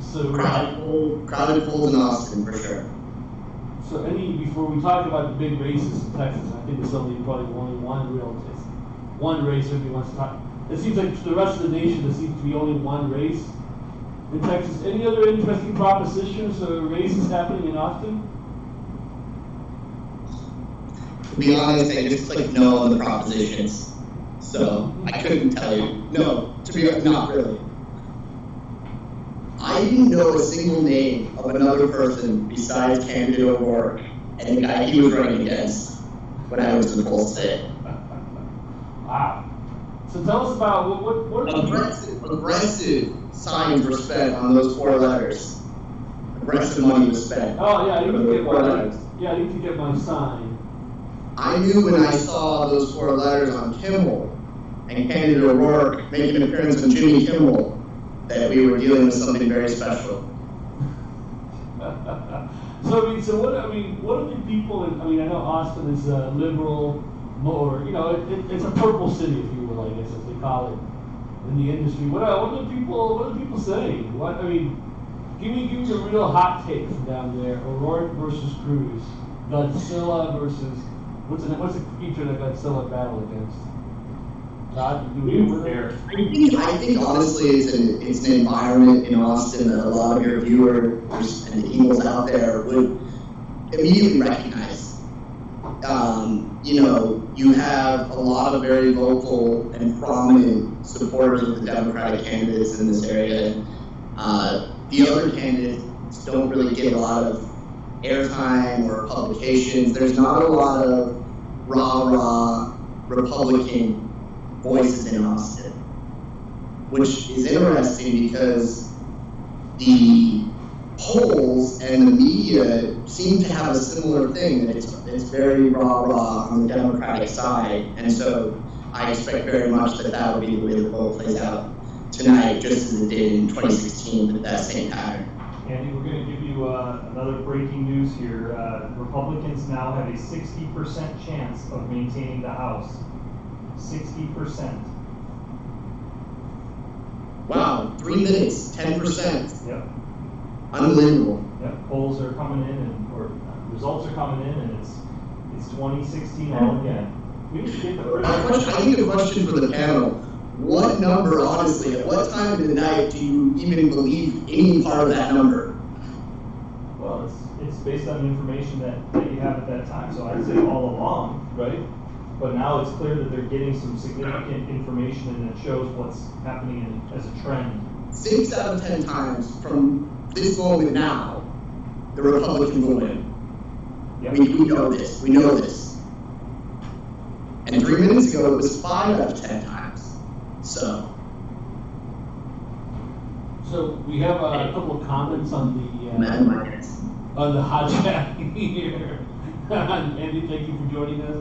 So Crowded pools in Austin for sure. So before we talk about the big races in Texas, I think there's only probably only one race everybody wants to talk. It seems like for the rest of the nation, there seems to be only one race in Texas. Any other interesting propositions or races happening in Austin? To be honest, I just clicked no on the propositions, so I couldn't tell you. No, to be honest, not really. I didn't know a single name of another person besides candidate O'Rourke and the guy he was running against when I was in the polls today. Wow. So tell us about what aggressive signs were spent on those 4 letters. Aggressive money was spent. Oh yeah, you can get 4 letters. Yeah, you can get my sign. I knew when I saw those 4 letters on Kimmel and candidate O'Rourke making an appearance on Jimmy Kimmel that we were dealing with something very special. What are the people in, I know Austin is liberal, more, it's a purple city, if you will, I guess, as they call it in the industry. What do people say? Give me the real hot take from down there. O'Rourke versus Cruz. Godzilla versus, what's the creature that Godzilla battled against? I think honestly it's an environment in Austin that a lot of your viewers and the eagles out there would immediately recognize. You have a lot of very vocal and prominent supporters of the Democratic candidates in this area. The other candidates don't really get a lot of airtime or publications. There's not a lot of rah-rah Republican voices in Austin, which is interesting because the polls and the media seem to have a similar thing, that it's very rah-rah on the Democratic side, and so I expect very much that would be the way the vote plays out tonight, just as it did in 2016 with that same pattern. Andy, we're going to give you another breaking news here. Republicans now have a 60% chance of maintaining the House. 60%. Wow, 3 minutes, 10%. Yep. Unbelievable. Yep. Polls are coming in, or results are coming in, and it's 2016 all again. We need to get the I need a question for the panel. What number, honestly, at what time of the night do you even believe any part of that number? Well, it's based on the information that you have at that time. So I'd say all along, right? But now it's clear that they're getting some significant information, and it shows what's happening as a trend. 6 out of 10 times from this moment now, the Republicans will win. Yep. We know this. We know this. And 3 minutes ago, it was 5 out of 10 times. So we have a couple of comments on the hot chat here. Andy, thank you for joining us.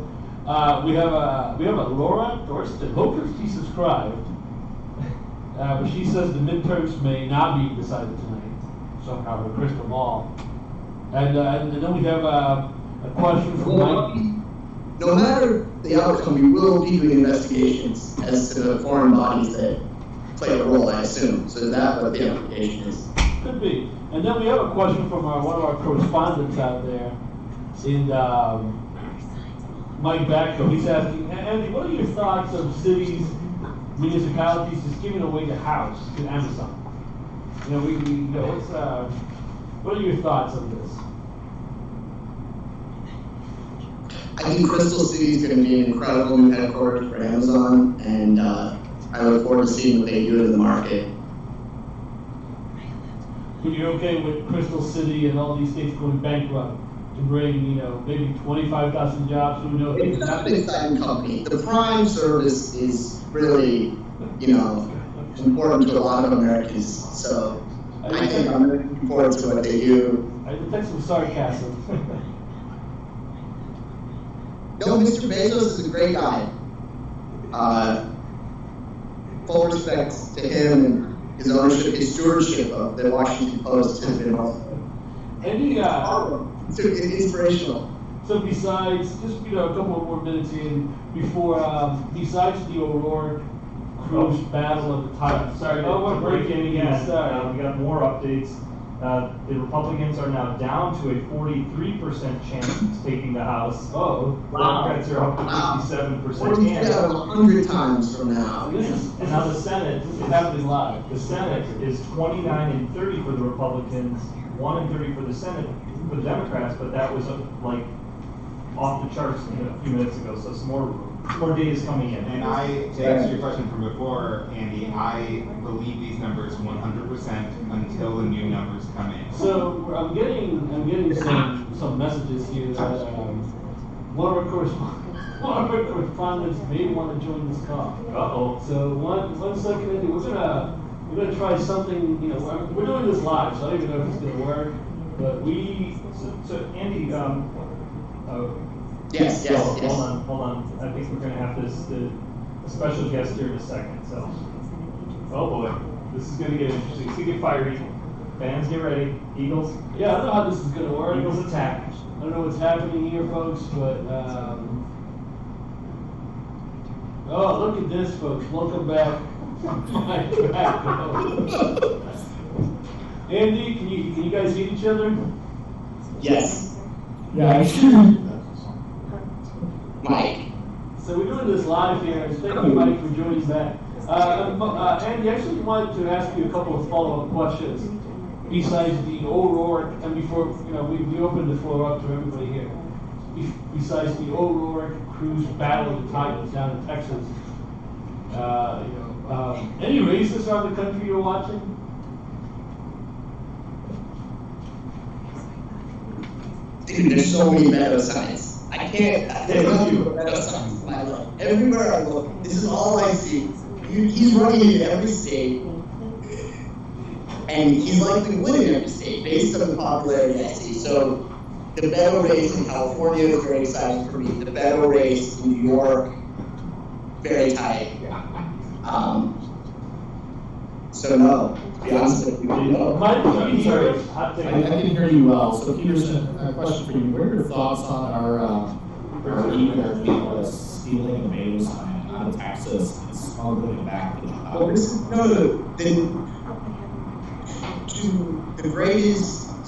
We have a Laura Thorston. Hope she subscribed. But she says the midterms may not be decided tonight. Somehow, her crystal ball. And then we have a question from Mike. No matter the outcome, we will be doing investigations as to the foreign bodies that play a role, I assume. So is that what the application is? Could be. And then we have a question from one of our correspondents out there in Mike Backo. He's asking, Andy, what are your thoughts of cities, municipalities just giving away the house to Amazon? What are your thoughts on this? I think Crystal City is going to be an incredible new headquarters for Amazon, and I look forward to seeing what they do in the market. But you're okay with Crystal City and all these states going bankrupt to bring, maybe 25,000 jobs? Who knows? It's not an exciting company. The Prime service is really, important to a lot of Americans. So I think I'm looking forward to what they do. I detect some sarcasm. No, Mr. Bezos is a great guy. Full respect to him and his ownership, his stewardship of the Washington Post has been it's inspirational. So besides, just a couple more minutes in before, besides the O'Rourke Cruz battle of the Titans. Sorry, we're breaking again. We got more updates. The Republicans are now down to a 43% chance of taking the House. Oh, wow. Democrats are up to 57% chance. 100 times from now. And now the Senate is happening live. The Senate is 29 and 30 for the Republicans, 1 and 30 for the Senate for the Democrats, but that was like off the charts a few minutes ago. So some more data is coming in. And to answer your question from before, Andy, I believe these numbers 100% until the new numbers come in. So I'm getting some messages here that one of our correspondents may want to join this call. So one second, Andy, we're gonna try something. We're doing this live, so I don't even know if it's gonna work. But so Andy. Yes. Hold on. I think we're going to have a special guest here in a second. So, oh boy, this is going to get interesting. It's going to get fiery. Fans, get ready. Eagles. Yeah, I don't know how this is going to work. Eagles attack. I don't know what's happening here, folks, but oh, look at this, folks. Welcome back. Andy, can you guys hear each other? Yes. Yeah. Mike. So we're doing this live here. Thank you, Mike, for joining back. Andy, I actually wanted to ask you a couple of follow-up questions besides the O'Rourke, and before we open the floor up to everybody here. Besides the O'Rourke Cruz battle of the Titans down in Texas, any races around the country you're watching? Dude, there's so many meadow signs. There's nothing but meadow signs in my life. Everywhere I look, this is all I see. He's running in every state, and he's likely to win in every state based on the popularity I see. So the Beto race in California is very exciting for me. The Beto race in New York, very tight. So no, to be honest with you, no. Mike, can you hear us? I can hear you well. So Peterson, a question for you. What are your thoughts on our email stealing the Beto sign out of Texas and smuggling it back to Chicago? Well,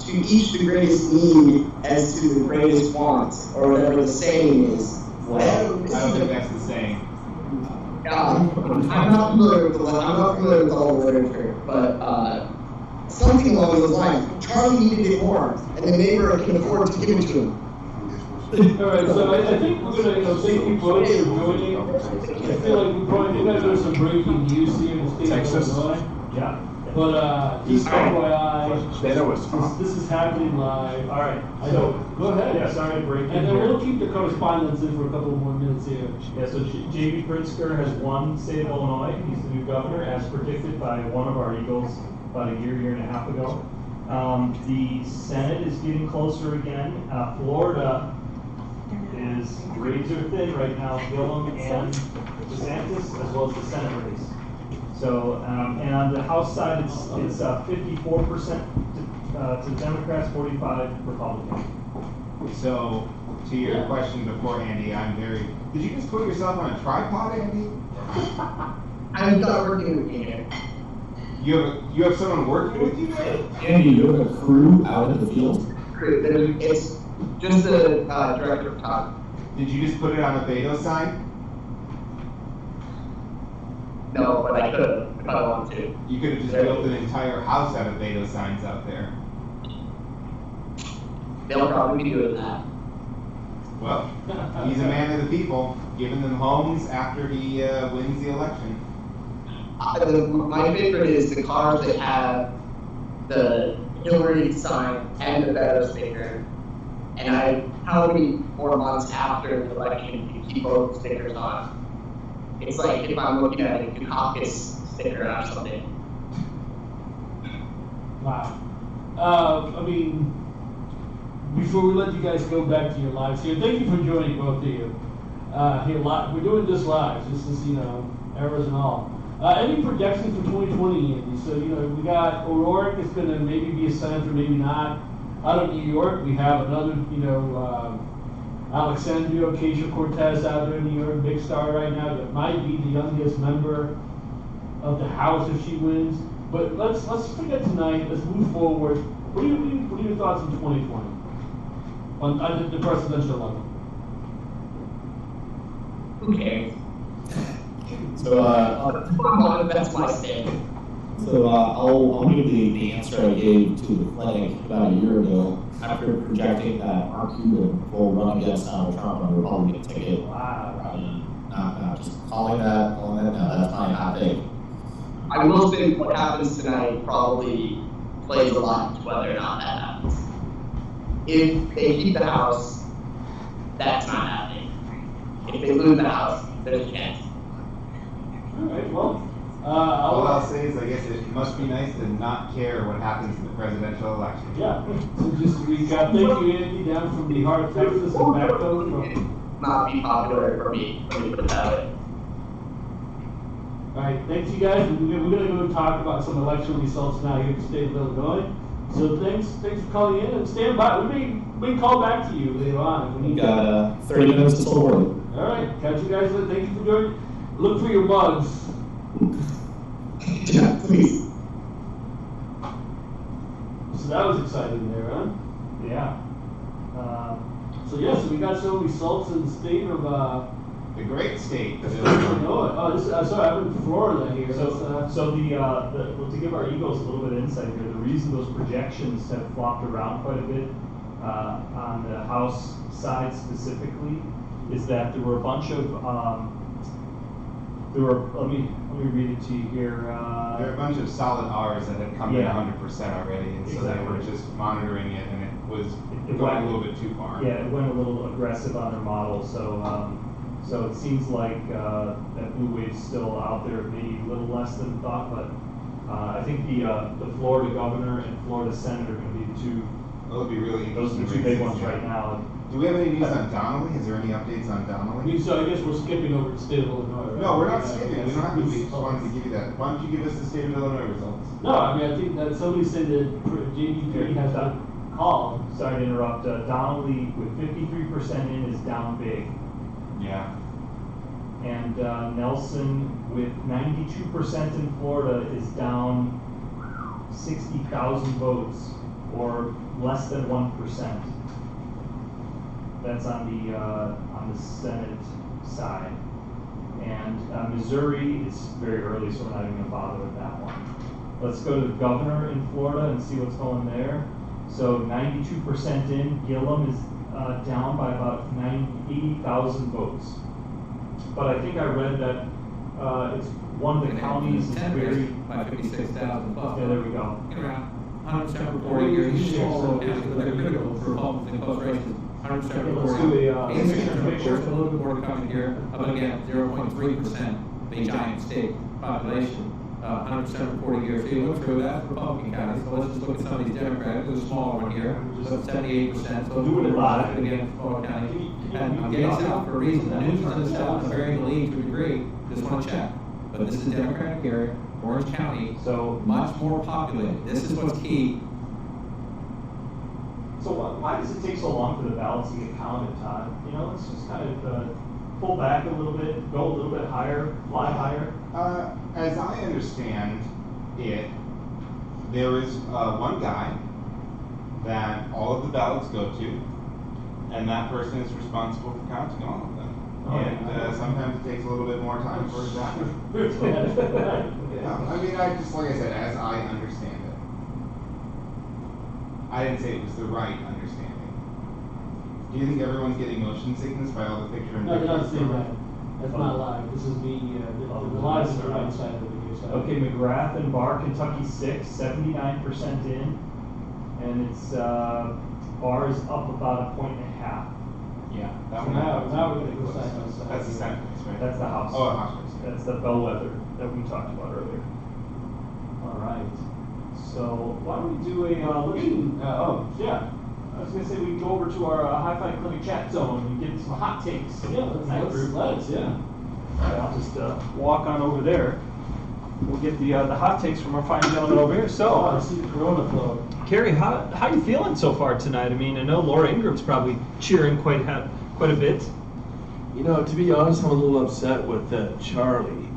to each the greatest need as to the greatest want, or whatever the saying is. Well, I don't think that's the saying. I'm not familiar with all the literature, but something along those lines. Charlie needed it more, and the neighbor can afford to give it to him. All right, so I think we're going to thank you both for joining. I feel like we're going to do some breaking news here in the state of Illinois. Yeah. But just FYI, this is happening live. All right. So go ahead. Yeah, sorry to break in. And then we'll keep the correspondence in for a couple more minutes here. Yeah, so J.B. Pritzker has won the state of Illinois. He's the new governor, as predicted by one of our Eagles about a year and a half ago. The Senate is getting closer again. Florida is razor thin right now, Gillum and DeSantis, as well as the Senate race. So, and on the House side, it's 54% to Democrats, 45 Republicans. So, to your question before, Andy, did you just put yourself on a tripod, Andy? I'm not working with you here. You have someone working with you? Andy, you have a crew out in the field? It's just the director of photography. Did you just put it on a Beto sign? No, but I could if I wanted to. You could have just built an entire house out of Beto signs out there. They'll probably be doing that. Well, he's a man of the people, giving them homes after he wins the election. My favorite is the cars that have the Hillary sign and the Beto sticker. And how many more months after the election do you keep both stickers on? It's like if I'm looking at a Dukakis sticker or something. Wow. I mean, before we let you guys go back to your lives here, thank you for joining both of you. Here live. We're doing this live. This is, errors and all. Any projections for 2020, Andy? So, you know, we got O'Rourke is going to maybe be a senator, maybe not. Out of New York, we have another, you know, Alexandria Ocasio-Cortez out there in New York, big star right now, that might be the youngest member of the House if she wins. But let's forget tonight. Let's move forward. What are your thoughts on 2020 on the presidential level? Who cares? So that's my stand. So I'll give the answer I gave to the clinic about a year ago after projecting that Mark Cuban will run against Donald Trump on a Republican ticket. Wow. Not just calling that, no, that's my hot take. I will say what happens tonight probably plays a lot into whether or not that happens. If they keep the House, that's not happening. If they lose the House, there's a chance. All right, well, All I'll say is I guess it must be nice to not care what happens in the presidential election. yeah. So just to recap, thank you, Andy, down from the heart of Texas and back up from. Not be popular for me. Let me put it that way. All right, thanks you guys. We're going to go talk about some election results now here in the state of Illinois. So thanks for calling in and stand by. We may call back to you later on if we need to. Got 30 minutes to slow morning. All right, catch you guys later. Thank you for joining. Look for your mugs. Yeah, please. So that was exciting there, huh? Yeah. So we got some results in the state of The great state of Illinois. Illinois. Oh, this sorry, I'm in Florida here. So to give our Eagles a little bit of insight here, the reason those projections have flopped around quite a bit on the House side specifically is that there were a bunch of let me read it to you here. There are a bunch of solid R's that had come in 100% already, and so they were just monitoring it, and it was going a little bit too far. Yeah, it went a little aggressive on their model, so it seems like that blue wave's still out there, maybe a little less than thought, but I think the Florida governor and Florida senator are going to be the two. It'll be really Those are interesting. the two big ones right now. Do we have any news on Donnelly? Is there any updates on Donnelly? So I guess we're skipping over to the state of Illinois, right? No, we're not skipping. We don't have to. We just wanted to give you that. Why don't you give us the state of Illinois results? No, I mean, I think that somebody said that JDP has a call. Sorry to interrupt. Donnelly with 53% in is down big. Yeah. And Nelson with 92% in Florida is down 60,000 votes, or less than 1%. That's on the Senate side. And Missouri, it's very early, so we're not even going to bother with that one. Let's go to the governor in Florida and see what's going there. So 92% in, Gillum is down by about 80,000 votes. But I think I read that it's one of the counties is very by 56,000 plus. Yeah, there we go. 100% reporting years, usually also counties that are critical for Republicans in close races. 100% Let's reporting. do a picture. A little bit more to come here, but again, 0.3% of a giant state population. 100% reporting years. So you look through that, Republican counties. So let's just look at some of these Democrats. There's a smaller one here, just 78%. So Do it live. again, Florida County. And I'm getting this out for a reason. The news on this stuff is very lean to a degree. Just want to check. But this is a Democratic area, Orange County, So much more populated. This is what's key. So why does it take so long for the ballots to get counted, Todd? You know, let's just kind of pull back a little bit, go a little bit higher, fly higher. As I understand it, there is one guy that all of the ballots go to, and that person is responsible for counting all of them. And sometimes it takes a little bit more time for that. I mean, like I said, as I understand it. I didn't say it was the right understanding. Do you think everyone's getting motion sickness by all the picture and No, picture? they're not saying that. That's not live. This is the live is the right side of the video. So. Okay, McGrath and Barr, Kentucky 6, 79% in, and it's Barr is up about 1.5 points. Yeah, that So one. now we're going to go side by side. That's the Senate race, right? That's the House. Oh, House race. That's the bellwether that we talked about earlier. All right. So why don't we do a I was gonna say we can go over to our HiFi Clinic chat zone and get some hot takes. Yeah, let's yeah. All right, I'll just walk on over there. we'll get the hot takes from our fine gentleman over here. So, I see the Corona flow. Carrie, how you feeling so far tonight? I mean, I know Laura Ingram's probably cheering quite a bit. You know, to be honest, I'm a little upset with Charlie.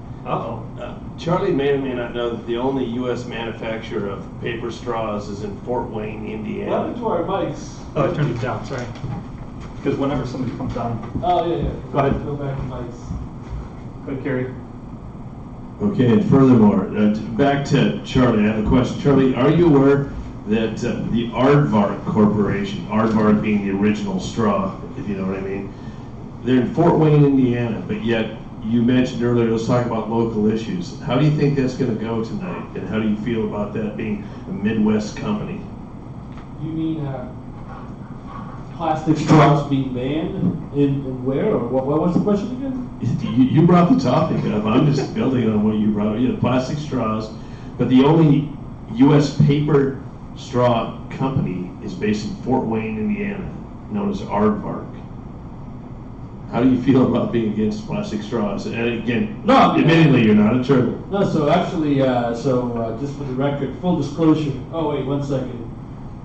Charlie may or may not know that the only U.S. manufacturer of paper straws is in Fort Wayne, Indiana. What happened to our mics? Oh, I turned it down, sorry. Because whenever somebody comes on. Oh, yeah. Go ahead. Go back to mics. Go ahead, Carrie. Okay, and furthermore, back to Charlie, I have a question. Charlie, are you aware that the Aardvark Corporation, Aardvark being the original straw, if you know what I mean, they're in Fort Wayne, Indiana, but yet you mentioned earlier, let's talk about local issues. How do you think that's going to go tonight, and how do you feel about that being a Midwest company? You mean plastic straws being banned in where, or what was the question again? You brought the topic up. I'm just building on what you brought up. You know, plastic straws, but the only U.S. paper straw company is based in Fort Wayne, Indiana, known as Aardvark. How do you feel about being against plastic straws? And again, admittedly, you're not a turtle. No, so actually, just for the record, full disclosure. Oh wait, 1 second.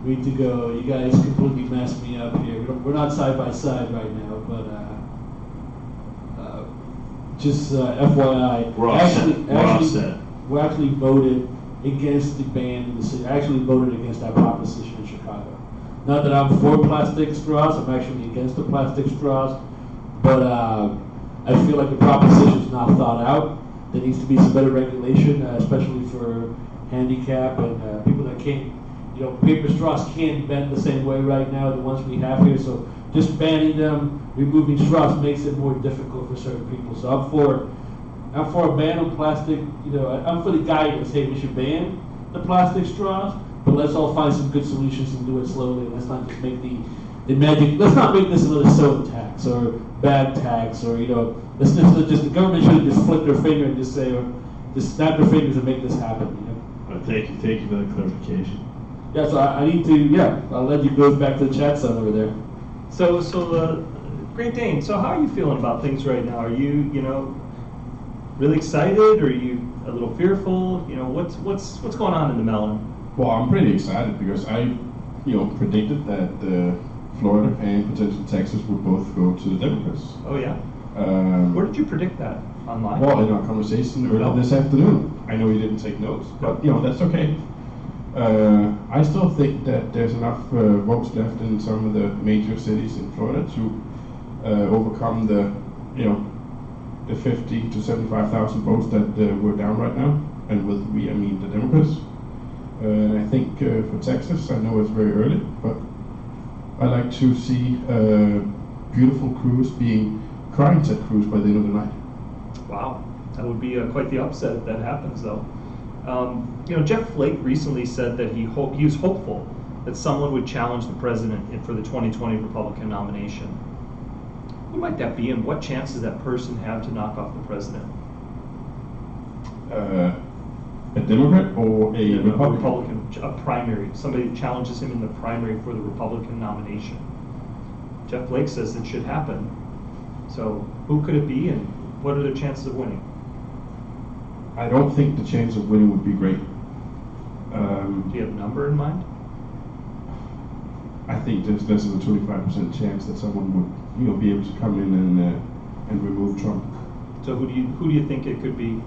We need to go. You guys completely messed me up here. We're not side by side right now, but just FYI. We're all set. We actually voted against the ban in the city. I actually voted against that proposition in Chicago. Not that I'm for plastic straws. I'm actually against the plastic straws. But I feel like the proposition is not thought out. There needs to be some better regulation, especially for handicap and people that can't, paper straws can't bend the same way right now, the ones we have here. So just banning them, removing straws makes it more difficult for certain people. So I'm for a ban on plastic. I'm for the guidance. Hey, we should ban the plastic straws, but let's all find some good solutions and do it slowly. Let's not just make the magic. Let's not make this another soda tax or bag tax, or let's just the government shouldn't just flick their finger and just say, or just snap their fingers and make this happen. Thank you for the clarification. Yeah, so I need to. I'll let you go back to the chat zone over there. So Great Dane. So how are you feeling about things right now? Are you really excited, or are you a little fearful? What's going on in the Mellon? Well, I'm pretty excited because I predicted that Florida and potentially Texas would both go to the Democrats. Oh yeah. Where did you predict that? Online? Well, in our conversation earlier this afternoon. I know you didn't take notes, but that's okay. I still think that there's enough votes left in some of the major cities in Florida to overcome the 50 to 75,000 votes that were down right now, and with we I mean the Democrats. And I think for Texas, I know it's very early, but I like to see beautiful Cruz being crying Ted Cruz by the end of the night. Wow, that would be quite the upset if that happens, though. Jeff Flake recently said that he was hopeful that someone would challenge the president for the 2020 Republican nomination. Who might that be, and what chance does that person have to knock off the president? A Democrat or a Republican? A primary. Somebody challenges him in the primary for the Republican nomination. Jeff Flake says it should happen. So who could it be, and what are their chances of winning? I don't think the chance of winning would be great. Do you have a number in mind? I think there's less than a 25% chance that someone would be able to come in and remove Trump. So who do you think it could be?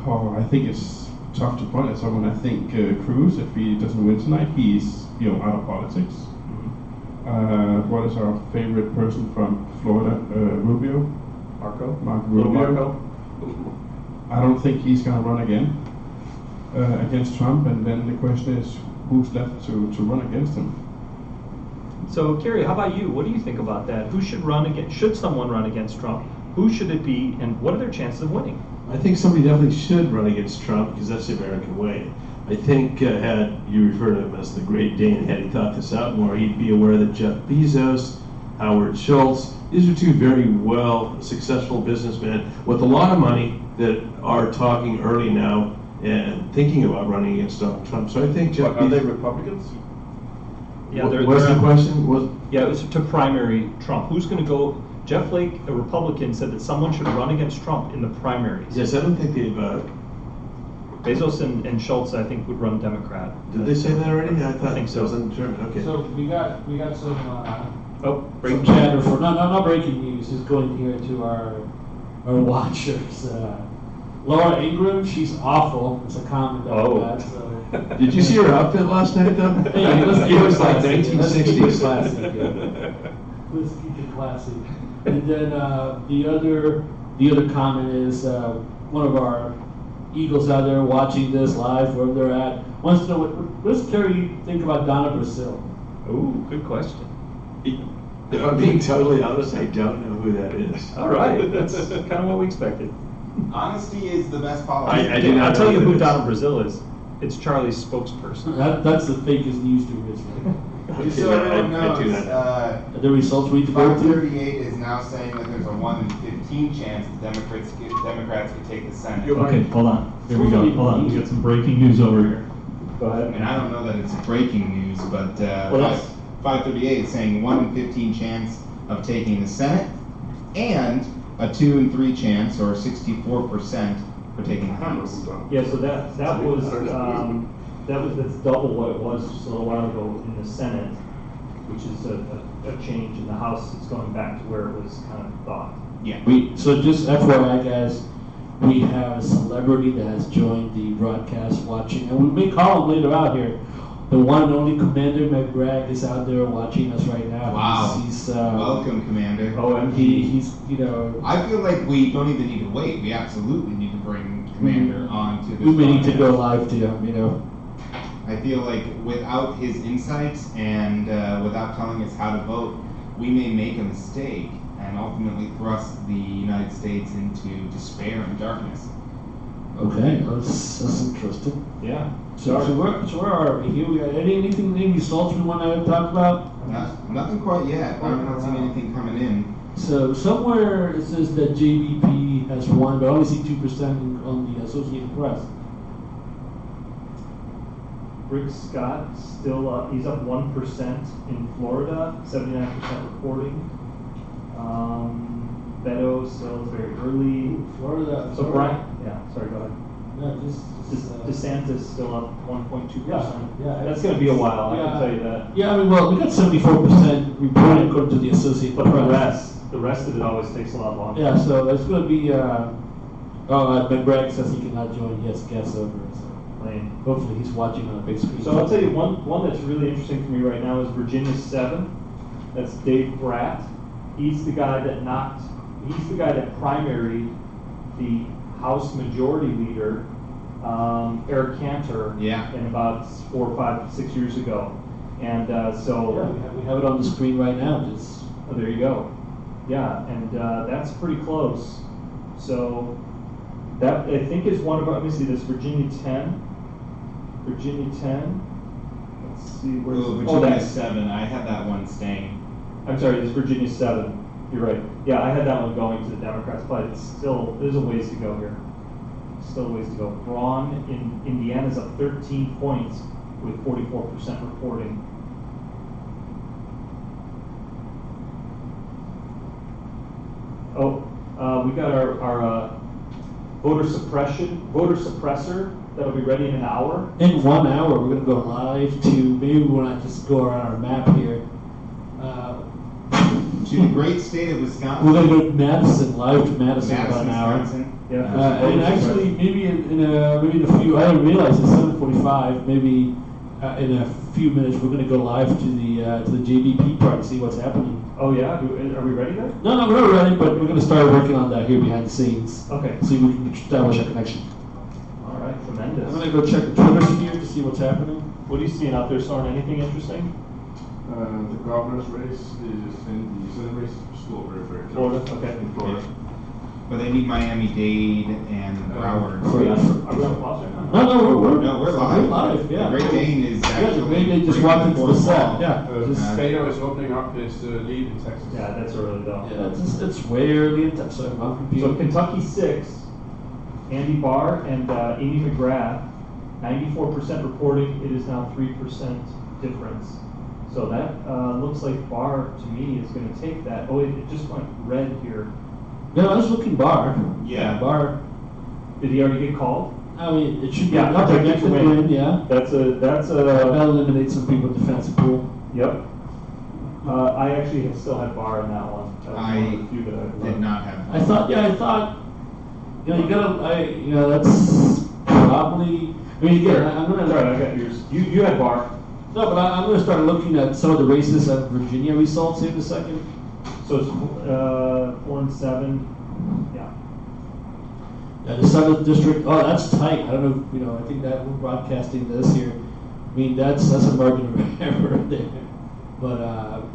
Oh, I think it's tough to point at someone. I think Cruz, if he doesn't win tonight, he's out of politics. Mm-hmm. What is our favorite person from Florida? Rubio? Marco Rubio. Marco. I don't think he's going to run again against Trump, and then the question is who's left to run against him. So, Kerry, how about you? What do you think about that? Who should run against? Should someone run against Trump? Who should it be, and what are their chances of winning? I think somebody definitely should run against Trump because that's the American way. I think had you referred to him as the Great Dane, had he thought this out more, he'd be aware that Jeff Bezos, Howard Schultz, these are two very successful businessmen with a lot of money that are talking early now and thinking about running against Donald Trump. So I think Jeff Bezos... Are they Republicans? Yeah, what's the question? Yeah, it was to primary Trump. Who's going to go? Jeff Flake, a Republican, said that someone should run against Trump in the primaries. Yes, I don't think they've Bezos and Schultz, I think, would run Democrat. Did they say that already? I think so. It was undetermined. Okay. So we got some Oh, some chatter for not breaking news. Just going here to our watchers. Laura Ingram, she's awful. It's a comment about that. So. Did you see her outfit last night, though? Hey, it was like Let's keep it 1960s. classy. Yeah. Let's keep it classy. And then the other comment is one of our Eagles out there watching this live, wherever they're at, wants to know what does Terry think about Donna Brazil? Ooh, good question. If I'm being totally honest, I don't know who that is. All right, that's kind of what we expected. Honesty is the best policy. I do not I'll know tell you who who it is. Donna Brazil is. It's Charlie's spokesperson. That's the fakest news there is. Right? Just so everyone I do knows, that. The results we go to. 538 is now saying that there's a 1 in 15 chance the Democrats could take the Senate. Okay, hold on. Here we go. Hold on. We got some breaking news over here. Go I ahead. mean, I don't know that it's breaking news, but Well, that's- 538 is saying 1 in 15 chance of taking the Senate, and a 2 in 3 chance, or 64%, for taking the House. Yeah, so that's double what it was just a little while ago in the Senate, which is a change in the House. It's going back to where it was kind of thought. Yeah. So just FYI, guys, we have a celebrity that has joined the broadcast watching, and we may call him later out here. The one and only Commander McBragg is out there watching us right now. Wow. He's Welcome, Commander. he's I feel like we don't even need to wait. We absolutely need to bring Commander on to this we may need to podcast. go live to him. I feel like without his insights and without telling us how to vote, we may make a mistake and ultimately thrust the United States into despair and darkness. Okay, that's interesting. Yeah. So where are we? Here we got any results we want to talk about? Nothing quite yet. I'm not seeing anything coming in. So somewhere it says that JVP has won, but I only see 2% on the Associated Press. Rick Scott still up. He's up 1% in Florida, 79% reporting. Beto still is very early. Florida. So Brian, yeah, sorry, go ahead. Yeah, DeSantis still up 1.2%. Yeah. That's going to be a while, I can tell you that. Yeah, I mean, well, we got 74% reporting according to the Associated But Press. the rest of it always takes a lot longer. Yeah, so it's going to be. McBragg says he cannot join. He has guests over. So Lame. hopefully he's watching on a big screen. So I'll tell you one that's really interesting for me right now is Virginia 7. That's Dave Bratt. He's the guy that primaried the House Majority Leader, Eric Cantor, in about 4, 5, 6 years ago. And so we have it on the screen right now. Just there you go. Yeah, and that's pretty close. So that I think is one of our. Let me see this. Virginia 10. Virginia 10. Let's see where's Virginia 7. I had that one staying. I'm sorry, it's Virginia 7. You're right. Yeah, I had that one going to the Democrats, but it's still, there's a ways to go here. Still a ways to go. Braun in Indiana's up 13 points with 44% reporting. We got our voter suppressor that'll be ready in an hour. in 1 hour, we're going to go live to. Maybe we want to just go around our map here. To the great state of Wisconsin. We're going to go to Madison, live to Madison in about an hour. Wisconsin. Yeah. And actually, maybe in a few. I didn't realize it's 7:45. Maybe in a few minutes, we're going to go live to the JVP part to see what's happening. Oh yeah, are we ready there? No, we're not ready, but we're going to start working on that here behind the scenes. Okay. See if we can establish a connection. All right, tremendous. I'm going to go check the Twitter sphere to see what's happening. What are you seeing out there, Soren? Anything interesting? The governor's race is in the Senate race is still very close. Florida, okay. In Florida. But they need Miami-Dade and Broward. Are we on pause right now? No, we're live. We're live, yeah. The Great Dane is actually. The Great Dane just walked into the set. Yeah. Beto is opening up his lead in Texas. Yeah, that's early though. Yeah, it's way early in Texas. I'm confused. So Kentucky 6, Andy Barr and Amy McGrath, 94% reporting. It is now 3% difference. So that looks like Barr to me is going to take that. Oh, it just went red here. No, I was looking Barr. Yeah. Barr. Did he already get called? I mean, it should be Yeah, a projected to win. yeah. That's a That'll eliminate some people in defensive pool. Yep. I actually still had bar in that one. That was one of the few that I did not have. I thought, you know, you gotta, you know, that's probably. I mean, again, I'm gonna. Sorry, I got yours. You had bar. No, but I'm gonna start looking at some of the races at Virginia results here in a second. So it's 4 and 7. Yeah. Yeah, the 7th district. Oh, that's tight. I don't know. If, you know, I think that we're broadcasting this here. I mean, that's a margin of error there. But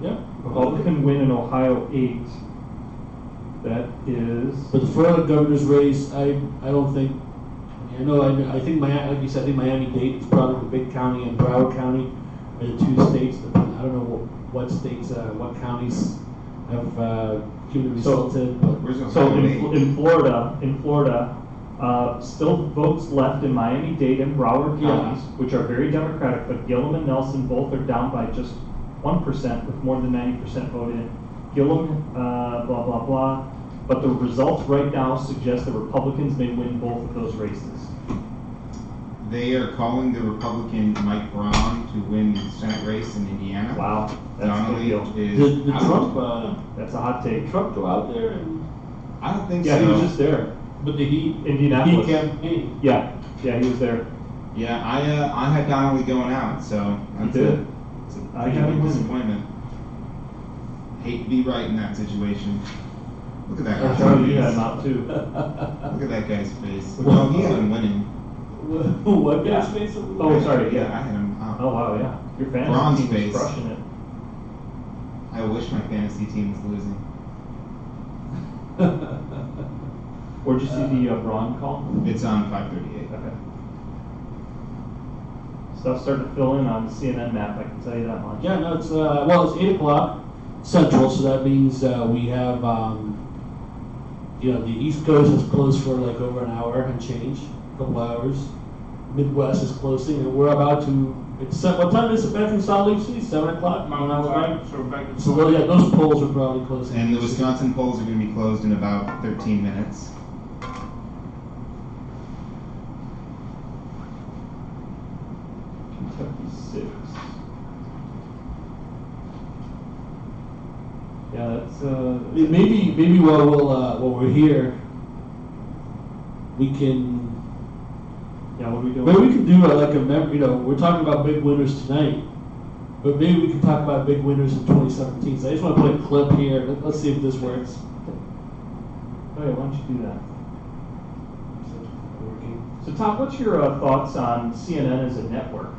yeah. Republican win in Ohio 8. That is. But for the governor's race, I don't think. I think Miami, like you said, I think Miami-Dade is probably the big county, and Broward County are the 2 states. I don't know what states, what counties have given the results in. So in Florida, still votes left in Miami-Dade and Broward counties, which are very Democratic, but Gillum and Nelson both are down by just 1% with more than 90% voted in. Gillum, blah, blah, blah. But the results right now suggest that Republicans may win both of those races. They are calling the Republican Mike Braun to win the Senate race in Indiana. Wow, that's a big deal. Did Trump, that's a hot take. Trump go out there? And I don't think yeah, so. he was just there. But did he? Indianapolis. He campaigned. Yeah, he was there. Yeah, I had Donnelly going out, so that's did. It's a I pretty had big him winning. disappointment. Hate to be right in that situation. Look at that guy's Charlie, face. you had him out too. Look at that guy's face. Well, he had him winning. What guy's face? Oh, sorry, Yeah, yeah. I had him out. Oh, wow, yeah. Your fantasy Braun's team face. is crushing it. I wish my fantasy team was losing. Where'd you see the Braun call? It's on 538. Okay. Stuff's starting to fill in on the CNN map, I can tell you that much. Yeah, no, it's it's 8 o'clock Central, so that means we have the East Coast is closed for like over an hour and change, a couple hours. Midwest is closing, and we're about to. What time is it back in Salt Lake City? 7 o'clock. So yeah, those polls are probably closing. And the Wisconsin polls are going to be closed in about 13 minutes. Kentucky 6. Yeah, that's maybe while we're here, we can. Yeah, what are we doing? Maybe we can do we're talking about big winners tonight, but maybe we can talk about big winners in 2017. So I just want to play a clip here. Let's see if this works. Oh yeah, why don't you do that? So Tom, what's your thoughts on CNN as a network?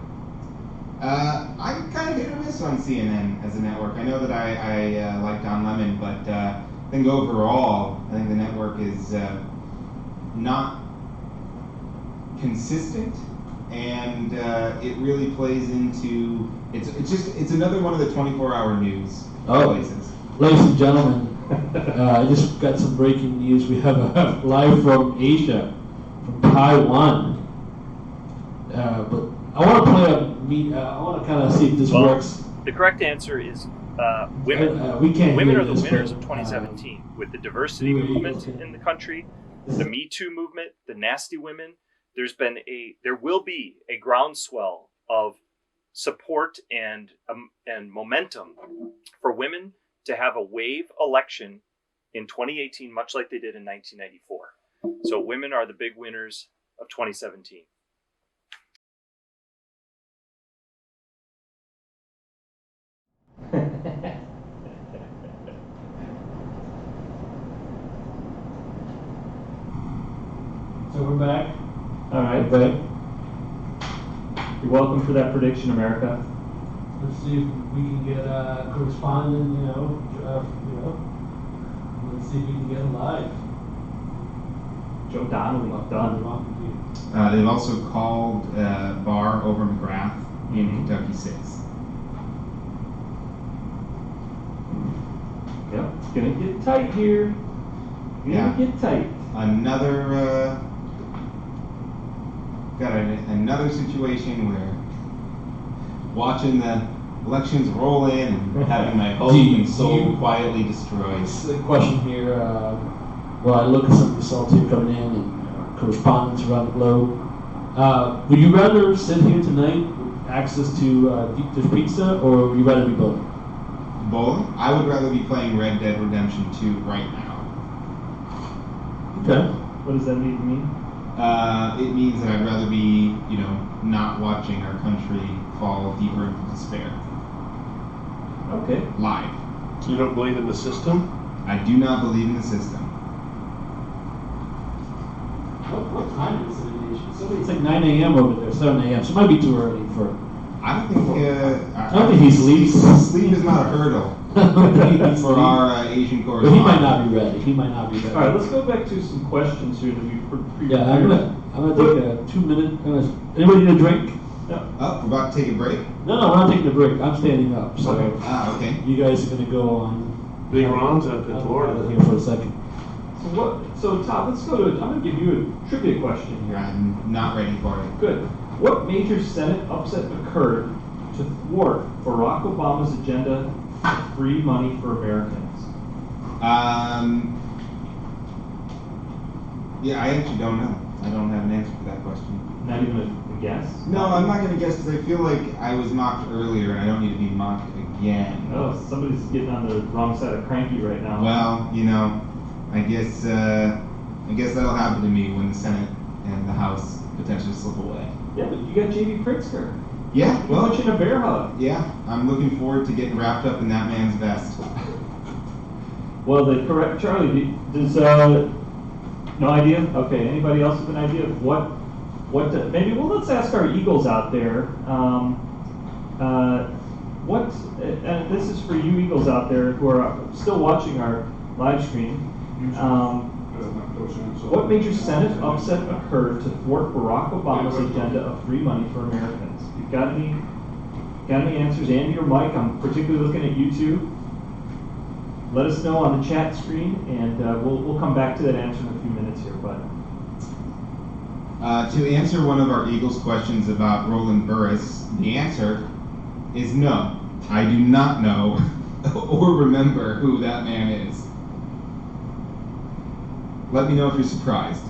I'm kind of hit or miss on CNN as a network. I know that I like Don Lemon, but I think overall, I think the network is not consistent, and it really plays into it's another one of the 24-hour news places. Ladies and gentlemen, I just got some breaking news. We have a live from Asia, from Taiwan. But I want to play I want to kind of see if this works. The correct answer is women. We can't Women hear are the this, winners but, of 2017 with the diversity movement in the country, the Me Too movement, the nasty women. There will be a groundswell of support and momentum for women to have a wave election in 2018, much like they did in 1994. So women are the big winners of 2017. So we're back. All right, Okay. You're welcome for that prediction, America. Let's see if we can get a correspondent. Let's see if we can get him live. Joe Donnelly, done. They've also called Barr over McGrath in Kentucky 6. Yep, it's gonna get tight here. Gonna get tight. Another another situation where watching the elections roll in and having my hope and soul quietly destroyed. The question here, I look at some results here coming in and correspondents around the globe. Would you rather sit here tonight with access to deep dish pizza, or would you rather be bowling? Bowling? I would rather be playing Red Dead Redemption 2 right now. Okay. What does that mean? It means that I'd rather be, not watching our country fall deeper into despair. Okay. Live. So you don't believe in the system? I do not believe in the system. What time is it? It's like 9 a.m. over there, 7 a.m. So it might be too early for. I don't think. I don't think he sleeps. Sleep is not a hurdle for our Asian But correspondent. he might not be ready. He might not be ready. All right, let's go back to some questions here that we pre-prepared. Yeah, I'm gonna take a 2-minute. Anybody need a drink? No. Oh, we're about to take a break? No, we're not taking a break. I'm standing up. So okay. You guys are gonna go on. Big Ron's up in Florida. Here for a second. So Todd, let's go to. I'm gonna give you a trivia question here. I'm not ready for it. Good. What major Senate upset occurred to thwart Barack Obama's agenda of free money for Americans? Yeah, I actually don't know. I don't have an answer for that question. Not even a guess? No, I'm not going to guess because I feel like I was mocked earlier and I don't need to be mocked again. Oh, somebody's getting on the wrong side of cranky right now. Well, I guess that'll happen to me when the Senate and the House potentially slip away. Yeah, but you got J.B. Pritzker. Yeah, well, Put you in a bear hug. Yeah, I'm looking forward to getting wrapped up in that man's vest. Well, the correct Charlie. Does no idea? Okay. Anybody else with an idea of what? Maybe. Well, let's ask our Eagles out there. What? And this is for you Eagles out there who are still watching our live stream. What major Senate upset occurred to thwart Barack Obama's agenda of free money for Americans? You've got any answers? Andy or Mike? I'm particularly looking at you two. Let us know on the chat screen, and we'll come back to that answer in a few minutes here. But to answer one of our Eagles questions about Roland Burris, the answer is no. I do not know or remember who that man is. Let me know if you're surprised.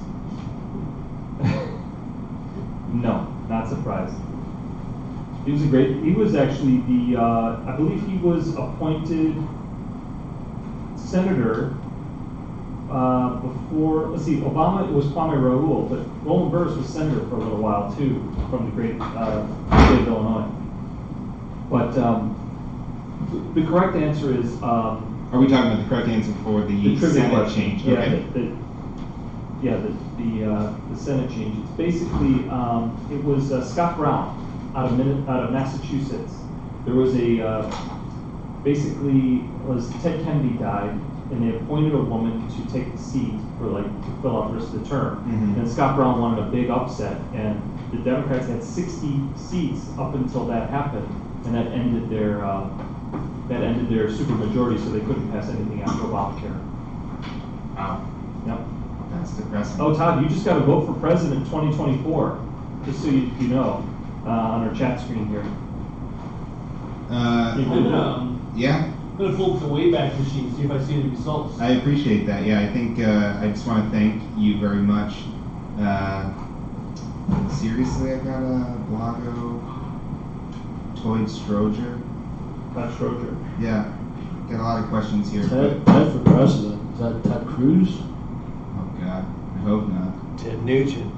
No, not surprised. He was actually the, I believe he was appointed senator before, let's see, Obama, it was Kwame Raoul, but Roland Burris was senator for a little while too, from the great state of Illinois. But the correct answer is... Are we talking about the correct answer for the Senate change? Yeah, Okay. The Senate change. It's basically, it was Scott Brown out of Massachusetts. There was was Ted Kennedy died, and they appointed a woman to take the seat to fill out the rest of the term. Mm-hmm. And Scott Brown wanted a big upset, and the Democrats had 60 seats up until that happened, and that ended their supermajority, so they couldn't pass anything after Obamacare. Wow. Yep. That's depressing. Oh, Todd, you just got to vote for president 2024, just so you know, on our chat screen here. Yeah. I'm going to pull up the Wayback Machine, see if I see any results. I appreciate that. Yeah, I think I just want to thank you very much. Seriously, I got a Blago Toyd Stroger. Todd Stroger. Yeah, got a lot of questions here. Ted for president. Is that Ted Cruz? Oh God, I hope not. Ted Nugent.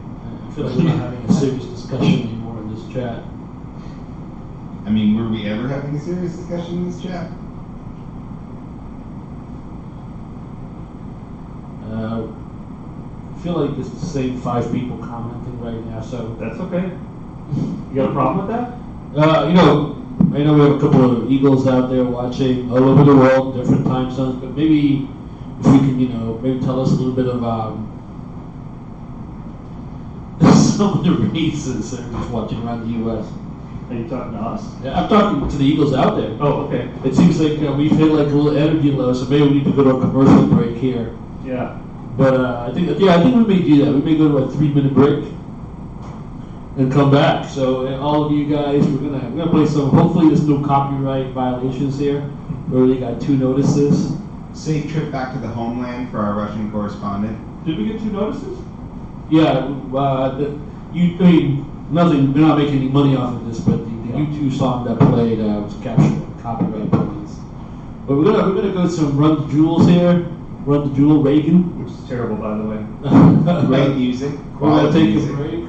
I feel like we're not having a serious discussion anymore in this chat. I mean, were we ever having a serious discussion in this chat? I feel like it's the same 5 people commenting right now, so. That's okay. You got a problem with that? I know we have a couple of Eagles out there watching all over the world, different time zones, but maybe if we can, maybe tell us a little bit of some of the races that are just watching around the U.S. Are you talking to us? Yeah, I'm talking to the Eagles out there. Oh, okay. It seems like we've hit like a little energy low, so maybe we need to go to a commercial break here. Yeah. But I think we may do that. We may go to a 3-minute break and come back. So all of you guys, we're gonna play some. Hopefully, there's no copyright violations here. We already got 2 notices. Safe trip back to the homeland for our Russian correspondent. Did we get 2 notices? Yeah, nothing. They're not making any money off of this, but the U2 song that played was captured copyright police. But we're gonna go to some Run the Jewels here. Run the Jewel Reagan, Which is terrible, by the way. Great music. we're gonna Quality take music. a break,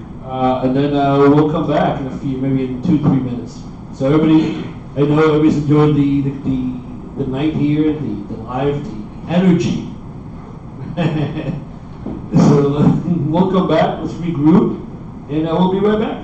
and then we'll come back in a few, maybe in 2-3 minutes. So everybody, I know everybody's enjoyed the night here, the live, the energy. So we'll come back, let's regroup, and we'll be right back.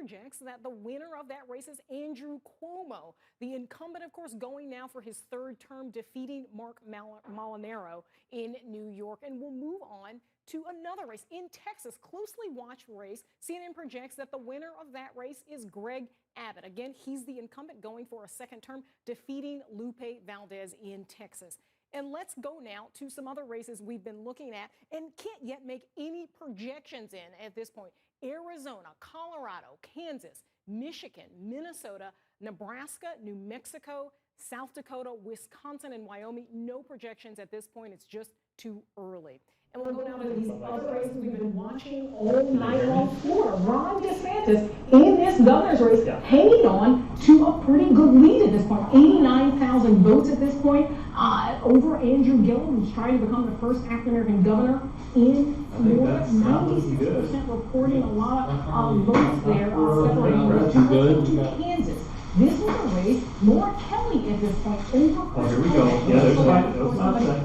projects that the winner of that race is Andrew Cuomo, the incumbent, of course, going now for his third term, defeating Mark Molinaro in New York. And we'll move on to another race in Texas, closely watched race. CNN projects that the winner of that race is Greg Abbott. Again, he's the incumbent going for a second term, defeating Lupe Valdez in Texas. And let's go now to some other races we've been looking at and can't yet make any projections in at this point. Arizona, Colorado, Kansas, Michigan, Minnesota, Nebraska, New Mexico, South Dakota, Wisconsin, and Wyoming. No projections at this point. It's just too early. And we'll go now to these other races we've been watching all night long. Florida, Ron DeSantis in this governor's race, hanging on to a pretty good lead at this point. 89,000 votes at this point over Andrew Gillum, who's trying to become the first African-American governor in Florida. 96% reporting, a lot of votes there separating to Kansas. This was a race. Laura Kelly at this point over. Here we go. Yeah, there's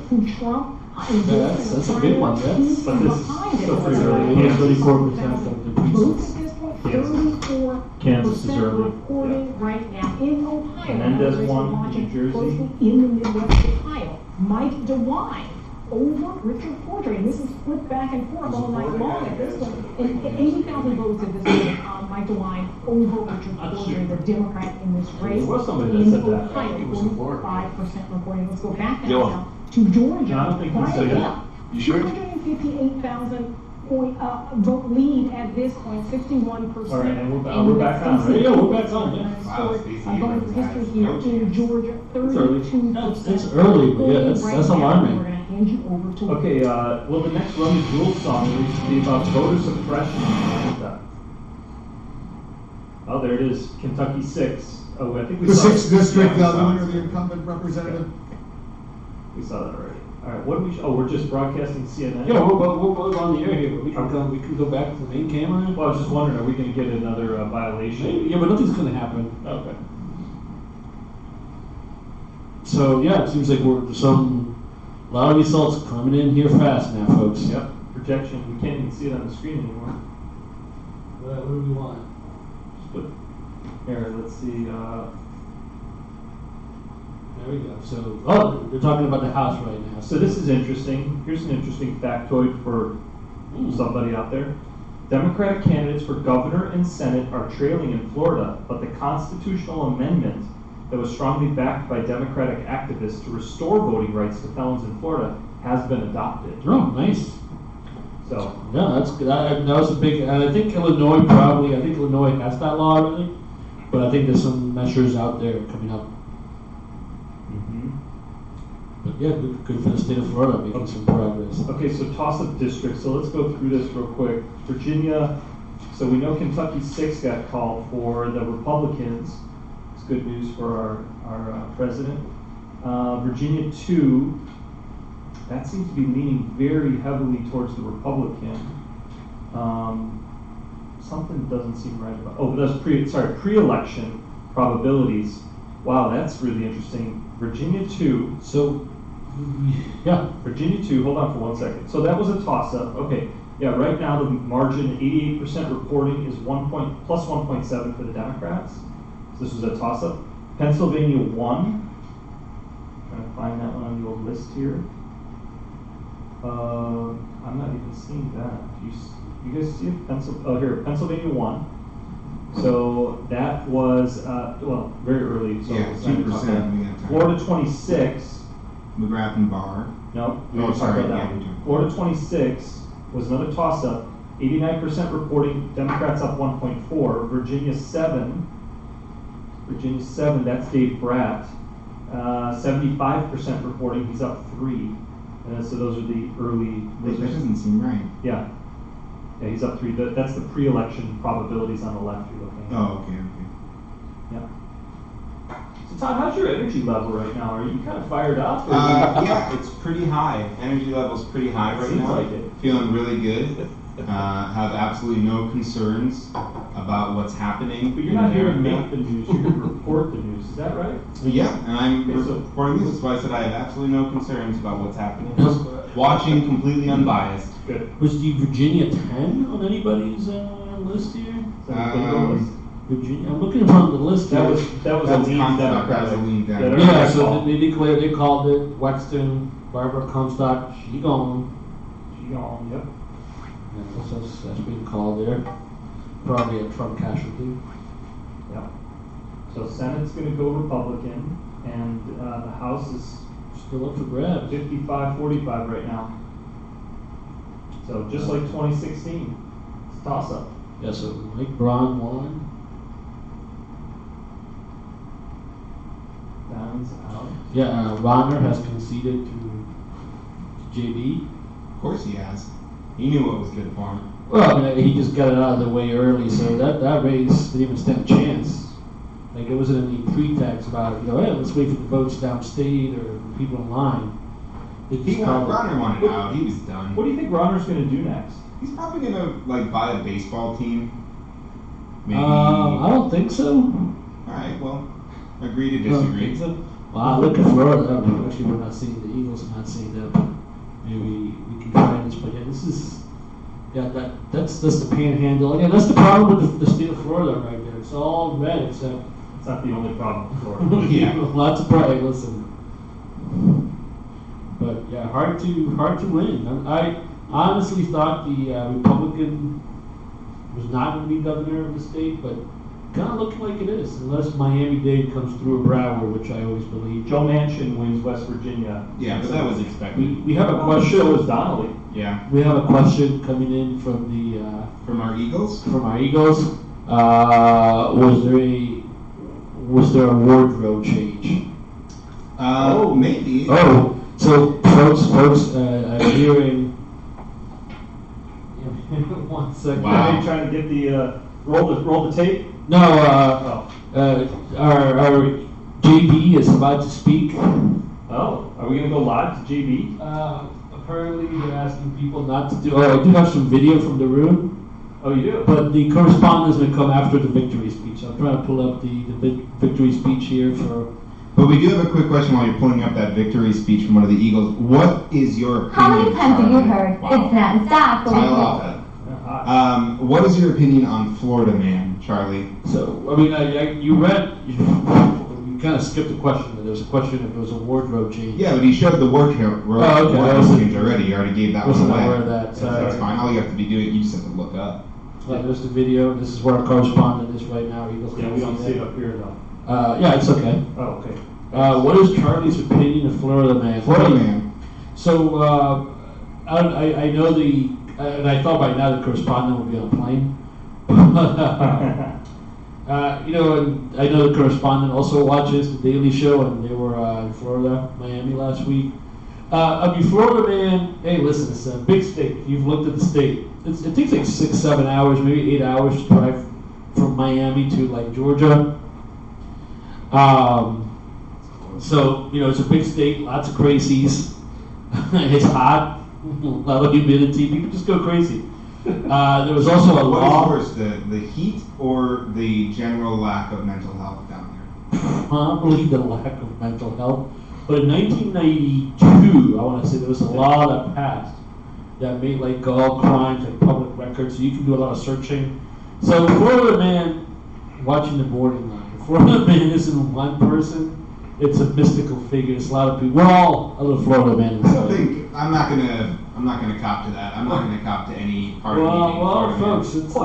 who Trump. That's a big one. But this is still pretty early. 34% Kansas is early. Reporting right now in Ohio. Menendez won in New Jersey. In the Midwest Ohio, Mike DeWine over Richard Cordray. And this is split back and forth all night long at this point. And 80,000 votes at this point. Mike DeWine over Richard Cordray, the Democrat in this race. There was somebody that said that. Ohio, 45% reporting. Let's go back now to Georgia. I don't think he said that. You sure? 258,000 point vote lead at this point, 61%. All right, and we're back on. Yeah, we're back on. Yeah. Wow, I'm going for history here in Georgia. 32%. It's early, but yeah, that's alarming. We're going to hand you over to. Okay, well, the next Run the Jewels song needs to be about voter suppression. Oh, there it is, Kentucky 6. Oh, I think we The saw 6th district, yeah, the winner, the incumbent representative. We saw that already. All right, what do we? We're just broadcasting CNN. Yeah, we're on the air here, but we can go back to the main camera. Well, I was just wondering, are we going to get another violation? Maybe, yeah, but nothing's going to happen. Okay. So yeah, it seems like a lot of results coming in here fast now, folks. Yep. Projection. We can't even see it on the screen anymore. What do we want? Just put here. Let's see. There we go. So, they're talking about the House right now. So this is interesting. Here's an interesting factoid for somebody out there. Democratic candidates for governor and Senate are trailing in Florida, but the constitutional amendment that was strongly backed by Democratic activists to restore voting rights to felons in Florida has been adopted. Oh, nice. So yeah, that's good. That was a big. And I think Illinois has that law already, but I think there's some measures out there coming up. But yeah, good for the state of Florida making some progress. Okay, so toss-up districts. So let's go through this real quick. Virginia. So we know Kentucky 6 got called for the Republicans. It's good news for our president. Virginia 2. That seems to be leaning very heavily towards the Republican. Something doesn't seem right about. Oh, but that's pre-election probabilities. Wow, that's really interesting. Virginia 2. So, yeah, Virginia 2. Hold on for 1 second. So that was a toss-up. Okay. Yeah, right now the margin, 88% reporting, is plus 1.7 for the Democrats. So this was a toss-up. Pennsylvania 1. Trying to find that one on the old list here. I'm not even seeing that. You guys see it? Here, Pennsylvania 1. So that was, very early. So yeah, 2%. Florida 26. McGrath and Barr. No. Oh, sorry. Yeah, Florida 26 was another toss-up. 89% reporting, Democrats up 1.4. Virginia 7. Virginia 7, that's Dave Bratt. 75% reporting, he's up 3. And so those are the early. That doesn't seem right. Yeah. Yeah, he's up 3. That's the pre-election probabilities on the left you're looking at. Oh, okay. Yeah. So Todd, how's your energy level right now? Are you kind of fired up? Yeah, it's pretty high. Energy level's pretty high right now. Like it. Feeling really good. Have absolutely no concerns about what's happening. But you're not here to make the news, you're here to report the news, is that right? Yeah, and I'm reporting this. That's why I said I have absolutely no concerns about what's happening. Just watching completely unbiased. Good. Was the Virginia 10 on anybody's list here? Virginia. I'm looking on the list. That was a lean Comstock, that was a Democrat. lean Yeah, Democrat. so they declared, they called it Wexton, Barbara Comstock, she gone. Yep. Yeah, that's being called there. Probably a Trump casualty. Yeah. So Senate's going to go Republican, and the House is Still up for grabs. 55-45 right now. So just like 2016, it's a toss-up. Yeah, so Mike Braun won. Downs out. Yeah, Ronner has conceded to JB. Of course he has. He knew what was good for him. Well, I mean, he just got it out of the way early, so that race didn't even stand a chance. Like, there wasn't any pretext about, hey, let's wait for the votes downstate or people in line. Ronner wanted out. He was done. What do you think Ronner's going to do next? He's probably gonna buy a baseball team. Maybe. I don't think so. All right. Well, agree to I don't disagree. think so. Well, I look at Florida. Actually, we're not seeing the Eagles. Are not seeing that, but maybe we can try this. But yeah, this is. Yeah, that's the panhandle. Yeah, that's the problem with the state of Florida right there. It's all red except. It's not the only problem with Florida. Yeah, lots of pride. Listen, but yeah, hard to win. I honestly thought the Republican was not going to be governor of the state, but kind of looking like it is, unless Miami-Dade comes through a Broward, which I always believe. Joe Manchin wins West Virginia. Yeah, but that was expected. We have a question. So was Donnelly. Yeah. We have a question coming in from the from our Eagles. From our Eagles. Was there a wardrobe change? Maybe. Oh, so folks, I'm hearing. One second. Wow. Are you trying to get the roll the tape? No. Our JB is about to speak. Oh, are we gonna go live to JB? Apparently they're asking people not to do. Oh, I do have some video from the room. Oh, you do? But the correspondence will come after the victory speech. I'm trying to pull up the victory speech here for. But we do have a quick question while you're pulling up that victory speech from one of the Eagles. What is your opinion? How many times have you heard? Wow. It's not stop. What is your opinion on Florida Man, Charlie? So, I mean, you kind of skipped the question. There was a question if there was a wardrobe change. Yeah, but he showed the wardrobe change already. You already gave that one away. Aware of that. That's fine. All you have to be doing, you just have to look up. Yeah, there's the video. This is where our correspondent is right now. Yeah, we don't see it up here though. Yeah, it's okay. Oh, okay. What is Charlie's opinion of Florida Man? Florida Man. So, I know and I thought by now the correspondent would be on a plane. And I know the correspondent also watches The Daily Show, and they were in Florida, Miami last week. Florida Man, hey, listen, it's a big state. You've looked at the state. It takes like 6-7 hours, maybe 8 hours to drive from Miami to Georgia. So, it's a big state, lots of crazies. It's hot, a lot of humidity. People just go crazy. There was also a law. What is worse, the heat or the general lack of mental health down there? Probably the lack of mental health. But in 1992, I want to say there was a law that passed that made all crimes public records, so you can do a lot of searching. So Florida Man, watching the boarding line. Florida Man isn't one person. It's a mystical figure. It's a lot of people. We're all a little Florida Man inside. I'm not gonna cop to that. I'm not gonna cop to any part of meeting. Well, folks, it's a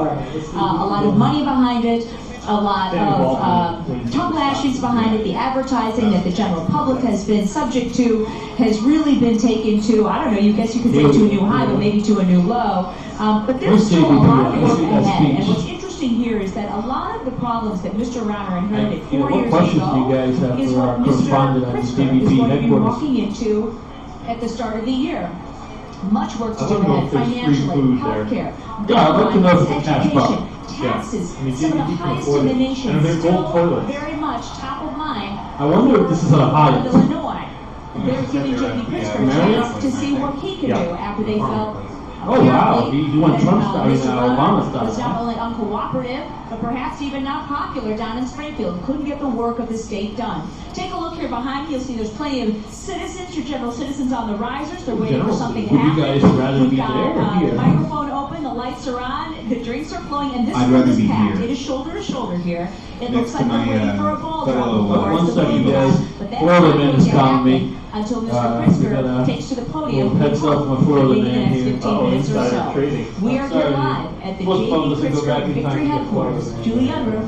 lot of money behind it, a lot of tongue lashings behind it. The advertising that the general public has been subject to has really been taken to, I don't know, you guess you could say to a new high, but maybe to a new low. But there's still a lot of work ahead. And what's interesting here is that a lot of the problems that Mr. Rauner inherited 4 what years questions ago do you guys have is for what our Mr. correspondent at the Pritzker is DVP going to be headquarters? walking into at the start of the year. Much work to I do don't know ahead if there's free financially, food there. healthcare, Yeah, I'd like to know if guidelines, it's a cash crop. education, taxes, I mean, some of the you can highest afford in it. the nation, And they're gold still toilets. very much top of mind. I wonder if this is a Hyatt. Illinois. They're giving J.B. Pritzker a chance to see what he can do after they felt Oh, wow. You want Trump style, Obama style. Was not only uncooperative, but perhaps even not popular down in Springfield. Couldn't get the work of the state done. Take a look here behind me. You'll see there's plenty of citizens, your general citizens on the risers. They're waiting for something to happen. Would you guys rather be there or here? The microphone open, the lights are on, the drinks are flowing, and this I'd room rather is be packed. here. It is shoulder to shoulder here. It Next looks like to my, we're waiting for a ball drop fellow, before one it's the second, balloon guys. drop. But that Florida is not man going is to calling me. happen until Mr. we got Pritzker a takes to the podium. little heads up from a Florida Maybe the man next here. 15 minutes or insider so. trading. We are here live at the Football J.B. doesn't go back Pritzker in time Victory to get Headquarters. Florida. Julie Unruh,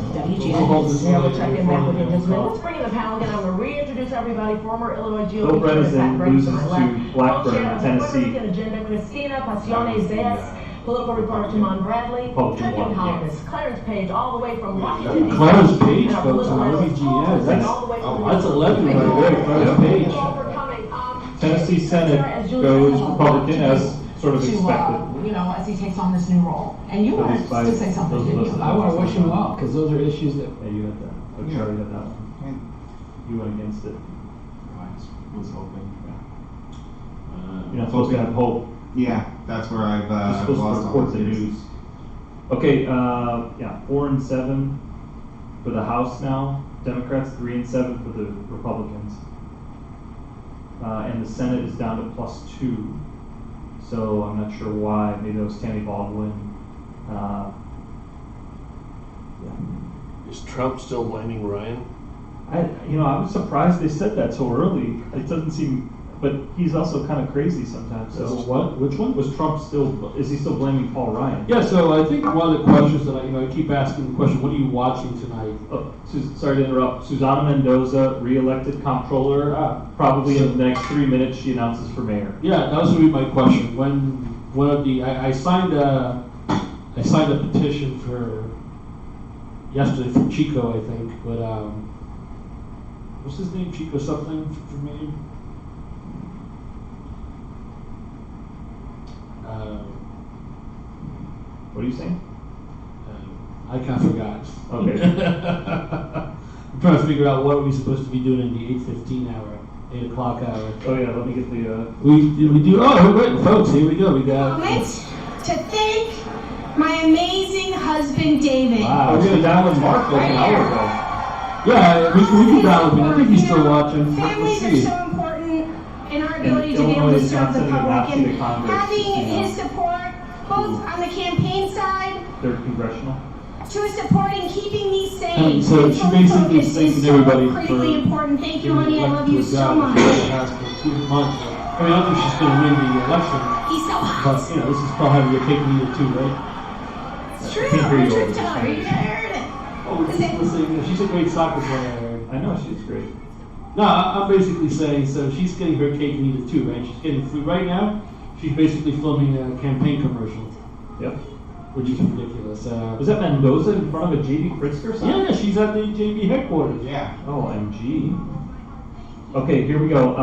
We'll hold this WGN. one. We'll check in back with you in just a minute. Let's bring in the panel again. I'm going to reintroduce everybody. Former Illinois GOP Bill Bredesen Chairman loses Pat to Gregson-Elect, Blackburn in Co-chair of the Tennessee. Puerto Rican Agenda, Cristina Pasiones Diaz, political reporter Timon Bradley, tribune columnist Clarence Page, all the way from Washington, D.C. Clarence Page, and our folks, political on analyst Paul WGN. Wilson, all the way from That's 11 right there, Clarence Thank Page. you all for coming. Tennessee Senate goes Republican as sort of expected. You know, as he takes on this new role. And you At wanted least by to say something, those of didn't us you? that I want to wish him well, because those are issues that. Yeah, you had that. But Charlie had that one. You went against it. I was hoping. You're not supposed to have hope. Yeah, that's where I've You're supposed lost to all report the the news. Okay, yeah, 4 and 7 for the House now. Democrats 3 and 7 for the Republicans. And the Senate is down to +2. So I'm not sure why. Maybe that was Tammy Baldwin. Yeah. Is Trump still blaming Ryan? I was surprised they said that so early. It doesn't seem, but he's also kind of crazy sometimes. So What? Which one? was Trump still? Is he still blaming Paul Ryan? Yeah, so I think one of the questions that I keep asking the question, what are you watching tonight? Oh, sorry to interrupt. Susana Mendoza, re-elected comptroller. Probably in the next 3 minutes, she announces for mayor. Yeah, that was gonna be my question. I signed a petition for yesterday for Chico, I think, but what's his name? Chico something for me. What are you saying? I kind of forgot. Okay. I'm trying to figure out what we're supposed to be doing in the 8:15 hour, 8 o'clock hour. Oh yeah, let me get the. We do. Oh, wait, folks, here we go. We got. Moment to thank my amazing husband David. Wow, we're gonna download Mark like an hour ago. Yeah, we can download him. I think he's still watching. Families Let's see. are so important in our ability to be Illinois able to is serve not the sending a public, Nazi to and Congress, having his support both on the campaign side Third congressional. to his support in keeping me safe. And so and she fully basically focused thanking is so everybody critically for important. Thank you, being honey. I love elected you to a so job much. that she has for 2 months. I mean, I don't think she's going to win the election, He's so hot. but this is probably having your cake and eat it too, right? It's true. I can't hear you Our over truth this teller. thing. You heard it. Oh, Is it- listen, she's a great soccer player. I know she's great. No, I'm basically saying, so she's getting her cake and eat it too, right? She's getting food right now. She's basically filming a campaign commercial, Yep. which is ridiculous. Was that Mendoza in front of a J.B. Pritzker sign? Yeah, she's at the JB headquarters. Yeah. OMG. Okay, here we go.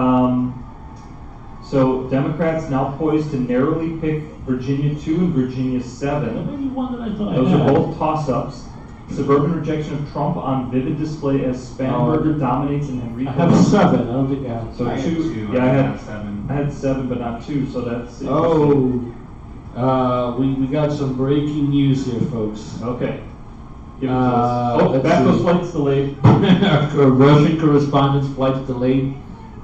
So Democrats now poised to narrowly pick Virginia 2 and Virginia 7. Maybe one that I thought Those I had. are both toss-ups. Suburban rejection of Trump on vivid display as Spanberger dominates in Henrico. I have 7. I don't think I have. So I had 2. two. Yeah, I I had had 7. I had 7, but not 2. So that's Oh, we got some breaking news here, folks. okay. Give it to us. Oh, let's back see. flight's delayed. Our Russian correspondent's flight delayed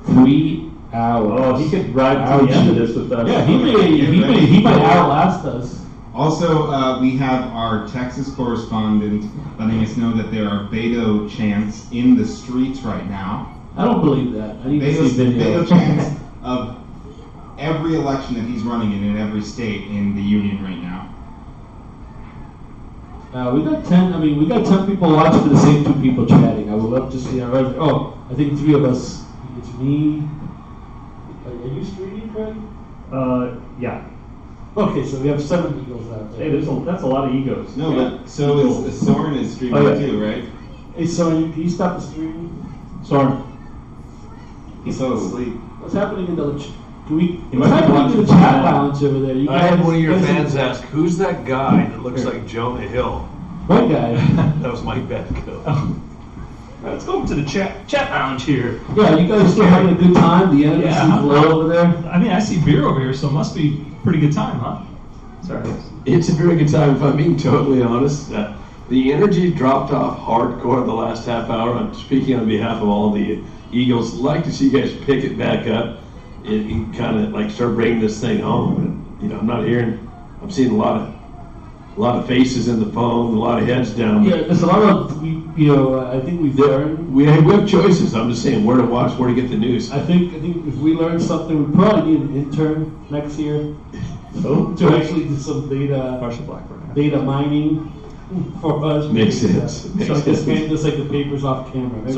3 hours. Oh, he could ride to the end of this with us. Yeah, he might outlast us. Also, we have our Texas correspondent letting us know that there are Beto chants in the streets right now. I don't believe that. I need to see video. Beto chants of every election that he's running in every state in the union right now. We got 10. I mean, we got 10 people watching for the same 2 people chatting. I would love to see our. Oh, I think 3 of us. It's me. Are you streaming, Craig? Yeah. Okay, so we have 7 eagles out there. Hey, that's a lot of egos. No, but so is Soren is streaming Oh, yeah. too, right? Hey, Soren, can you stop the streaming? Sorry. He fell asleep. What's happening in the? Can we? You What's might be happening in watching the chat that. lounge over there? You I had one of your guys- fans ask, "Who's that guy that looks like Jonah Hill?" What guy? That was Mike Batco. Let's go over to the chat lounge here. Yeah, you guys still having a good time? The energy seems low over there. I mean, I see beer over here, so it must be a pretty good time, huh? Sorry. It's a very good time, if I'm being totally honest. The energy dropped off hardcore the last half hour. I'm speaking on behalf of all the Eagles. Like to see you guys pick it back up and kind of like start bringing this thing home. And, you know, I'm seeing a lot of faces in the phone, a lot of heads down. Yeah, there's a lot of, I think we've learned. We have choices. I'm just saying where to watch, where to get the news. I think if we learn something, we probably need an intern next year to actually do some data mining for us. Makes sense. So I guess maybe just like the papers off camera. Maybe,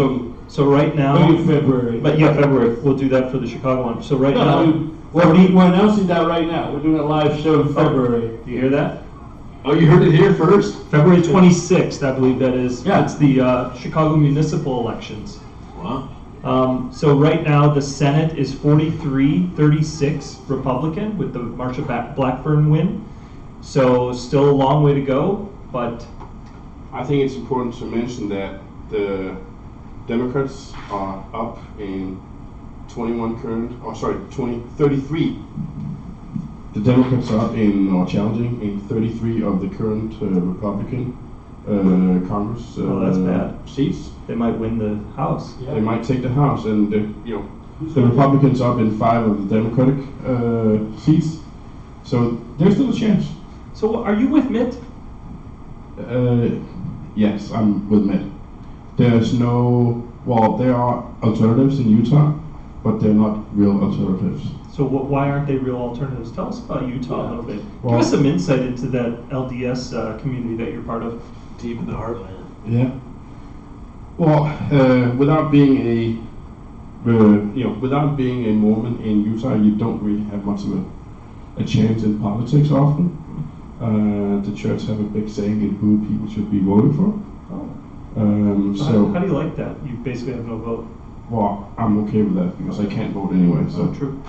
So right now, maybe February. But yeah, February. We'll do that for the Chicago one. So right No, now, I mean, we're announcing that right now. We're doing a live show in February. Do you hear that? Oh, you heard it here first? February 26th, I believe that is. Yeah. It's the Chicago municipal elections. Wow. So right now the Senate is 43-36 Republican with the Marsha Blackburn win. So still a long way to go, but I think it's important to mention that the Democrats are up in 33. The Democrats are up challenging in 33 of the current Republican Congress that's bad. seats. They might win the House. Yeah. They might take the House, and the Republicans are up in 5 of the Democratic seats. So there's still a chance. So are you with Mitt? Yes, I'm with Mitt. There are alternatives in Utah, but they're not real alternatives. So why aren't they real alternatives? Tell us about Utah a little bit. Well, Give us some insight into that LDS community that you're part of. Deep in the heartland. Yeah. Well, without being a Mormon in Utah, you don't really have much of a chance in politics often. The church have a big saying in who people should be voting for. So how do you like that? You basically have no vote. Well, I'm okay with that because I can't vote anyway. So true.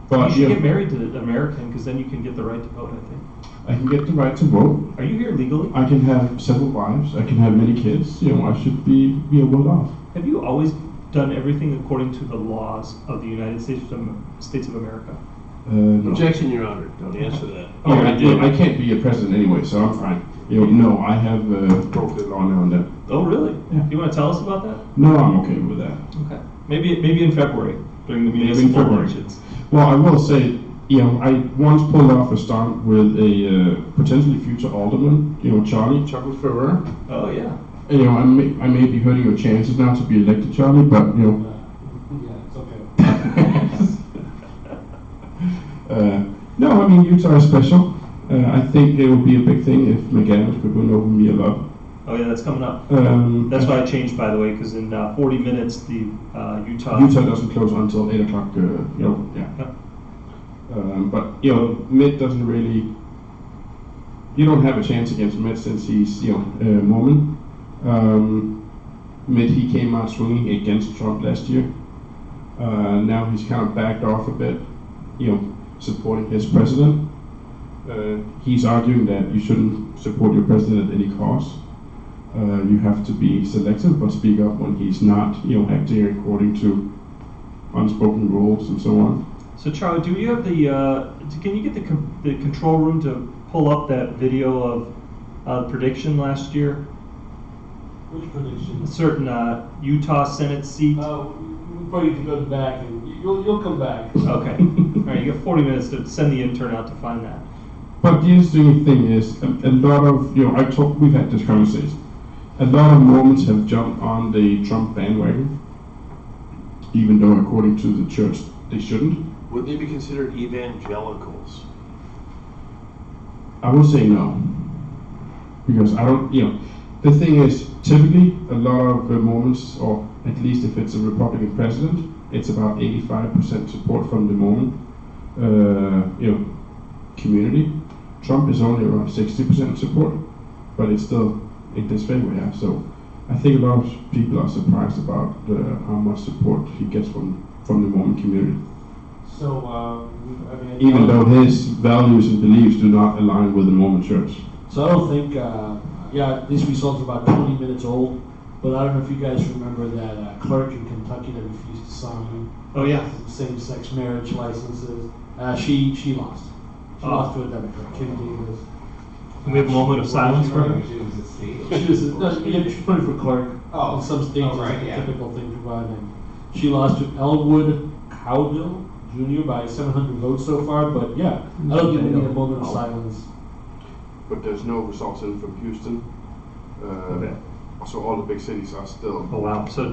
But you should get married to an American because then you can get the right to vote, I think. I can get the right to vote. Are you here legally? I can have several wives. I can have many kids. I should be well off. Have you always done everything according to the laws of the United States of America? No. Objection, Your Honor. Don't answer that. I can't be a president anyway, so I'm fine. No, I have broken the law now and then. Oh, really? Yeah. You want to tell us about that? No, I'm okay with that. Okay. Maybe in February during the municipal elections. Well, I will say, I once pulled off a stunt with a potentially future alderman, Charlie Chocolate Ferrer. Oh yeah. I may be hurting your chances now to be elected, Charlie, but Yeah, it's okay. no, Utah is special. I think it would be a big thing if McAdams could win over me a lot. Oh yeah, that's coming up. That's why I changed, by the way, because in 40 minutes the Utah doesn't close until 8 o'clock. But Mitt doesn't really. You don't have a chance against Mitt since he's Mormon. Mitt, he came out swinging against Trump last year. Now he's kind of backed off a bit, supporting his president. He's arguing that you shouldn't support your president at any cost. You have to be selective, but speak up when he's not, acting according to unspoken rules and so on. So Charlie, do you have can you get the control room to pull up that video of prediction last year? Which prediction? A certain Utah Senate seat. We probably need to go back and you'll come back. Okay. All right, you got 40 minutes to send the intern out to find that. But the interesting thing is, a lot of, we've had this conversation. A lot of Mormons have jumped on the Trump bandwagon, even though according to the church they shouldn't. Would they be considered evangelicals? I would say no, because I don't. The thing is, typically a lot of Mormons, or at least if it's a Republican president, it's about 85% support from the Mormon, community. Trump is only around 60% support, but it's still in his favor. Yeah. So I think a lot of people are surprised about how much support he gets from the Mormon community. So, even though his values and beliefs do not align with the Mormon Church. So I don't think, these results are about 20 minutes old, but I don't know if you guys remember that clerk in Kentucky that refused to sign same-sex marriage licenses. She lost. She lost to a Democrat, Kim Davis. Can we have a moment of silence for her? She was she's running for clerk. Oh. In some states, Oh, right, it's like yeah. a typical thing to run. And she lost to Elwood Cowgill Jr. by 700 votes so far. But yeah, I don't think we need a moment of silence. But there's no results in from Houston. Okay. So all the big cities are still. Oh wow! So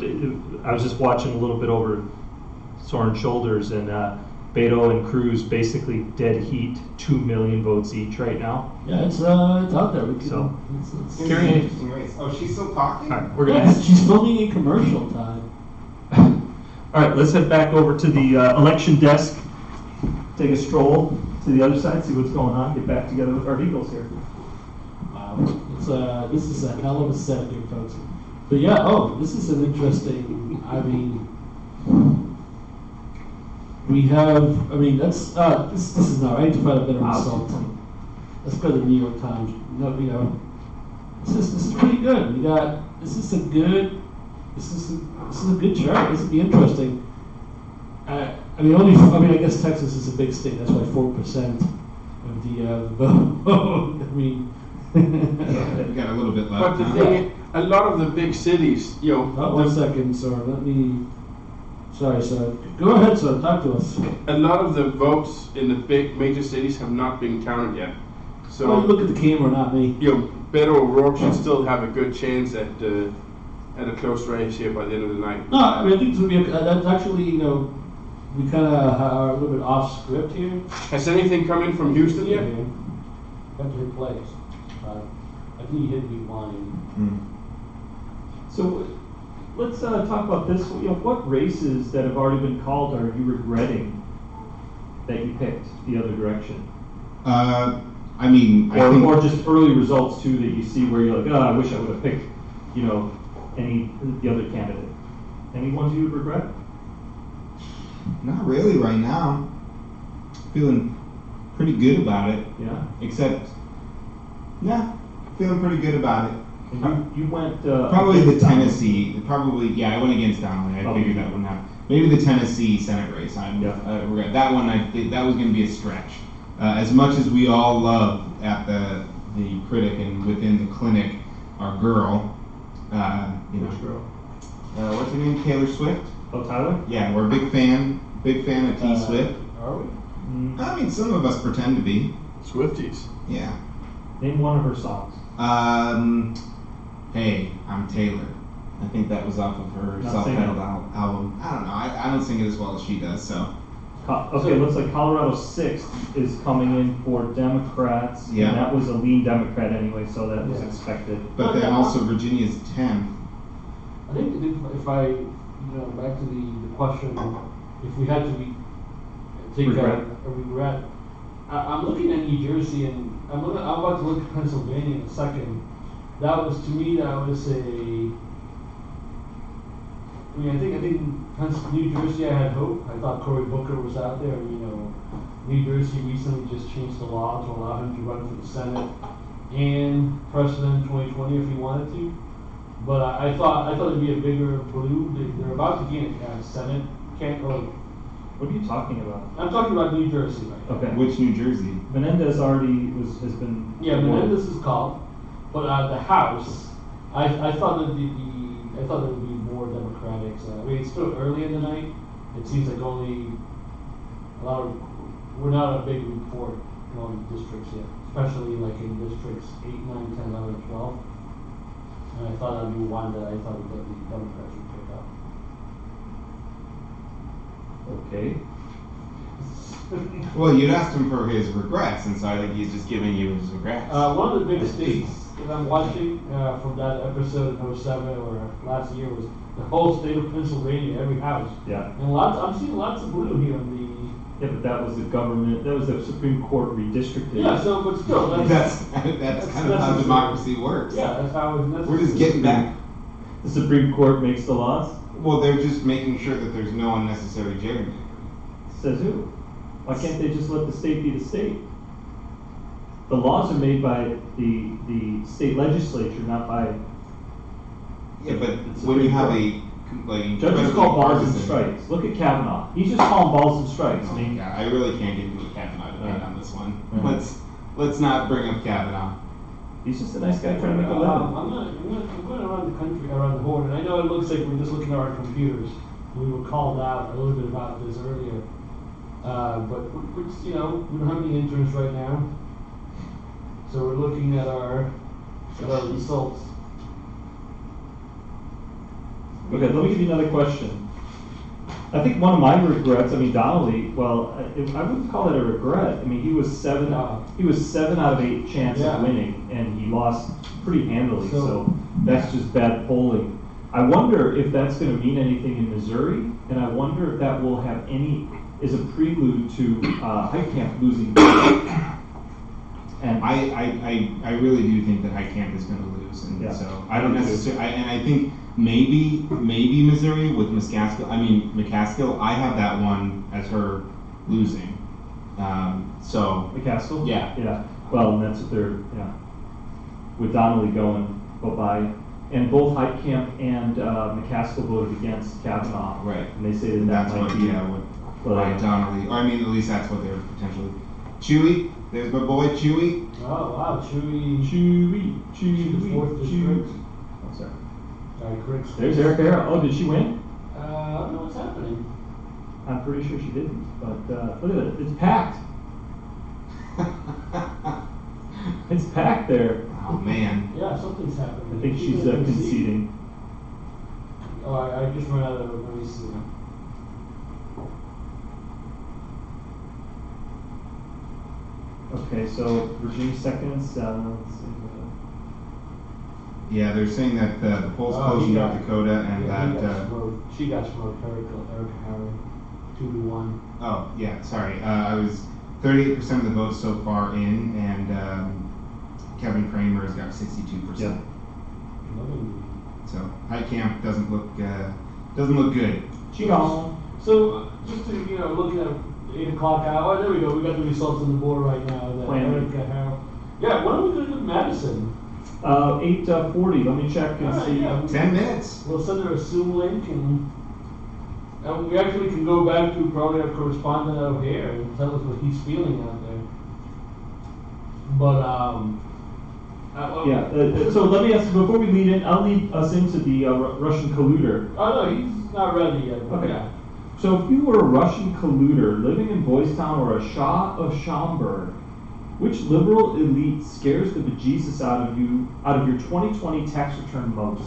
I was just watching a little bit over Soren's shoulders, and Beto and Cruz basically dead heat 2 million votes each right now. Yeah, it's out there. We can, So it's It's an interesting race. Oh, she's still talking? all right, we're gonna. yes, she's filming a commercial time. All right, let's head back over to the election desk. Take a stroll to the other side, see what's going on. Get back together with our Eagles here. It's this is a hell of a set here, folks. But yeah, this is an interesting. I mean, we have. I mean, that's this is not right to find a better result. Let's go to the New York Times. You know, this is pretty good. We got this is a good chart. This would be interesting. I guess Texas is a big state. That's why 4% of the vote. I mean. Yeah, we got a little bit left. But the thing, a lot of the big cities, you know. One second, sir. Let me. Sorry, sir. Go ahead, sir. Talk to us. A lot of the votes in the big major cities have not been counted yet. So you look at the camera, not me. You know, Beto O'Rourke should still have a good chance at a close race here by the end of the night. No, I mean I think it's gonna be. That's actually, you know, we kind of are a little bit off script here. Has anything come in from Houston yet? Have to hit plays. I think you hit rewind. So let's talk about this. You know, what races that have already been called are you regretting that you picked the other direction? I mean, or just early results too that you see where you're like, oh, I wish I would have picked, you know, the other candidate. Any ones you would regret? Not really right now. Feeling pretty good about it. Yeah. Except, yeah, feeling pretty good about it. And you went probably the Tennessee. Probably, yeah, I went against Donnelly. I figured that wouldn't happen. Maybe the Tennessee Senate race. I regret that one. I think that was going to be a stretch. As much as we all love at the critic and within the clinic, our girl. Which girl? What's her name? Taylor Swift. Oh, Tyler? Yeah, we're a big fan of T Swift. Are we? I mean, some of us pretend to be. Swifties. Yeah. Name one of her songs. Hey, I'm Taylor. I think that was off of her self-titled album. I don't know. I don't sing it as well as she does, so. Okay, looks like Colorado 6th is coming in for Democrats. Yeah. And that was a lean Democrat anyway, so that was expected. But then also Virginia's 10. I think if I, back to the question, if we had to take a regret, I'm looking at New Jersey, and I'm about to look at Pennsylvania in a second. That was, to me, that was I think New Jersey, I had hope. I thought Cory Booker was out there. New Jersey recently just changed the law to allow him to run for the Senate and President in 2020 if he wanted to. But I thought it'd be a bigger blue. They're about to gain a Senate. What are you talking about? I'm talking about New Jersey right now. Okay. Which New Jersey? Menendez already has been. Yeah, Menendez is called, but the House, I thought that I thought there would be more Democratic. It's still early in the night. It seems like only we're not a big report on districts yet, especially like in districts 8, 9, 10, 11, 12. And I thought that'd be one that I thought that the Democrats would pick up. Okay. Well, you'd asked him for his regrets, and so I think he's just giving you his regrets. One of the big states that I'm watching from that episode in 07 or last year was the whole state of Pennsylvania, every house. Yeah. And I'm seeing lots of blue here in the. Yeah, but that was the Supreme Court redistricted. Yeah, but still, that's kind of how democracy works. Yeah, that's how we're just getting back. The Supreme Court makes the laws? Well, they're just making sure that there's no unnecessary gerrymandering. Says who? Why can't they just let the state be the state? The laws are made by the state legislature, not by. Yeah, but when you have judges call balls and strikes. Look at Kavanaugh. He's just calling balls and strikes. I really can't get into Kavanaugh. advocate on this one. Right. Let's not bring up Kavanaugh. He's just a nice guy trying to make a living. I'm going around the country, around the horn, and I know it looks like we're just looking at our computers. We were called out a little bit about this earlier. But we don't have any interns right now. So we're looking at our results. Okay, let me give you another question. I think one of my regrets, Donnelly, well, I wouldn't call it a regret. He was 7 out of 8 chance of winning, and he lost pretty handily, so that's just bad polling. I wonder if that's going to mean anything in Missouri, and I wonder if that will have is a prelude to Heitkamp losing. And I really do think that Heitkamp is going to lose, and so I don't necessarily. And I think maybe Missouri with McCaskill. McCaskill. I have that one as her losing. So McCaskill. Yeah. Well, and that's what they're with Donnelly going bye-bye. And both Heitkamp and McCaskill voted against Kavanaugh. Right. And they say that might be. Right, Donnelly. Or at least that's what they're potentially. Chewy. There's my boy Chewy. Oh wow, Chewy. The fourth district. Oh, sorry. Chris. There's Erica Harrell. Oh, did she win? I don't know what's happening. I'm pretty sure she didn't. But look at it. It's packed. It's packed there. Oh man. Yeah, something's happening. I think she's conceding. Oh, I just ran out of it. Let me see. Okay, so Virginia seconds. Yeah, they're saying that the polls closed in North Dakota, and she got smoked. Erica Harrell, 2-1. Oh yeah, sorry. I was 38% of the votes so far in, and Kevin Kramer has got 62%. Yeah. So Heitkamp doesn't look good. She gone. So just to looking at 8 o'clock hour. Oh, there we go. We got the results on the board right now. Erica Harrell. Yeah. When are we going to do Madison? 8:40. Let me check and see. Yeah. 10 minutes. We'll send her a Zoom link, and we actually can go back to probably our correspondent out here and tell us what he's feeling out there. But so let me ask you, before we lead in, I'll lead us into the Russian colluder. Oh no, he's not ready yet. Okay. Yeah. So if you were a Russian colluder living in Boys Town or a Shah of Schaumburg, which liberal elite scares the bejesus out of your 2020 tax return most?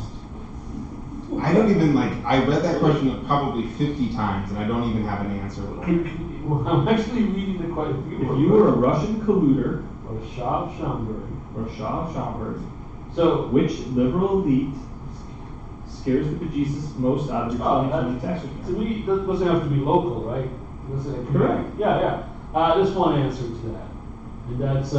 I don't even I read that question probably 50 times, and I don't even have an answer. Well, I'm actually reading the question. If you were a Russian colluder or Shah of Schaumburg, so which liberal elite scares the bejesus most out of your 2020 tax return? To me, that doesn't have to be local, right? Correct. Yeah. There's one answer to that, and that's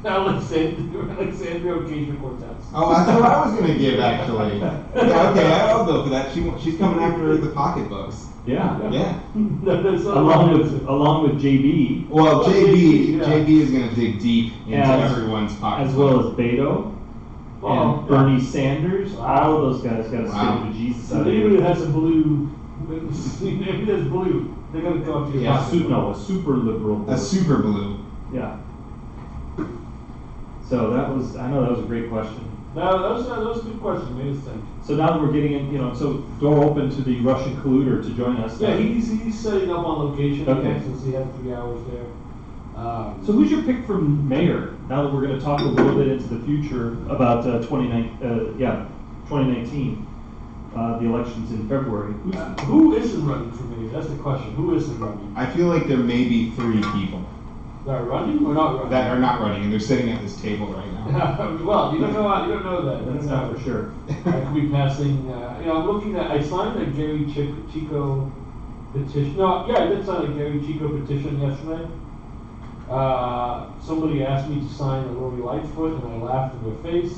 Alexandria Ocasio-Cortez. Oh, that's what I was going to give, actually. Yeah, okay, I'll go for that. She's coming after the pocketbooks. Yeah. Along with JB. Well, JB is going to dig deep into everyone's pocketbook. As well as Beto. And Bernie Sanders. All of those guys got to scare the Jesus out of you. Maybe it has a blue. Maybe there's blue. They're going to go to your a super liberal blue. A super blue. Yeah. So I know that was a great question. No, that was a good question. Made us think. So now that we're getting in, so door open to the Russian colluder to join us. Yeah, he's setting up on location. Okay. Since he had 3 hours there. So who's your pick for mayor? Now that we're going to talk a little bit into the future about 2019, the elections in February. Who isn't running for mayor? That's the question. Who isn't running? I feel like there may be 3 people. That are running or not running? That are not running, and they're sitting at this table right now. Well, you don't know that. That's not for sure. I could be passing. I'm looking at. I signed a Gary Chico petition. No, yeah, I did sign a Gary Chico petition yesterday. Somebody asked me to sign a Lori Lightfoot, and I laughed in their face.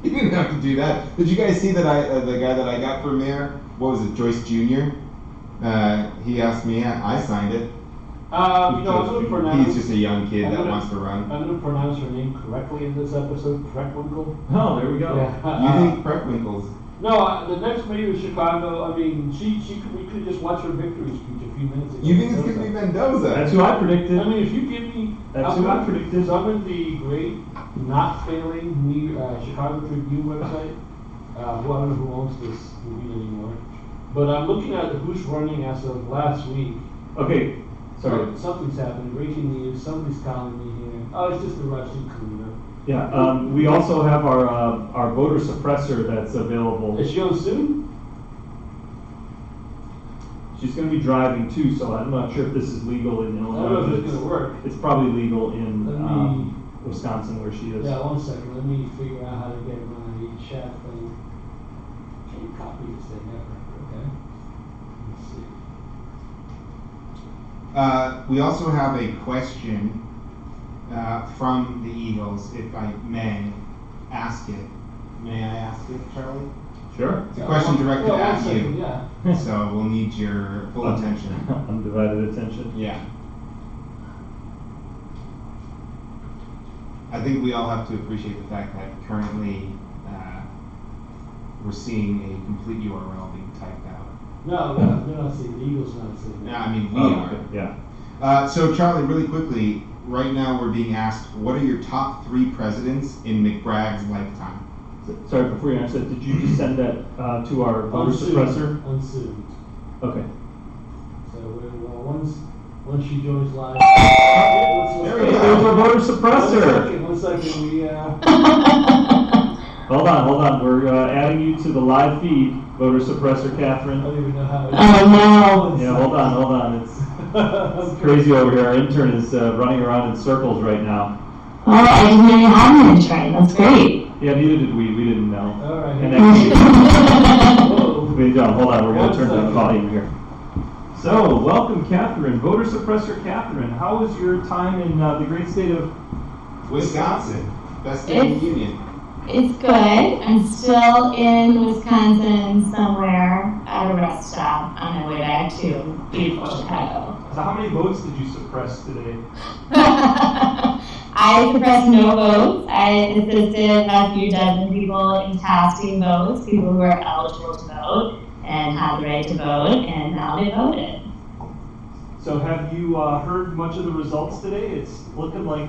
You didn't have to do that. Did you guys see that the guy that I got for mayor? What was it, Joyce Jr.? He asked me. I signed it. I'm going to pronounce. He's just a young kid that wants to run. I'm going to pronounce her name correctly in this episode. Preckwinkle. Oh, there we go. Yeah. You think Preckwinkle's? No, the next mayor of Chicago, I mean, we could just watch her victory speech a few minutes ago. You think it's going to be Mendoza? That's who I predicted. I mean, if you give me, That's who I predicted. Summon the great, not failing Chicago Tribune website. Well, I don't know who owns this movie anymore. But I'm looking at who's running as of last week. Okay, sorry. Something's happening. Breaking news. Somebody's calling me here. Oh, it's just a Russian cleaner. Yeah, we also have our voter suppressor that's available. Is she on soon? She's going to be driving too, so I'm not sure if this is legal in Illinois. I don't know if it's going to work. It's probably legal in Wisconsin where she is. Yeah, 1 second. Let me figure out how to get my chat thing. Can you copy this thing ever? Okay. Let's see. We also have a question from the Eagles, if I may ask it. May I ask it, Charlie? Sure. It's a question directed at you. Yeah. So we'll need your full attention. Undivided attention. Yeah. I think we all have to appreciate the fact that currently we're seeing a complete URL being typed out. No, they're not seeing. The Eagles are not seeing. Yeah, I mean, we are. Okay. Yeah. So Charlie, really quickly, right now we're being asked, what are your top 3 presidents in McBragg's lifetime? Sorry, before you answer that, did you just send that to our voter suppressor? Unsued. Okay. So once she joins live. There we go. There's our voter suppressor. 1 second. We Hold on. We're adding you to the live feed, voter suppressor, Catherine. I don't even know how. Oh no. Yeah, hold on. It's crazy over here. Our intern is running around in circles right now. Oh, I didn't know you had an intern. That's great. Yeah, neither did we. We didn't know. All right. And actually, we don't. Hold on. We're going to turn the volume here. So, welcome, Catherine. Voter suppressor, Catherine. How was your time in the great state of Wisconsin? Best state in the union. It's good. I'm still in Wisconsin somewhere at a rest stop on my way back to beautiful Chicago. So how many votes did you suppress today? I suppressed no votes. I assisted a few dozen people in casting votes, people who are eligible to vote and have the right to vote, and now they voted. So have you heard much of the results today? It's looking like,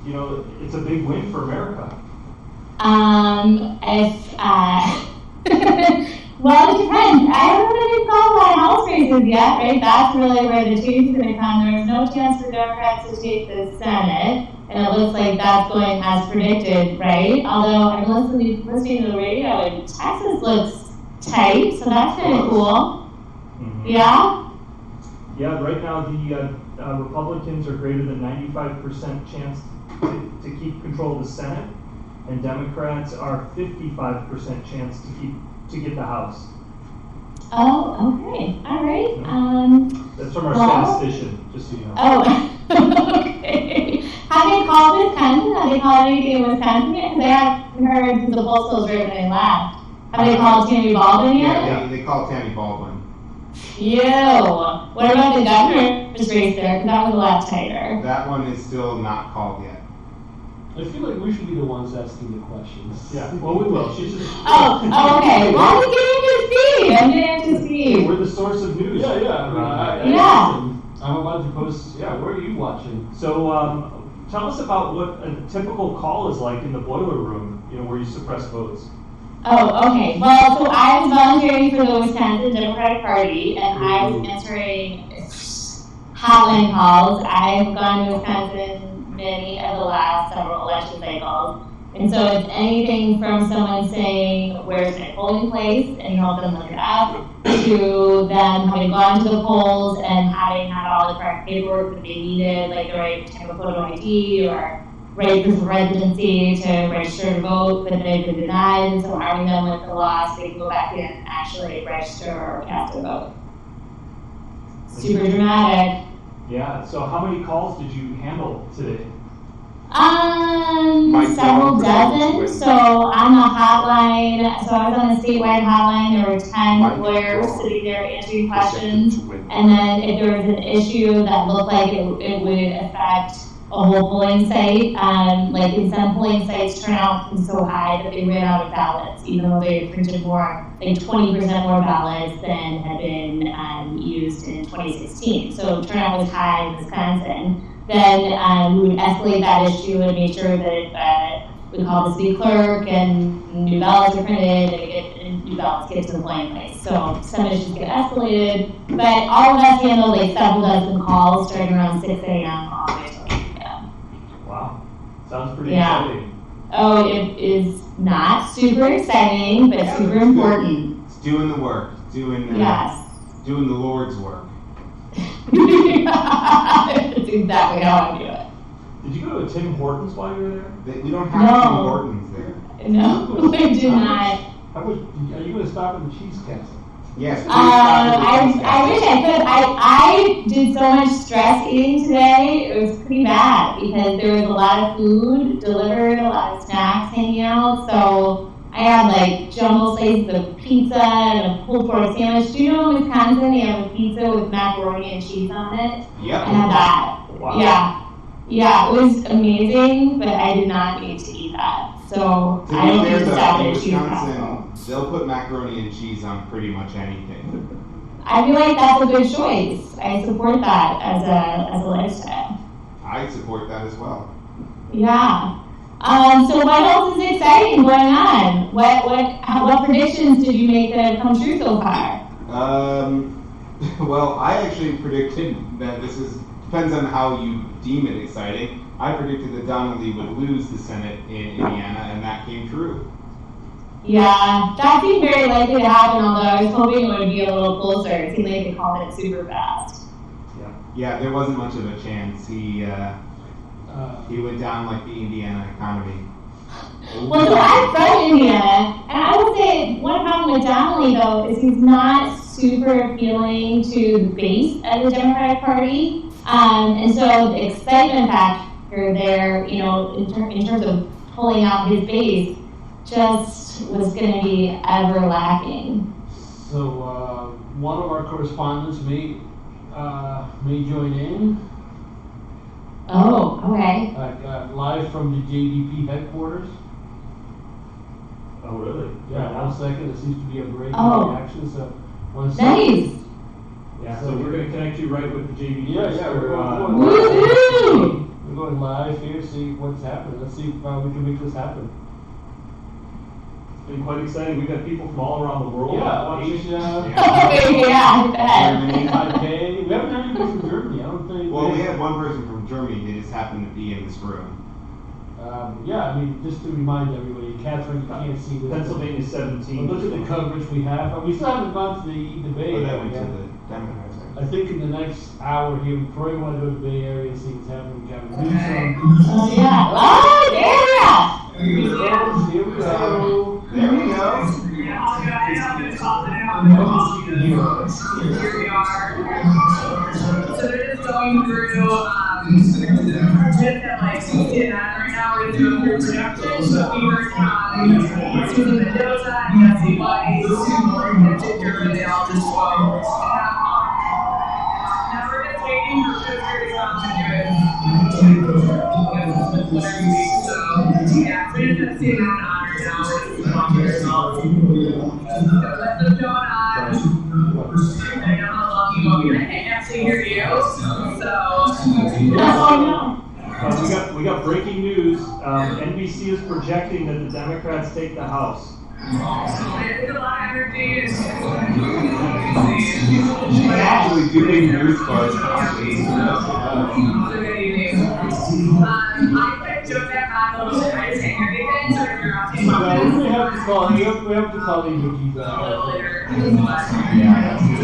it's a big win for America. Well, it depends. I don't know if you call that house races yet, right? That's really where the change is going to come. There's no chance for Democrats to take the Senate, and it looks like that's going as predicted, right? Although I'm listening to the radio, and Texas looks tight, so that's kind of cool. Mm-hmm. Yeah? Yeah, right now the Republicans are greater than 95% chance to keep control of the Senate, and Democrats are 55% chance to get the House. Oh, okay. All right. That's from our statistician, just so you know. Oh, okay. Have they called Wisconsin? Have they called anything in Wisconsin yet? Because I haven't heard the poll right when they left. Have they called Tammy Baldwin yet? Yeah, they called Tammy Baldwin. Ew. What about the governor's race there? Because that was a lot tighter. That one is still not called yet. I feel like we should be the ones asking the questions. Yeah, well, we will. She's just... okay. Well, I'm getting up to speed. We're the source of news. Yeah. Yeah. I'm about to post, where are you watching? So, tell us about what a typical call is like in the boiler room, where you suppress votes. Oh, okay. Well, so I was volunteering for the Wisconsin Democratic Party, and I was answering hotline calls. I've gone to Wisconsin many of the last several election cycles. And so it's anything from someone saying, where's my polling place, and you help them look it up, to them having gone to the polls and having had all the correct paperwork that they needed, like the right type of photo ID or right proof of residency to register to vote, but they've been denied, and so arming them with the law so they can go back in and actually register or cast a vote. Super dramatic. Yeah, so how many calls did you handle today? Several dozen. So on the hotline, so I was on the statewide hotline, there were 10 lawyers sitting there answering questions. And then if there was an issue that looked like it would affect a whole polling site. Like in some polling sites, turnout was so high that they ran out of ballots, even though they had printed more, like 20% more ballots than had been used in 2016. So turnout was high in Wisconsin. Then we would escalate that issue and make sure that we call the city clerk and new ballots are printed and new ballots get to the polling place. So some issues get escalated, but all of us handle like several dozen calls starting around 6 a.m. all the way till 8 p.m. Wow, sounds pretty exciting. Oh, it is not super exciting, but super important. It's doing the work, doing the Lord's work. That's exactly how I do it. Did you go to Tim Hortons while you were there? We don't have Tim Hortons there. No, I did not. Are you going to stop at the Cheese Castle? Yes. I wish I could. I did so much stress eating today. It was pretty bad because there was a lot of food delivered, a lot of snacks hanging out. So I had like jumbo slices of pizza and a pulled pork sandwich. Do you know in Wisconsin you have a pizza with macaroni and cheese on it? Yep. I had that. Wow. Yeah, it was amazing, but I did not need to eat that. So I don't need to stop at a cheese castle. They'll put macaroni and cheese on pretty much anything. I feel like that's a good choice. I support that as a lifestyle. I support that as well. Yeah. So what else is exciting going on? What predictions did you make that have come true so far? Well, I actually predicted that depends on how you deem it exciting. I predicted that Donnelly would lose the Senate in Indiana, and that came true. Yeah, that seemed very likely to happen, although I was hoping it would be a little closer. It seemed like they called it super fast. Yeah, there wasn't much of a chance. He went down like the Indiana economy. Well, so I'm from Indiana, and I would say one problem with Donnelly, though, is he's not super appealing to the base of the Democratic Party. And so the excitement factor there, you know, in terms of pulling out his base, just was going to be ever lacking. So one of our correspondents may join in. Oh, okay. Live from the JDP headquarters. Oh, really? Yeah, 1 second. It seems to be a break in reaction. So, nice. Yeah, so we're going to connect you right with the JDP. Yeah, we're going live here, see what's happening. Let's see if we can make this happen. It's been quite exciting. We've got people from all around the world. Yeah, Asia. Germany. Taipei. We haven't had anybody from Germany. I don't think. Well, we had one person from Germany. They just happened to be in this room. Yeah, I mean, just to remind everybody, Catherine, you can't see this. Pennsylvania 17. But look at the coverage we have. And we still haven't gone to the debate. Oh, that went to the Democrats. I think in the next hour here, we probably want to go to the Bay Area and see what's happening. Newsom. Oh, yeah. Oh, there we go. Here we go. There we go. Here we are. So they're just going through, just at like in that right now, we're going through production. So we were Susan Mendoza, Nancy White, and Ginger, they all just spoke. Now we're just waiting for Sister to come to do it. So, yeah, we're just sitting on honor now. We're just talking ourselves. So that's what's going on. I know how long you want me to actually hear you. We got breaking news. NBC is projecting that the Democrats take the House. There's a lot of energy. Actually doing news bars. I put Joe back on those. I just hang everything. So if you're asking questions, we have to call these rookies a little later. Yeah, that seems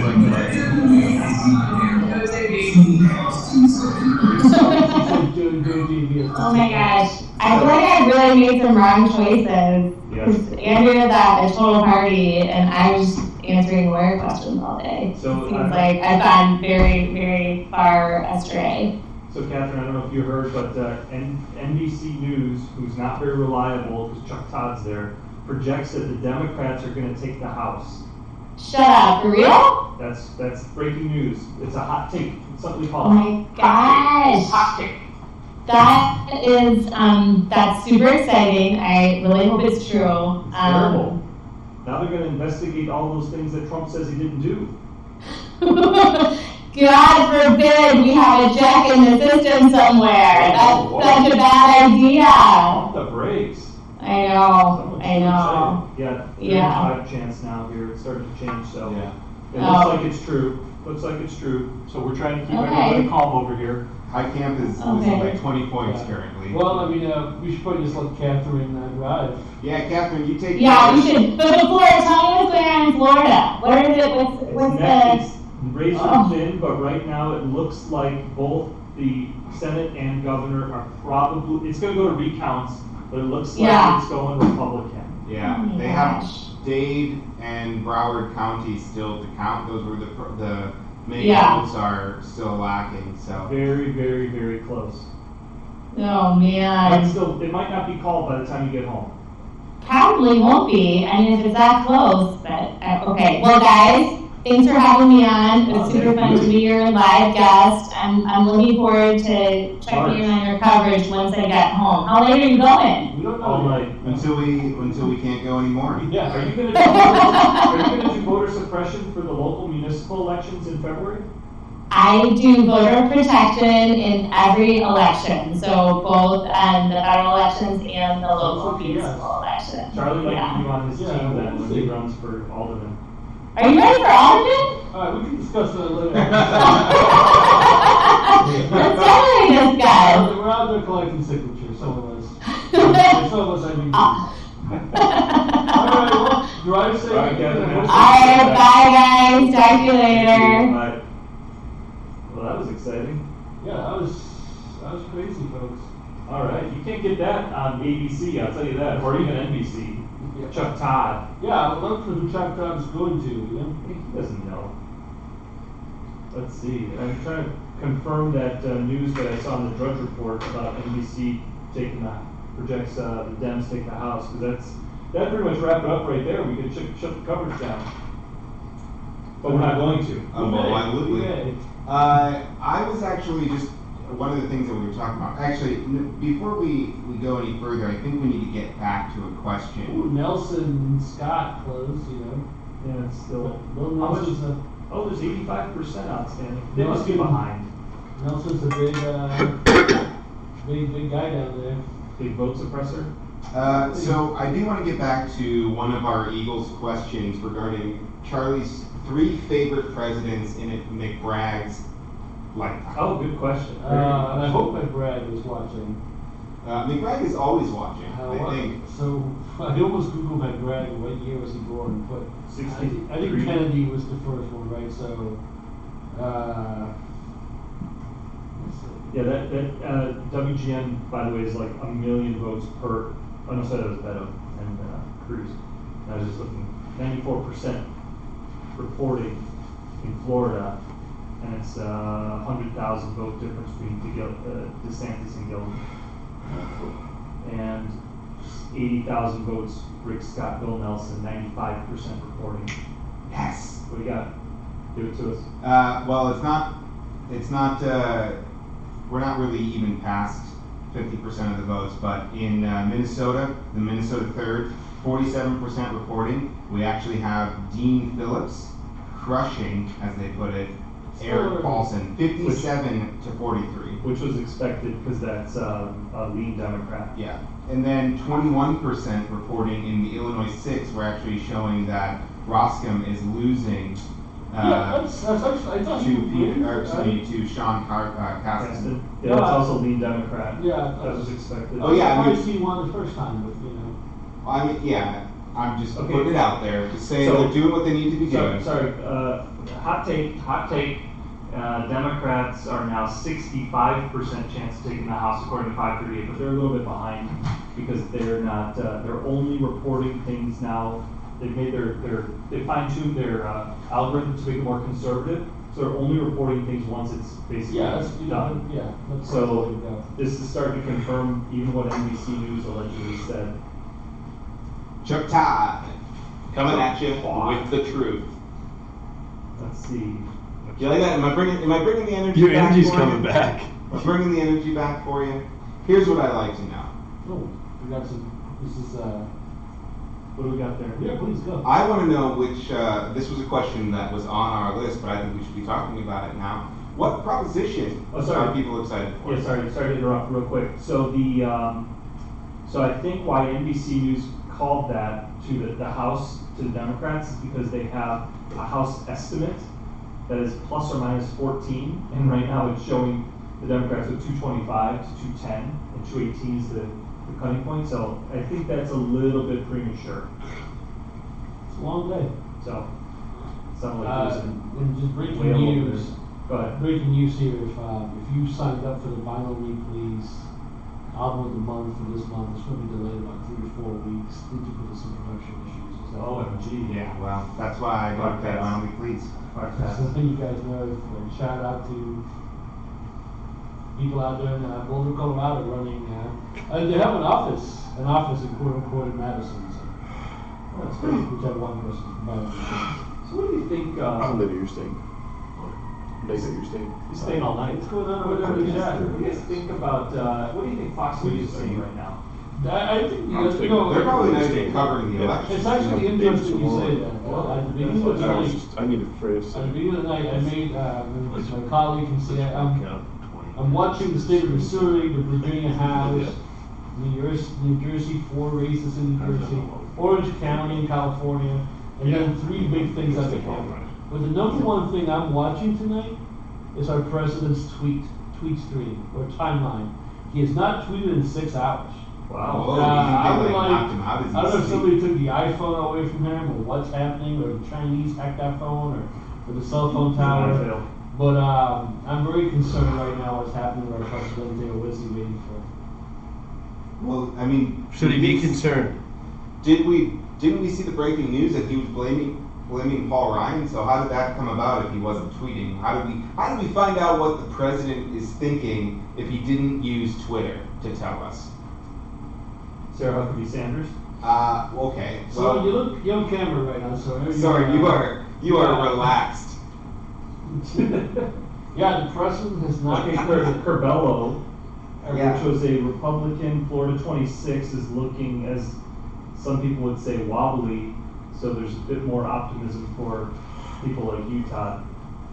Oh my gosh. I feel like I really made some wrong choices. Because Andrew was at a total party and I was just answering lawyer questions all day. So it seems like I've gone very, very far astray. So Catherine, I don't know if you heard, but NBC News, who's not very reliable, because Chuck Todd's there, projects that the Democrats are going to take the House. Shut up, for real? That's breaking news. It's a hot take. It's something we call oh my gosh. hot take. That is, that's super exciting. I really hope it's true. Terrible. Now they're going to investigate all those things that Trump says he didn't do. God forbid we have a check in the system somewhere. That's such a bad idea. Pump the brakes. I know. Yeah, Yeah. 35 chance now here. It's starting to change, so Yeah. it looks like it's true. Looks like it's true. So we're trying to keep everybody calm over here. High Camp is losing by 20 points currently. Well, I mean, we should probably just let Catherine drive. Yeah, Catherine, you take. Yeah, we should. But before, tell me what's going on in Florida. What is it? What's It's razor thin, but right now it looks like both the Senate and governor are probably. It's going to go to recounts, but it looks like it's going Republican. Yeah, Oh my they have Dade and Broward County still to count. Those were the main votes are still lacking. So very, very, very close. Oh man. But still, it might not be called by the time you get home. Probably won't be. I mean, if it's that close. But okay. Well, guys, thanks for having me on. It was super fun to be your live guest. I'm looking forward to checking in on your coverage once I get home. How late are you going? We don't know. All night until we can't go anymore. Yeah. Are you going to do voter suppression for the local municipal elections in February? I do voter protection in every election, so both the federal elections and the local municipal elections. Charlie might be on his team then when he runs for alderman. Are you ready for alderman? Alright, we can discuss that later. Let's definitely discuss. We're out there collecting signatures, some of us. Some of us, I mean. Alright, well, drive safe. Alright, bye guys. Talk to you later. Bye. Well, that was exciting. Yeah, that was crazy, folks. All right, you can't get that on ABC, I'll tell you that, or even NBC. Yeah. Chuck Todd. Yeah, I would love to know who Chuck Todd is going to. He doesn't know. Let's see. I'm trying to confirm that news that I saw in the Drudge Report about NBC projects the Dems taking the House, because that pretty much wrap it up right there. We could shut the coverage down. But we're not going to. Well, why would we? I was actually just one of the things that we were talking about. Actually, before we go any further, I think we need to get back to a question. Ooh, Nelson Scott closed, you know. Yeah, it's still. Bill How much Nelson's is Oh, there's 85% outstanding. They must be behind. Nelson's a big guy down there. Big vote suppressor? So I do want to get back to one of our Eagles questions regarding Charlie's 3 favorite presidents in McBragg's lifetime. Oh, good question. I hope McBragg is watching. McBragg is always watching, I think. So I almost Googled McBragg. What year was he born? But 63. I think Kennedy was the first one, right? So. Yeah, that WGN, by the way, is like 1 million votes per. Oh, no, sorry, that was Beto and Cruz. I was just looking. 94% reporting in Florida, and it's 100,000 vote difference between DeSantis and Gilman. And 80,000 votes, Rick Scott, Bill Nelson, 95% reporting. Yes. What do you got? Give it to us. Well, it's not, we're not really even past 50% of the votes, but in Minnesota, the Minnesota 3rd, 47% reporting. We actually have Dean Phillips crushing, as they put it, Eric Paulson, 57 to 43. Which was expected because that's a lean Democrat. Yeah. And then 21% reporting in the Illinois 6 were actually showing that Roscom is losing to Sean Casten. Yeah, that's also lean Democrat. Yeah, that was expected. Oh yeah, I see one the first time, but you know. I mean, yeah, I'm just putting it out there to say they're doing what they need to be doing. Sorry, hot take. Democrats are now 65% chance of taking the House according to 538, but they're a little bit behind because they're not. They're only reporting things now. They've made they fine-tuned their algorithm to make it more conservative. So they're only reporting things once it's basically done. So this is starting to confirm even what NBC News allegedly said. Chuck Todd coming at you with the truth. Let's see. Do you like that? Am I bringing the energy Your back? energy's coming back. I'm bringing the energy back for you. Here's what I'd like to know. Oh, we got some, this is, What do we got there? yeah, please go. I want to know which, this was a question that was on our list, but I think we should be talking about it now. What proposition are people excited for? Yeah, sorry to interrupt real quick. So the, so I think why NBC News called that to the House, to the Democrats, is because they have a House estimate that is plus or minus 14, and right now it's showing the Democrats with 225 to 210, and 218 is the cutting point. So I think that's a little bit premature. It's a long day. So, sounds like there's and just breaking way over news. there. Go ahead. Breaking news here, if you signed up for the Buy No Weeklies album of the month for this month, it's going to be delayed about 3 or 4 weeks due to some production issues. Is that OMG. Yeah, well, that's why I got that on Weeklies. So you guys know, shout out to people out there in Boulder, Colorado running, they have an office in quote unquote in Madison. So that's great. Which have one person. So what do you think? I'm later, you're staying. Later, you're staying. You're staying all night. What's going on over there? What do you guys think about, what do you think Fox News is saying right now? I think they're probably not even covering the election. It's actually interesting you say that. Well, at the beginning of the night, I need a phrase. at the beginning of the night, I made my colleague can see I'm watching the state of Missouri, the Virginia House, New Jersey, 4 races in New Jersey, Orange County in California, and then 3 big things at the camera. But the number one thing I'm watching tonight is our president's tweet stream or timeline. He has not tweeted in 6 hours. Wow. I don't know if somebody took the iPhone away from him, or what's happening, or the Chinese hacked that phone, or the cell phone tower. But I'm very concerned right now what's happening with our president or what's he waiting for. Well, I mean, should he be concerned? Didn't we see the breaking news that he was blaming Paul Ryan? So how did that come about if he wasn't tweeting? How did we find out what the president is thinking if he didn't use Twitter to tell us? Sarah Huckabee Sanders? Okay. So you look, you're on camera right now, so sorry, you are relaxed. Yeah, the president has not. Okay, Curbelo, which was a Republican, Florida 26, is looking, as some people would say, wobbly. So there's a bit more optimism for people like Utah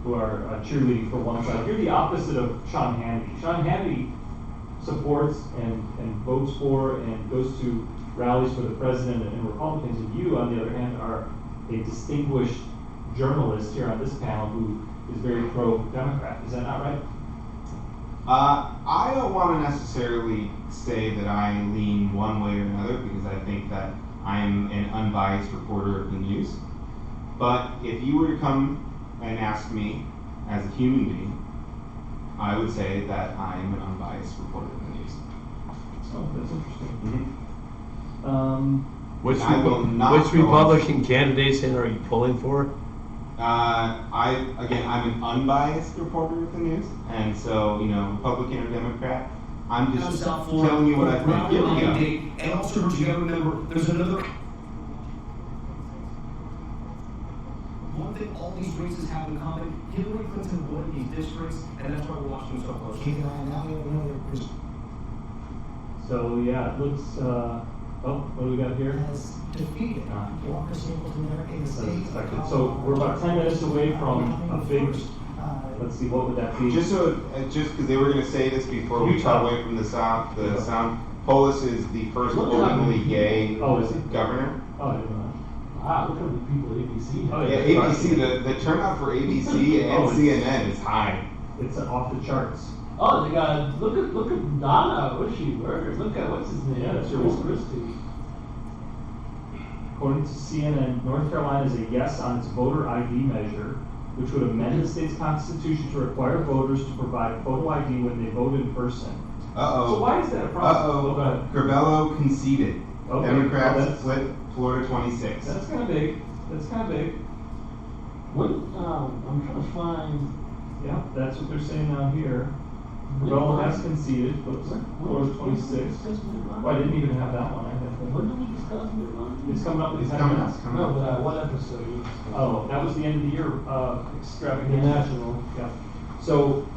who are cheerleading for one side. You're the opposite of Sean Hannity. Sean Hannity supports and votes for and goes to rallies for the president and Republicans. And you, on the other hand, are a distinguished journalist here on this panel who is very pro-Democrat. Is that not right? I don't want to necessarily say that I lean one way or another, because I think that I'm an unbiased reporter of the news. But if you were to come and ask me as a human being, I would say that I am an unbiased reporter of the news. Oh, that's interesting. Mm-hmm. Which Republican candidates are you pulling for? I'm an unbiased reporter of the news, and so, Republican or Democrat, I'm just telling you what I think. Here we go. And also, you gotta remember, there's another. One thing all these races have in common: Hillary Clinton won these districts, and that's why we're watching so close. So yeah, it looks. What do we got here? Defeated democracy in American states. So we're about 10 minutes away from a big. Let's see, what would that be? Just because they were going to say this before we got away from the sound. Polis is the first openly gay governor. Oh, I didn't know. Wow, look at the people at ABC. Oh, yeah, ABC. The turnout for ABC and CNN is high. It's off the charts. Oh, they got look at Donna. What's she wearing? Look at what's his name? Yeah, that's Chris Christie. According to CNN, North Carolina is a yes on its voter ID measure, which would amend the state's constitution to require voters to provide photo ID when they vote in person. Uh-oh. So why is that a problem? Uh-oh. Curbelo conceded. Okay. Democrats split Florida 26. That's kind of big. What? I'm trying to find. Yeah, that's what they're saying now here. Curbelo has conceded. Florida 26. Oh, I didn't even have that one. When did we discuss it? It's coming up. It's coming up. No, but what episode? Oh, that was the end of the year extravaganza. National. Yeah. So,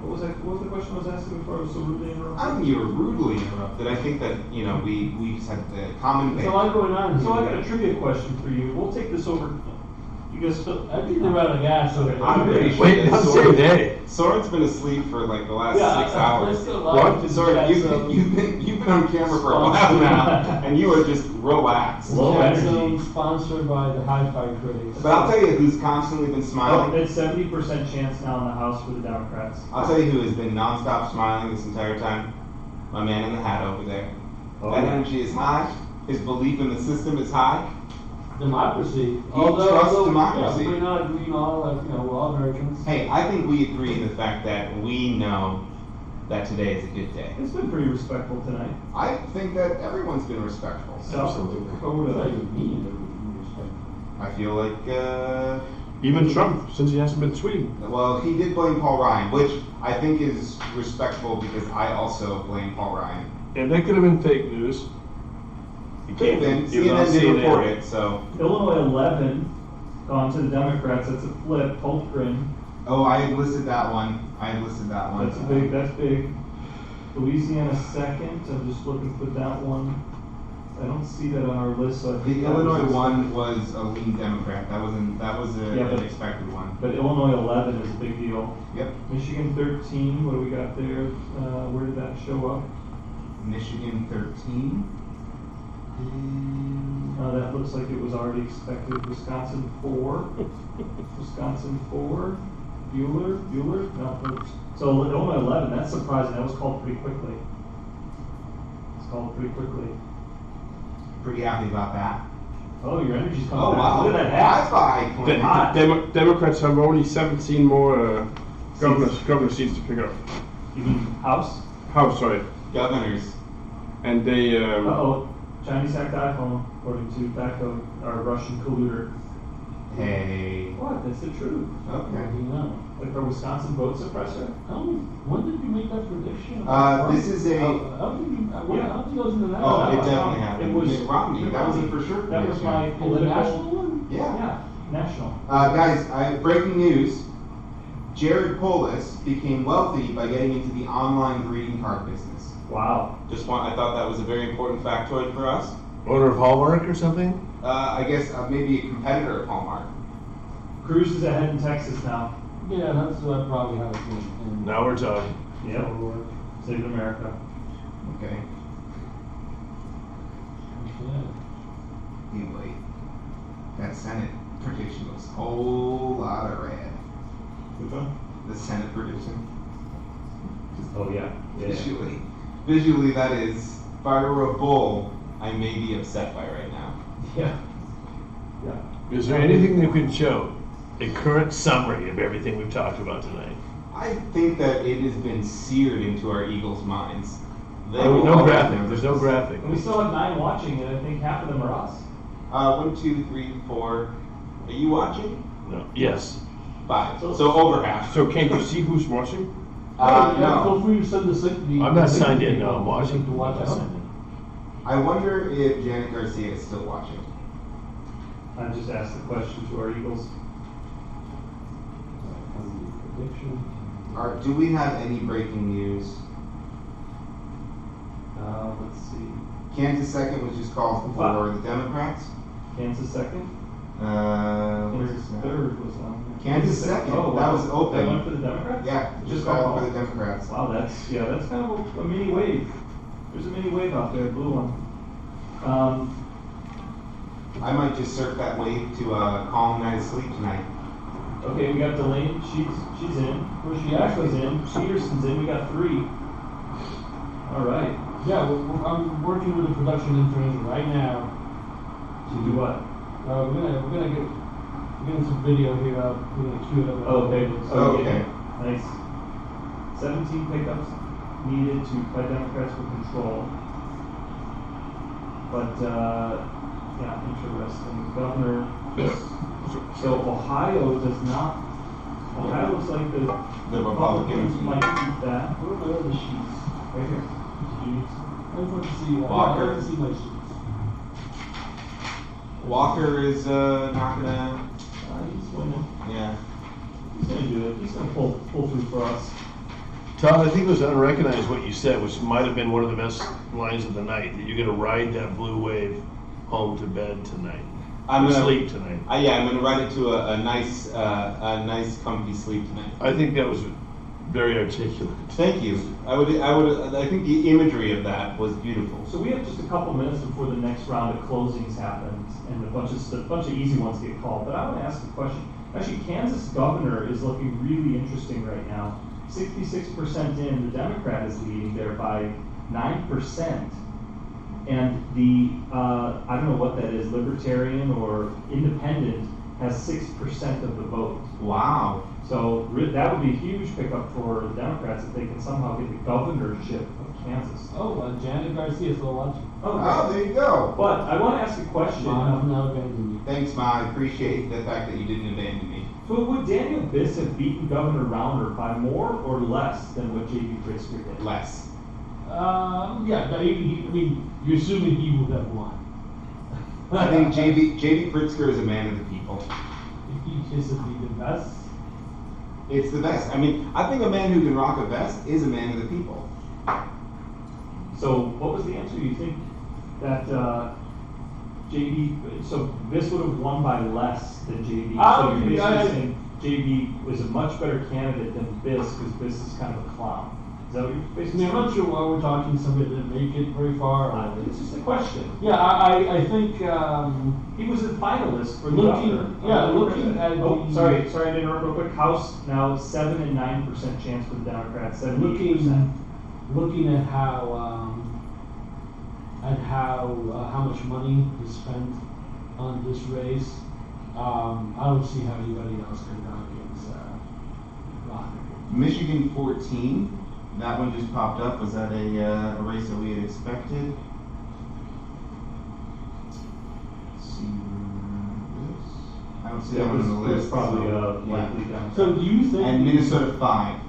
What was the question I was asking before I was so rudely interrupted? I don't think you were rudely interrupted. I think that, you know, we just had the common There's a lot going on. So I got a trivia question for you. We'll take this over. You guys still? I think they're out of gas. So I'm pretty sure Soren's been asleep for like the last 6 hours. What? Soren, you've been on camera for a while now, and you are just relaxed. Low energy. Sponsored by the HiFi critics. But I'll tell you who's constantly been smiling. Oh, it's 70% chance now in the House for the Democrats. I'll tell you who has been nonstop smiling this entire time. My man in the hat over there. That energy is high. His belief in the system is high. Democracy. Trust democracy. Yeah, we're not agreeing all, like, you know, we're all Americans. Hey, I think we agree in the fact that we know that today is a good day. It's been pretty respectful tonight. I think that everyone's been respectful. Absolutely. What does that even mean? I feel like, even Trump, since he hasn't been tweeting. Well, he did blame Paul Ryan, which I think is respectful because I also blame Paul Ryan. And that could have been fake news. Could have been. CNN did report it, so. Illinois 11 gone to the Democrats. That's a flip. Holtgren. Oh, I had listed that one. That's big. Louisiana second. I'm just looking for that one. I don't see that on our list. So I think the Illinois one was a lean Democrat. That was an expected one. But Illinois 11 is a big deal. Yep. Michigan 13. What do we got there? Where did that show up? Michigan 13. That looks like it was already expected. Wisconsin 4. Wisconsin 4. Bueller? No. So Illinois 11, that's surprising. That was called pretty quickly. Pretty happy about that. Oh, your energy's coming back. Wow. Look at that hat. Democrats have only 17 more governor seats to pick up. You mean House? House, sorry. Governors. And they... Chinese hacked iPhone, according to Backo, our Russian colluder. Hey. What? That's the truth. Okay. You know. Like for Wisconsin vote suppressor? When did you make that prediction? This is a... I don't think it was in the Oh, it definitely happened. It was Mitt Romney. That was a for sure That was my prediction. political... national one? Yeah. National. Guys, breaking news. Jared Polis became wealthy by getting into the online greeting card business. Wow. I thought that was a very important factoid for us. Owner of Hallmark or something? I guess maybe a competitor of Hallmark. Cruz is ahead in Texas now. Yeah, that's probably how it's been. Now we're talking. Yep. Saving America. Okay. Anyway, that Senate prediction was a whole lot of red. Which one? The Senate prediction. Oh yeah. Visually, that is, if I were a bull, I may be upset by right now. Yeah. Is there anything you can show? A current summary of everything we've talked about tonight. I think that it has been seared into our Eagles' minds. No graphic. There's no graphic. And we still have 9 watching, and I think half of them are us. 1, 2, 3, 4. Are you watching? No. Yes. 5. So over half. So can't you see who's watching? No. Feel free to send the link. I'm not signed in. No, I'm watching. I wonder if Janet Garcia is still watching. I just asked the question to our Eagles. Do we have any breaking news? Let's see. Kansas second was just called for the Democrats. Kansas second? Kansas third was on. Kansas second. Oh, wow. That was open. That went for the Democrats? Yeah, just called for the Democrats. Wow, that's kind of a mini wave. There's a mini wave out there, a blue one. I might just surf that wave to calm night of sleep tonight. Okay, we got Delaney. She's in. Where's she? Ashley's in. Peterson's in. We got 3. All right. Yeah, I'm working with the production intern right now. To do what? We're gonna get some video here. We're gonna cue it up. Oh, okay. Okay. Nice. 17 pickups needed to fight Democrats for control. But yeah, interesting. Governor. So Ohio does not. Ohio looks like the Republicans might keep that. Where are my other sheets? Right here. I just want to see. Walker. I want to see my sheets. Walker is not gonna. He's winning. Yeah. He's gonna do it. He's gonna pull through for us. Todd, I think it was unrecognized what you said, which might have been one of the best lines of the night, that you're gonna ride that blue wave home to bed tonight. I'm gonna sleep tonight. Yeah, I'm gonna ride it to a nice, comfy sleep tonight. I think that was very articulate. Thank you. I think the imagery of that was beautiful. So we have just a couple minutes before the next round of closings happens, and a bunch of easy ones get called. But I want to ask a question. Actually, Kansas governor is looking really interesting right now. 66% in, the Democrat is leading there by 9%. And the, I don't know what that is, Libertarian or Independent has 6% of the vote. Wow. So that would be a huge pickup for the Democrats if they can somehow get the governorship of Kansas. Oh, Janet Garcia's still watching. Oh, there you go. But I want to ask a question. Thanks, Ma. I appreciate the fact that you didn't abandon me. So would Daniel Biss have beaten Governor Rauner by more or less than what J.B. Pritzker did? Less. Yeah, I mean, you're assuming he would have won. I think J.B. Pritzker is a man of the people. He is the best. It's the best. I mean, I think a man who can rock a vest is a man of the people. So what was the answer? You think that JB, so this would have won by less than JB? So you're basically saying JB was a much better candidate than Biss because Biss is kind of a clown. Is that what you're basically saying? I'm not sure why we're talking somebody that didn't make it very far. It's just a question. Yeah, I think he was a finalist for looking at sorry to interrupt real quick. House now 7 and 9% chance for the Democrats, 78%. Looking at how much money is spent on this race, I don't see how anybody else can go against Ron. Michigan 14. That one just popped up. Was that a race that we had expected? Let's see where it is. I don't see that one on the list. Probably likely down. So do you think? And Minnesota 5.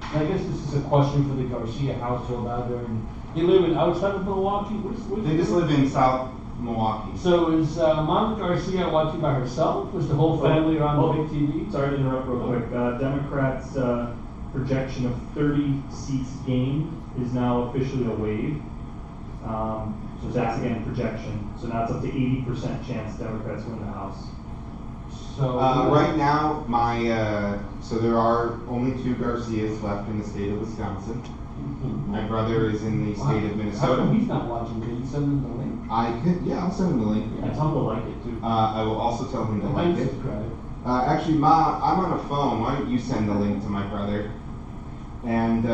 I guess this is a question for the Garcia household out there. And they live outside of Milwaukee. They just live in South Milwaukee. So is Monica Garcia watching by herself? Was the whole family on the big TV? Sorry to interrupt real quick. Democrats' projection of 30 seats gained is now officially a wave. So that's again projection. So now it's up to 80% chance Democrats win the House. So right now, so there are only 2 Garcias left in the state of Wisconsin. My brother is in the state of Minnesota. How come he's not watching? Can you send him the link? I'll send him the link. Yeah, tell him to like it too. I will also tell him to like it. Actually, Ma, I'm on a phone. Why don't you send the link to my brother? And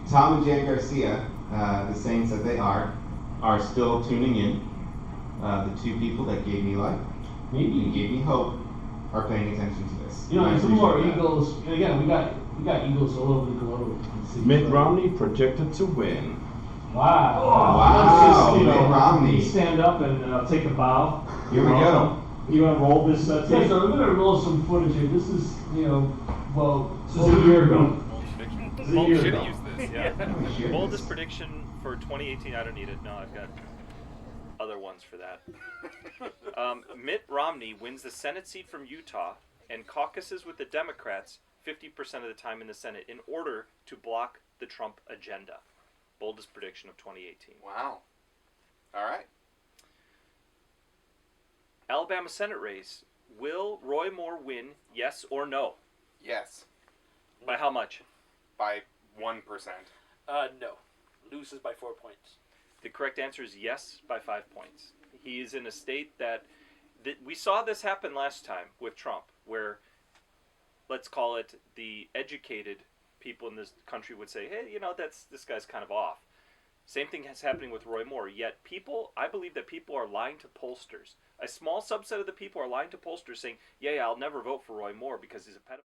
Tom and Jan Garcia, the saints that they are still tuning in. The 2 people that gave me life, and gave me hope, are paying attention to this. You know, some of our Eagles. And again, we got Eagles all over the globe. Mitt Romney projected to win. Wow! Wow! Just, Mitt Romney. Stand up and take a bow. Here we go. You want to roll this tape? Yeah, so we're going to roll some footage here. This is, this is a year ago. Should have used this, yeah. Boldest prediction for 2018, I don't need it. No, I've got other ones for that. Mitt Romney wins the Senate seat from Utah and caucuses with the Democrats 50% of the time in the Senate in order to block the Trump agenda. Boldest prediction of 2018. Wow. All right. Alabama Senate race. Will Roy Moore win, yes or no? Yes. By how much? By 1%. No. Loses by 4 points. The correct answer is yes by 5 points. He is in a state that we saw this happen last time with Trump, where, let's call it, the educated people in this country would say, hey, this guy's kind of off. Same thing is happening with Roy Moore. Yet I believe that people are lying to pollsters. A small subset of the people are lying to pollsters saying, yeah, I'll never vote for Roy Moore because he's a pedophile.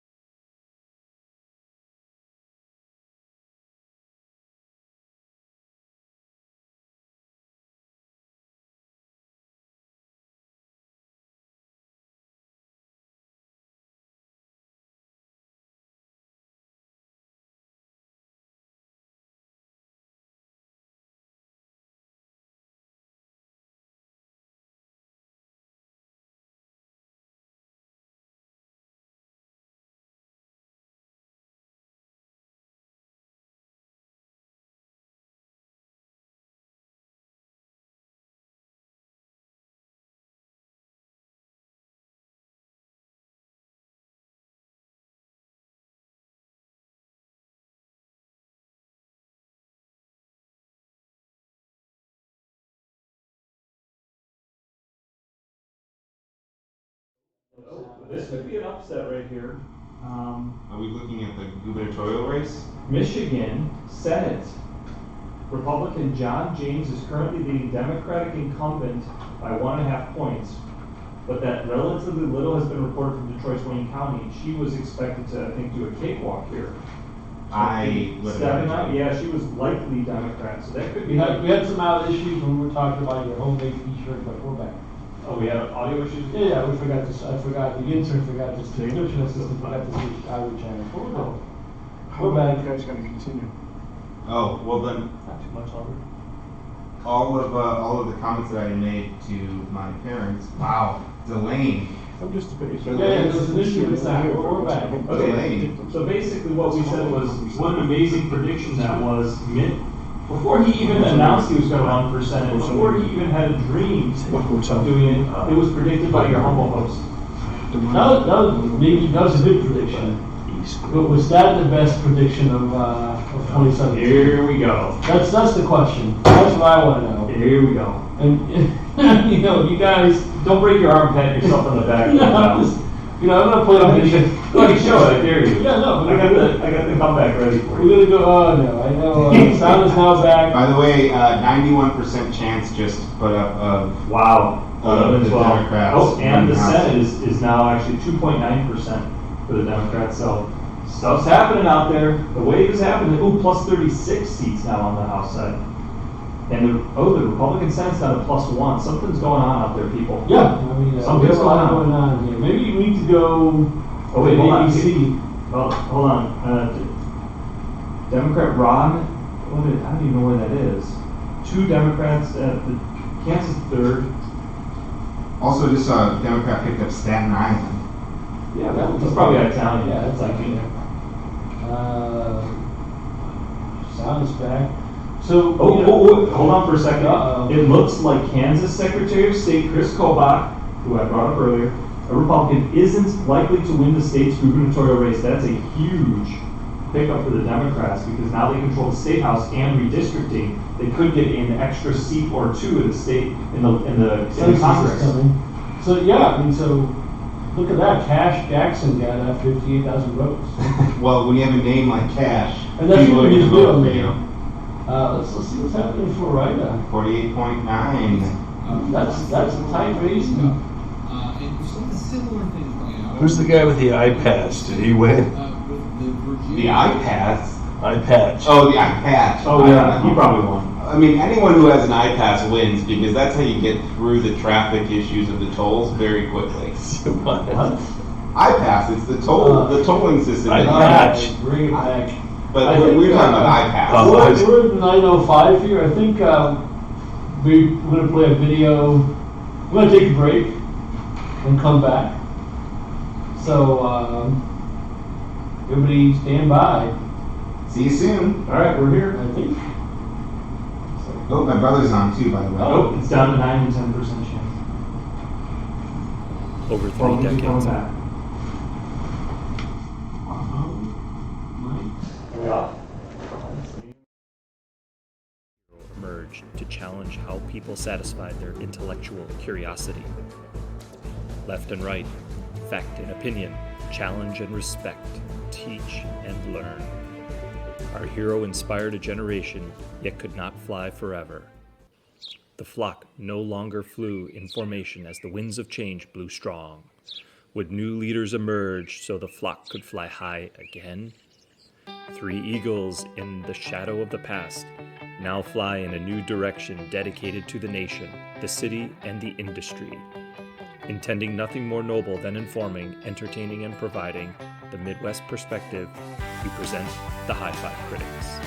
This could be an upset right here. Are we looking at the gubernatorial race? Michigan Senate. Republican John James is currently leading Democratic incumbent by 1.5 points, but that relatively little has been reported from Detroit's Wayne County. She was expected to, I think, do a cakewalk here. Stepping out, yeah, she was likely Democrat, so that could be. We had some out issues when we were talking about your homemade t-shirt, but we're back. Oh, we had audio issues? Yeah, we forgot this. I forgot, the intern forgot this, the production assistant forgot to switch audio channel. But we're good. How long you guys gonna continue? Oh, well then, Not too much longer. all of the comments that I made to my parents, wow, delaying. I'm just debating. Yeah, there's an issue with that. We're back. Okay, so basically what we said was, what an amazing prediction that was. Before he even announced he was going to run for Senate, before he even had a dream of doing it, it was predicted by your humble host. That was a good prediction. But was that the best prediction of 2017? Here we go. That's the question. That's what I want to know. Here we go. And you guys don't break your arm, pat yourself on the back. I'm gonna play a video. Go ahead, show it. I dare you. Yeah, no, but I got the comeback ready for you. We're gonna go. Oh no, I know. Sound is now back. By the way, 91% chance just put up of the Democrats. Oh, and the Senate is now actually 2.9% for the Democrats. So stuff's happening out there. The wave is happening. Ooh, plus 36 seats now on the House side. And the Republican Senate's down to +1. Something's going on out there, people. Yeah, I mean, something's there's a lot going on here. Maybe you need to go. Oh wait, hold on. ABC. Oh, hold on. Democrat Ron. I don't even know where that is. 2 Democrats at the Kansas 3rd. Also, just Democrat picked up Staten Island. Yeah, that's probably out of town. Yeah, that's like sound is back. So, hold on for a second. It looks like Kansas Secretary of State Chris Kobach, who I brought up earlier, a Republican, isn't likely to win the state's gubernatorial race. That's a huge pickup for the Democrats because now they control the state house and redistricting. They could get an extra seat or 2 in the state in the Congress. So yeah, I mean, so look at that. Cash Jackson got 58,000 votes. Well, when you have a name like Cash, and that's people what are he's going to doing. Let's see what's happening in Florida. 48.9. That's a tight race. Who's the guy with the eye patch? Did he win? The eye pass? Eye patch. Oh, the eye patch. Oh yeah, he probably won. I mean, anyone who has an eye pass wins because that's how you get through the traffic issues of the tolls very quickly. What? Eye pass, it's the tolling system. Eye patch. Bring it back. But we're talking about eye pass. We're at 9:05 here. I think we're going to play a video. We're going to take a break and come back. So everybody stand by. See you soon. All right, we're here. I think. Oh, my brother's on too, by the way. Oh, it's down to 9 and 10% chance. Over 3 decades. Emerged to challenge how people satisfied their intellectual curiosity. Left and right, fact and opinion, challenge and respect, teach and learn. Our hero inspired a generation, yet could not fly forever. The flock no longer flew in formation as the winds of change blew strong. Would new leaders emerge so the flock could fly high again? 3 eagles in the shadow of the past now fly in a new direction dedicated to the nation, the city, and the industry. Intending nothing more noble than informing, entertaining, and providing the Midwest perspective, we present the HiFi Critics.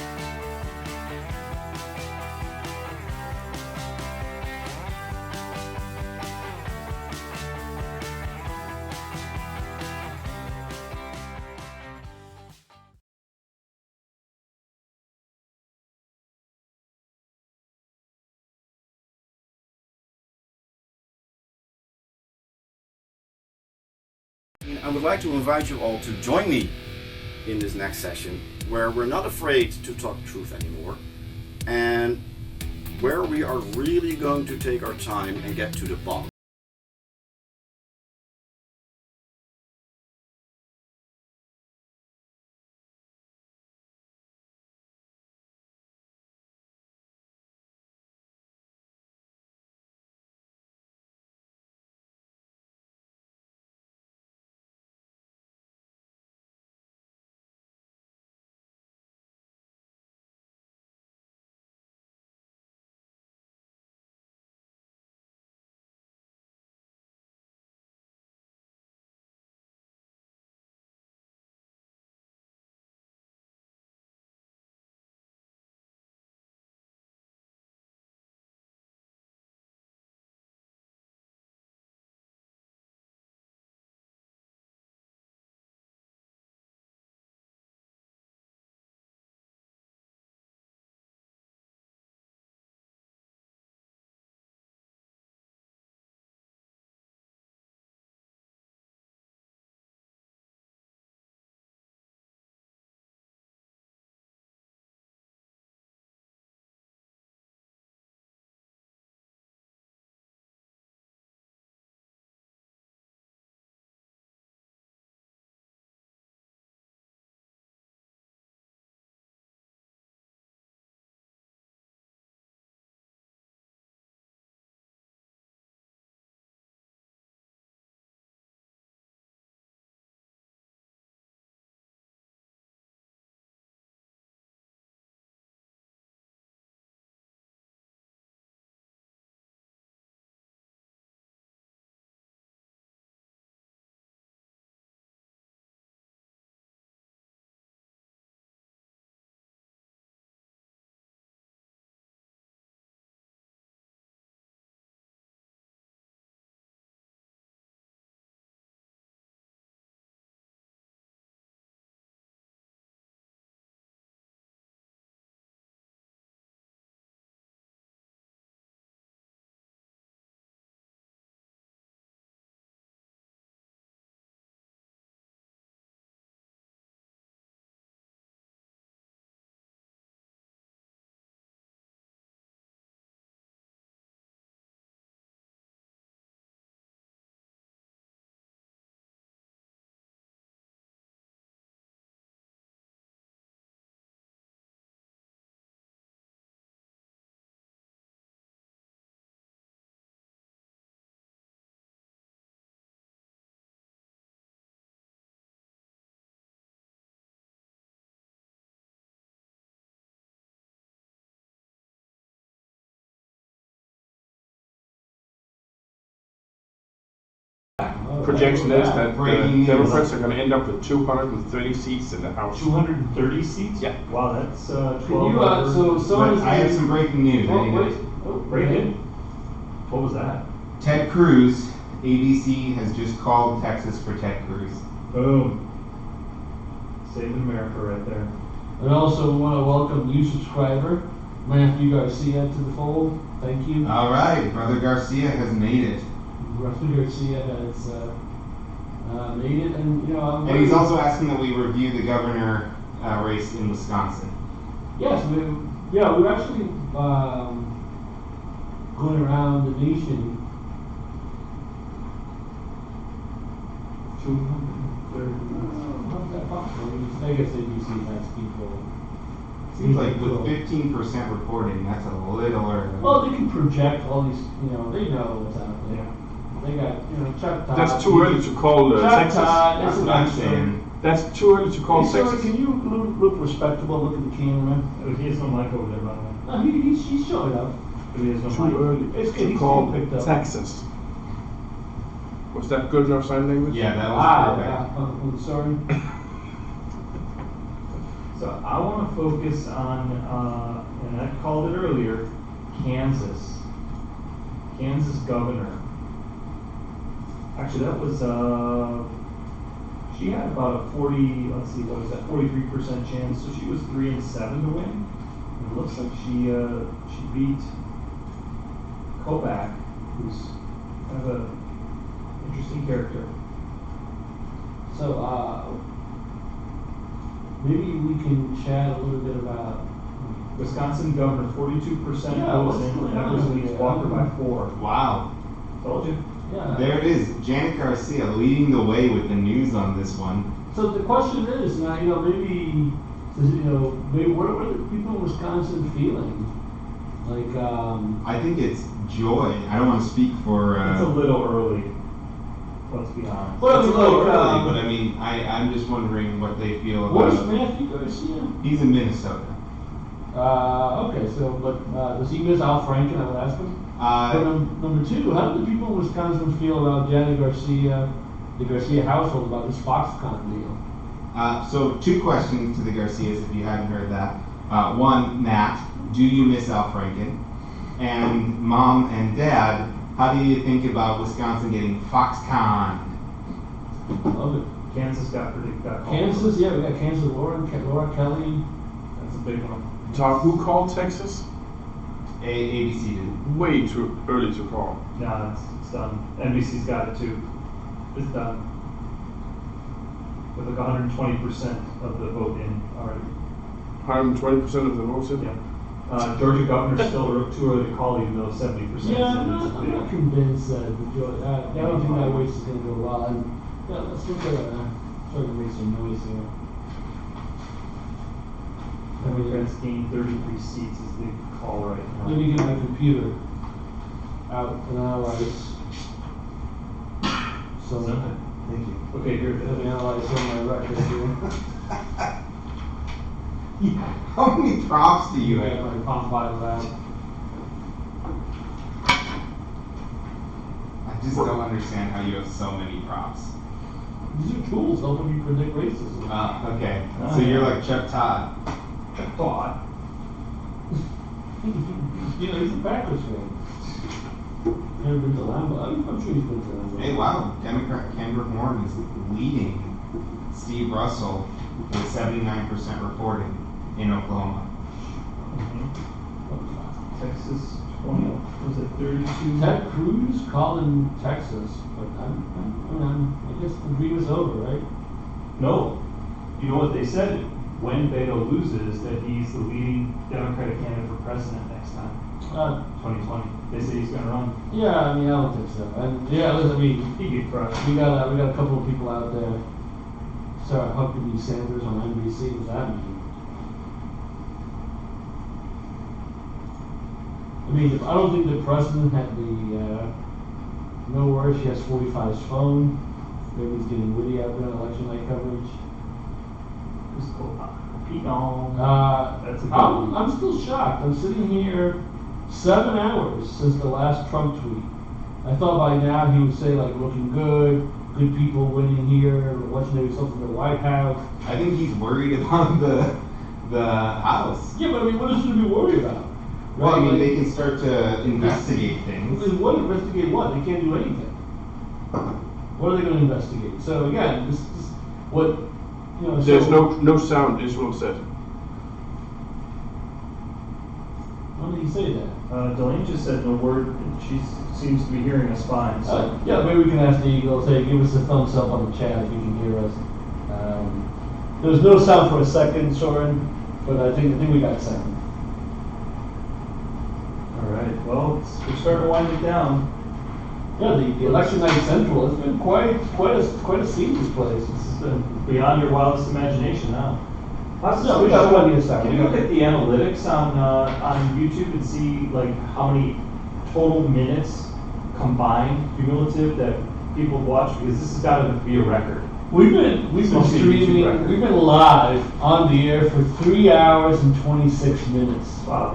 I would like to invite you all to join me in this next session where we're not afraid to talk truth anymore and where we are really going to take our time and get to the bottom projection is that Breaking the Democrats news. are going to end up with 230 seats in the House. 230 seats? Yeah. Wow, that's 12. I have some breaking news. Breaking. What was that? Ted Cruz, ABC has just called Texas for Ted Cruz. Boom. Saving America right there. And also want to welcome new subscriber, Matthew Garcia, to the fold. Thank you. All right, Brother Garcia has made it. Matthew Garcia has made it, and you know. And he's also asking that we review the governor race in Wisconsin. Yes, we're actually going around the nation. 230. I guess ABC has people. Seems like with 15% reporting, that's a little early. Well, they can project all these, they know what's out there. They got, Chuck Todd. That's too early to call Texas. That's what I'm saying. That's too early to call Hey, Texas. sorry, can you look respectable? Look at the camera. Oh, he has no mic over there, by the way. No, he's showing up. But he has no Too mic. early It's good, to he's call getting picked up. Texas. Was that good enough sign language? Yeah, that was perfect. I'm sorry. So I want to focus on, and I called it earlier, Kansas. Kansas governor. Actually, that was, she had about a 43% chance, so she was 3-7 to win. And it looks like she beat Kobach, who's kind of a interesting character. So, maybe we can chat a little bit about Wisconsin governor, 42% Yeah, votes what's in, going that on was here? leads Walker by 4. Wow. Told you. Yeah. There it is. Janet Garcia leading the way with the news on this one. So the question is, maybe what are the people in Wisconsin feeling? Like, I think it's joy. I don't want to speak for. It's a little early. Let's be honest. Well, It's a like, little early, but I mean, I'm just wondering what they feel about. where's Matthew Garcia? He's in Minnesota. Okay, so, but does he miss Al Franken? I would ask him. But number two, how do the people in Wisconsin feel about Janet Garcia, the Garcia household, about this Foxconn deal? So 2 questions to the Garcias if you haven't heard that. One, Matt, do you miss Al Franken? And Mom and Dad, how do you think about Wisconsin getting Foxconn? Love it. Kansas got called. Kansas, yeah, we got Kansas, Laura Kelly. That's a big one. Tom, who called Texas? ABC did. Way too early to call. Nah, it's done. NBC's got it too. It's done. With like 120% of the vote in already. 120% of the votes in? Yeah. Georgia governor's still too early to call, even though 70%. Yeah, I'm not convinced that I don't think that race is going to go well. And let's look at try to make some noise here. Democrats gained 33 seats as the call right now. Let me get my computer out and analyze some. Thank you. Okay, here it Let me is. analyze some of my records here. How many props do you I have? got my Palm Pilot out. I just don't understand how you have so many props. These are tools helping me predict racism. Okay. So you're like Chuck Todd. Chuck Todd. He's a Packers fan. Never been to Lambeau. I'm sure he's been to Lambeau. Hey, wow. Democrat Kendrick Warren is leading Steve Russell with 79% reporting in Oklahoma. Texas 20. Was it 32? Ted Cruz calling Texas, but I guess the dream is over, right? No. You know what they said? When Beto loses, that he's the leading Democratic candidate for president next time. 2020. They say he's going to run. Yeah, I mean, I don't think so. And yeah, listen, I mean, He'd get crushed. we got a couple of people out there. Sarah Huckabee Sanders on NBC. What's that mean? I mean, I don't think the president had the, no worries, she has 45's phone. Maybe he's getting witty out there on election night coverage. It's cool. Pete on. That's a good one. I'm still shocked. I'm sitting here 7 hours since the last Trump tweet. I thought by now he would say, like, looking good, good people winning here, watching the results from the White House. I think he's worried about the House. Yeah, but I mean, what is there to be worried about? Well, I mean, Like, they can start to investigate things. What investigate what? They can't do anything. What are they going to investigate? So again, this what you know. There's so, no sound, Israel said. When did he say that? Delaney just said no word. She seems to be hearing us fine. So. Yeah, maybe we can ask the Eagles. Hey, give us a thumbs up on the chat if you can hear us. There was no sound for a second, Soren, but I think we got sound. All right. Well, we're starting to wind it down. Yeah, the election night central has been quite a scene. This place. It's been beyond your wildest imagination now. No, we got plenty of sound. Can you look at the analytics on YouTube and see like how many total minutes combined cumulative that people watch? Because this has got to be a record. We've been streaming. We've been live on the air for 3 hours and 26 minutes. Wow,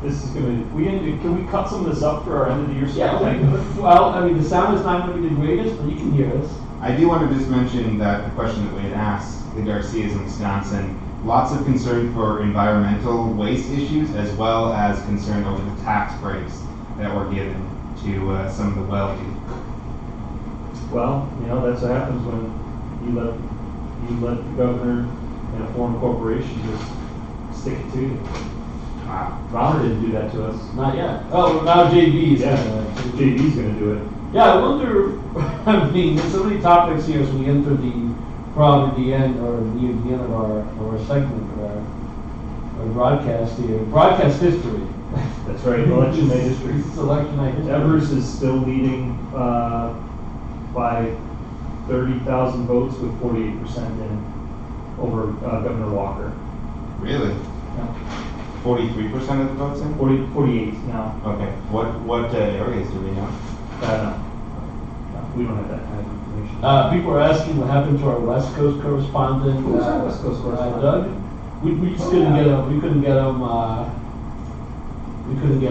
this is gonna. Can we cut some of this up for our end of the year? Yeah. Well, I mean, the sound is not going to be the greatest, but you can hear us. I do want to just mention that the question that we had asked the Garcias in Wisconsin. Lots of concern for environmental waste issues, as well as concern over the tax breaks that were given to some of the wealthy. Well, you know, that's what happens when you let the governor and a foreign corporation just stick it to you. Wow. Robert didn't do that to us. Not yet. Oh, now JB's. Yeah, JB's going to do it. Yeah, I wonder. I mean, there's so many topics here as we enter probably the end or the end of our segment, our broadcast here. Broadcast history. That's right, election night history. It's election night history. Evers is still leading by 30,000 votes with 48% in over Governor Walker. Really? Yeah. 43% of the votes in? 48 now. Okay. What areas do we know? No, we don't have that kind of information. People are asking what happened to our West Coast correspondent. Who's our West Coast correspondent? Doug. We just couldn't get him. We couldn't get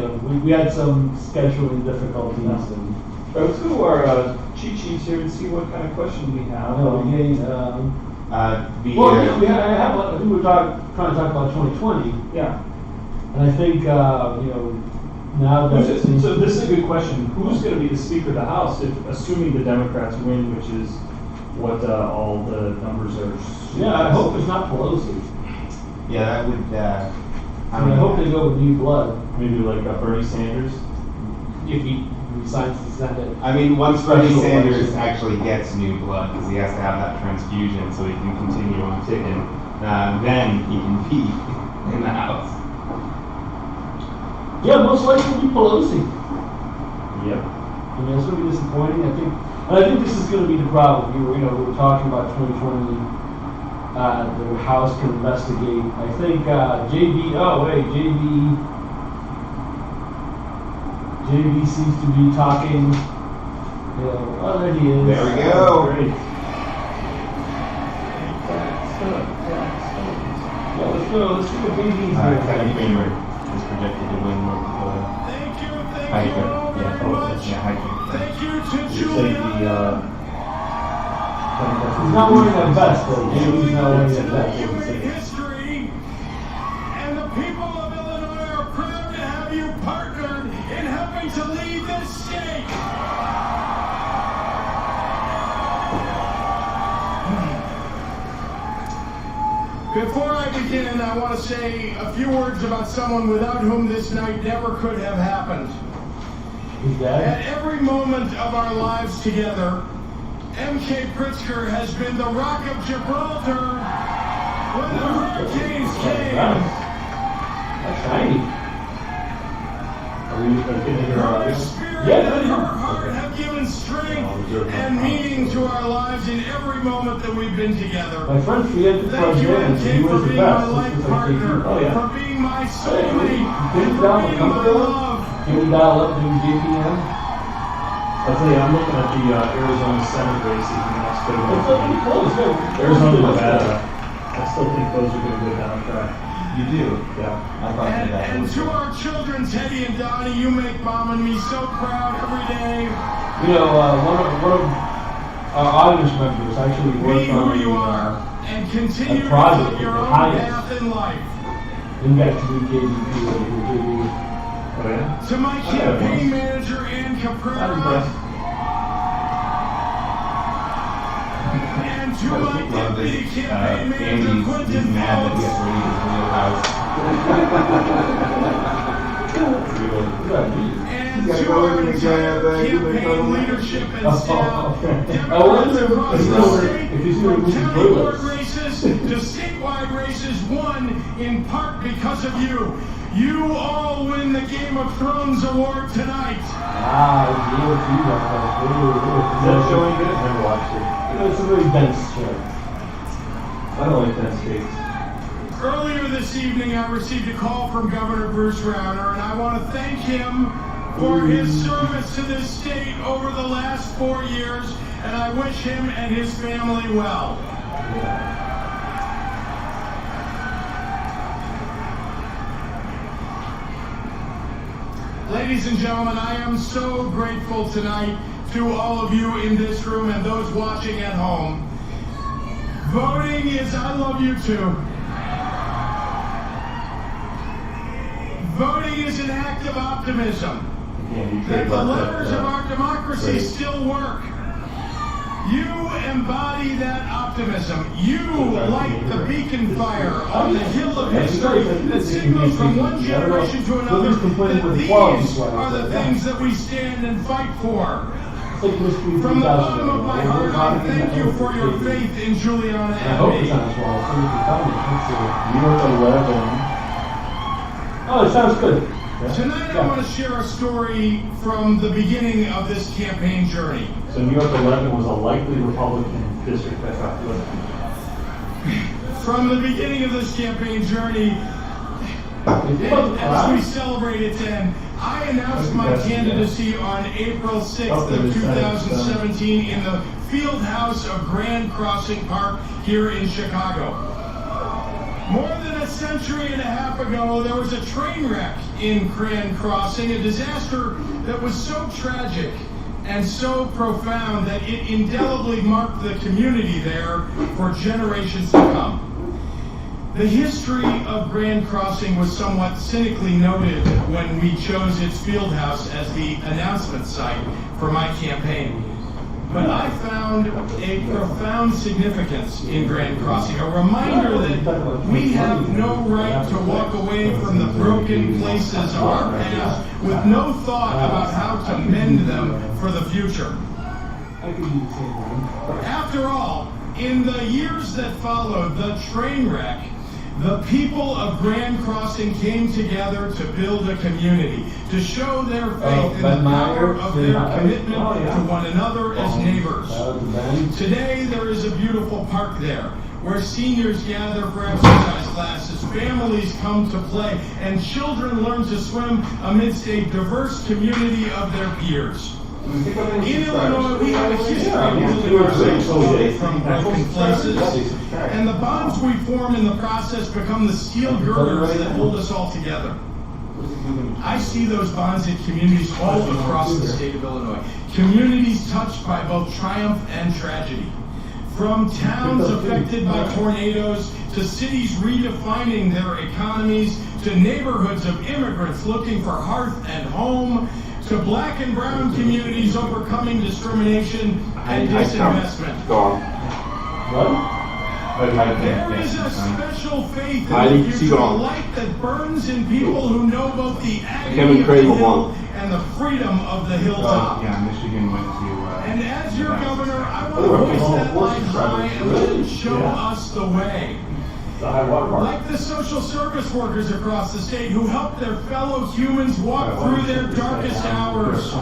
him. We had some scheduling difficulties. No. And let's go to our cheat sheets here and see what kind of questions we have. I think we're trying to talk about 2020. Yeah. And I think now that so this is a good question. Who's going to be the Speaker of the House, assuming the Democrats win, which is what all the numbers are? Yeah, I hope it's not Pelosi. Yeah, that would. I hope they go with new blood. Maybe like Bernie Sanders, if he signs the Senate. I mean, once Bernie Sanders actually gets new blood, because he has to have that transfusion so he can continue on ticking, then he can be in the House. Yeah, most likely it'll be Pelosi. Yep. I mean, it's going to be disappointing. I think this is going to be the problem. We were talking about 2020. The House can investigate. I think JB seems to be talking. Oh, there he is. There we go. Great. Yeah, let's go. Let's see what JB's doing. Teddy Kramer is projected to win North Dakota. Hiker. Yeah, hiker. Thank you to Julia. He's not wearing that vest, though. He's not wearing that vest. History, and the people of Illinois are proud to have you partnered in helping to lead this state. Before I begin, I want to say a few words about someone without whom this night never could have happened. At every moment of our lives together, M.K. Pritzker has been the Rock of Gibraltar when the hurricanes came. That's shiny. Are we going to hear our audio? Yeah, her heart have given strength and meaning to our lives in every moment that we've been together. My friend Fiat Thank you, M.K., for being my life partner, for being my soulmate, for being my love. Can we dial up to JPM? I'll tell you, I'm looking at the Arizona Senate races in the next bit of It's pretty close. Arizona, Nevada. I still think those are going to go down track. You do? Yeah. I thought that. And to our children, Teddy and Donnie, you make Mom and me so proud every day. You know, one of our audience members actually work Be on who you are and continue a project on your with the own highest path in life. index to KDP that we do. Oh yeah? To my campaign manager, Ann Caprera, and to my deputy campaign manager, Quentin Phillips, and to our entire campaign leadership and staff, Democrats across the state, from county board races to statewide races, won in part because of you. You all win the Game of Thrones award tonight. Is that showing good? I've never watched it. You know, it's a really dense show. I don't like dense states. Earlier this evening, I received a call from Governor Bruce Rauner, and I want to thank him for his service to this state over the last 4 years, and I wish him and his family well. Ladies and gentlemen, I am so grateful tonight to all of you in this room and those watching at home. Voting is, I love you too. Voting is an act of optimism. That the levers of our democracy still work. You embody that optimism. You light the beacon fire on the hill of history that signals from one generation to another that these are the things that we stand and fight for. From the bottom of my heart, I thank you for your faith in Juliana and me. Oh, it sounds good. Tonight I want to share a story from the beginning of this campaign journey. So New York 11 was a likely Republican district, I thought. From the beginning of this campaign journey, as we celebrate its end, I announced my candidacy on April 6th of 2017 in the field house of Grand Crossing Park here in Chicago. More than a century and a half ago, there was a train wreck in Grand Crossing, a disaster that was so tragic and so profound that it indelibly marked the community there for generations to come. The history of Grand Crossing was somewhat cynically noted when we chose its field house as the announcement site for my campaign. But I found a profound significance in Grand Crossing, a reminder that we have no right to walk away from the broken places of our past with no thought about how to mend them for the future. After all, in the years that followed the train wreck, the people of Grand Crossing came together to build a community, to show their faith in the power of their commitment to one another as neighbors. Today, there is a beautiful park there, where seniors gather for exercise classes, families come to play, and children learn to swim amidst a diverse community of their peers. In Illinois, we have a history of building ourselves away from broken places, and the bonds we form in the process become the steel girders that hold us all together. I see those bonds in communities all across the state of Illinois, communities touched by both triumph and tragedy. From towns affected by tornadoes, to cities redefining their economies, to neighborhoods of immigrants looking for hearth and home, to black and brown communities overcoming discrimination and disinvestment. There is a special faith in the future, a light that burns in people who know both the agony of the hill and the freedom of the hilltop. And as your governor, I want to voice that light high and let it show us the way. Like the social service workers across the state who help their fellow humans walk through their darkest hours.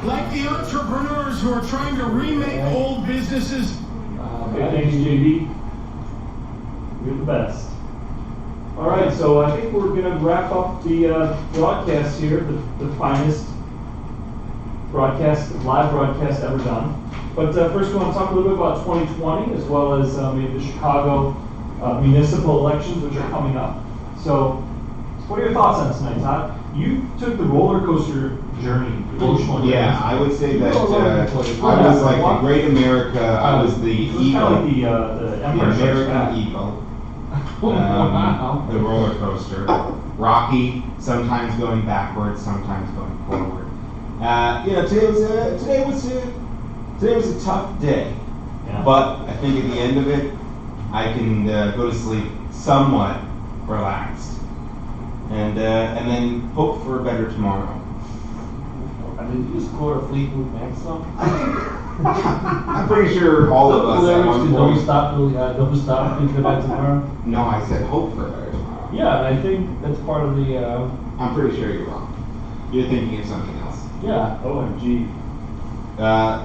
Like the entrepreneurs who are trying to remake old businesses. Thanks, JD. You're the best. All right, so I think we're going to wrap up the broadcast here, the finest live broadcast ever done. But first we want to talk a little bit about 2020, as well as maybe the Chicago municipal elections, which are coming up. So what are your thoughts on tonight, Todd? You took the roller coaster journey, emotional. Yeah, I would say that I was like the Great America. I was the eagle, Like the Empire Strikes Back. American eagle. The roller coaster. Rocky, sometimes going backwards, sometimes going forward. Today was a tough day, but I think at the end of it, I can go to sleep somewhat relaxed, and then hope for a better tomorrow. Did you score a Fleetwood Mac song? I'm pretty sure all of us at one point. Don't stop thinking about tomorrow. No, I said hope for a better tomorrow. Yeah, and I think that's part of the. I'm pretty sure you're wrong. You're thinking of something else. Yeah. OMG.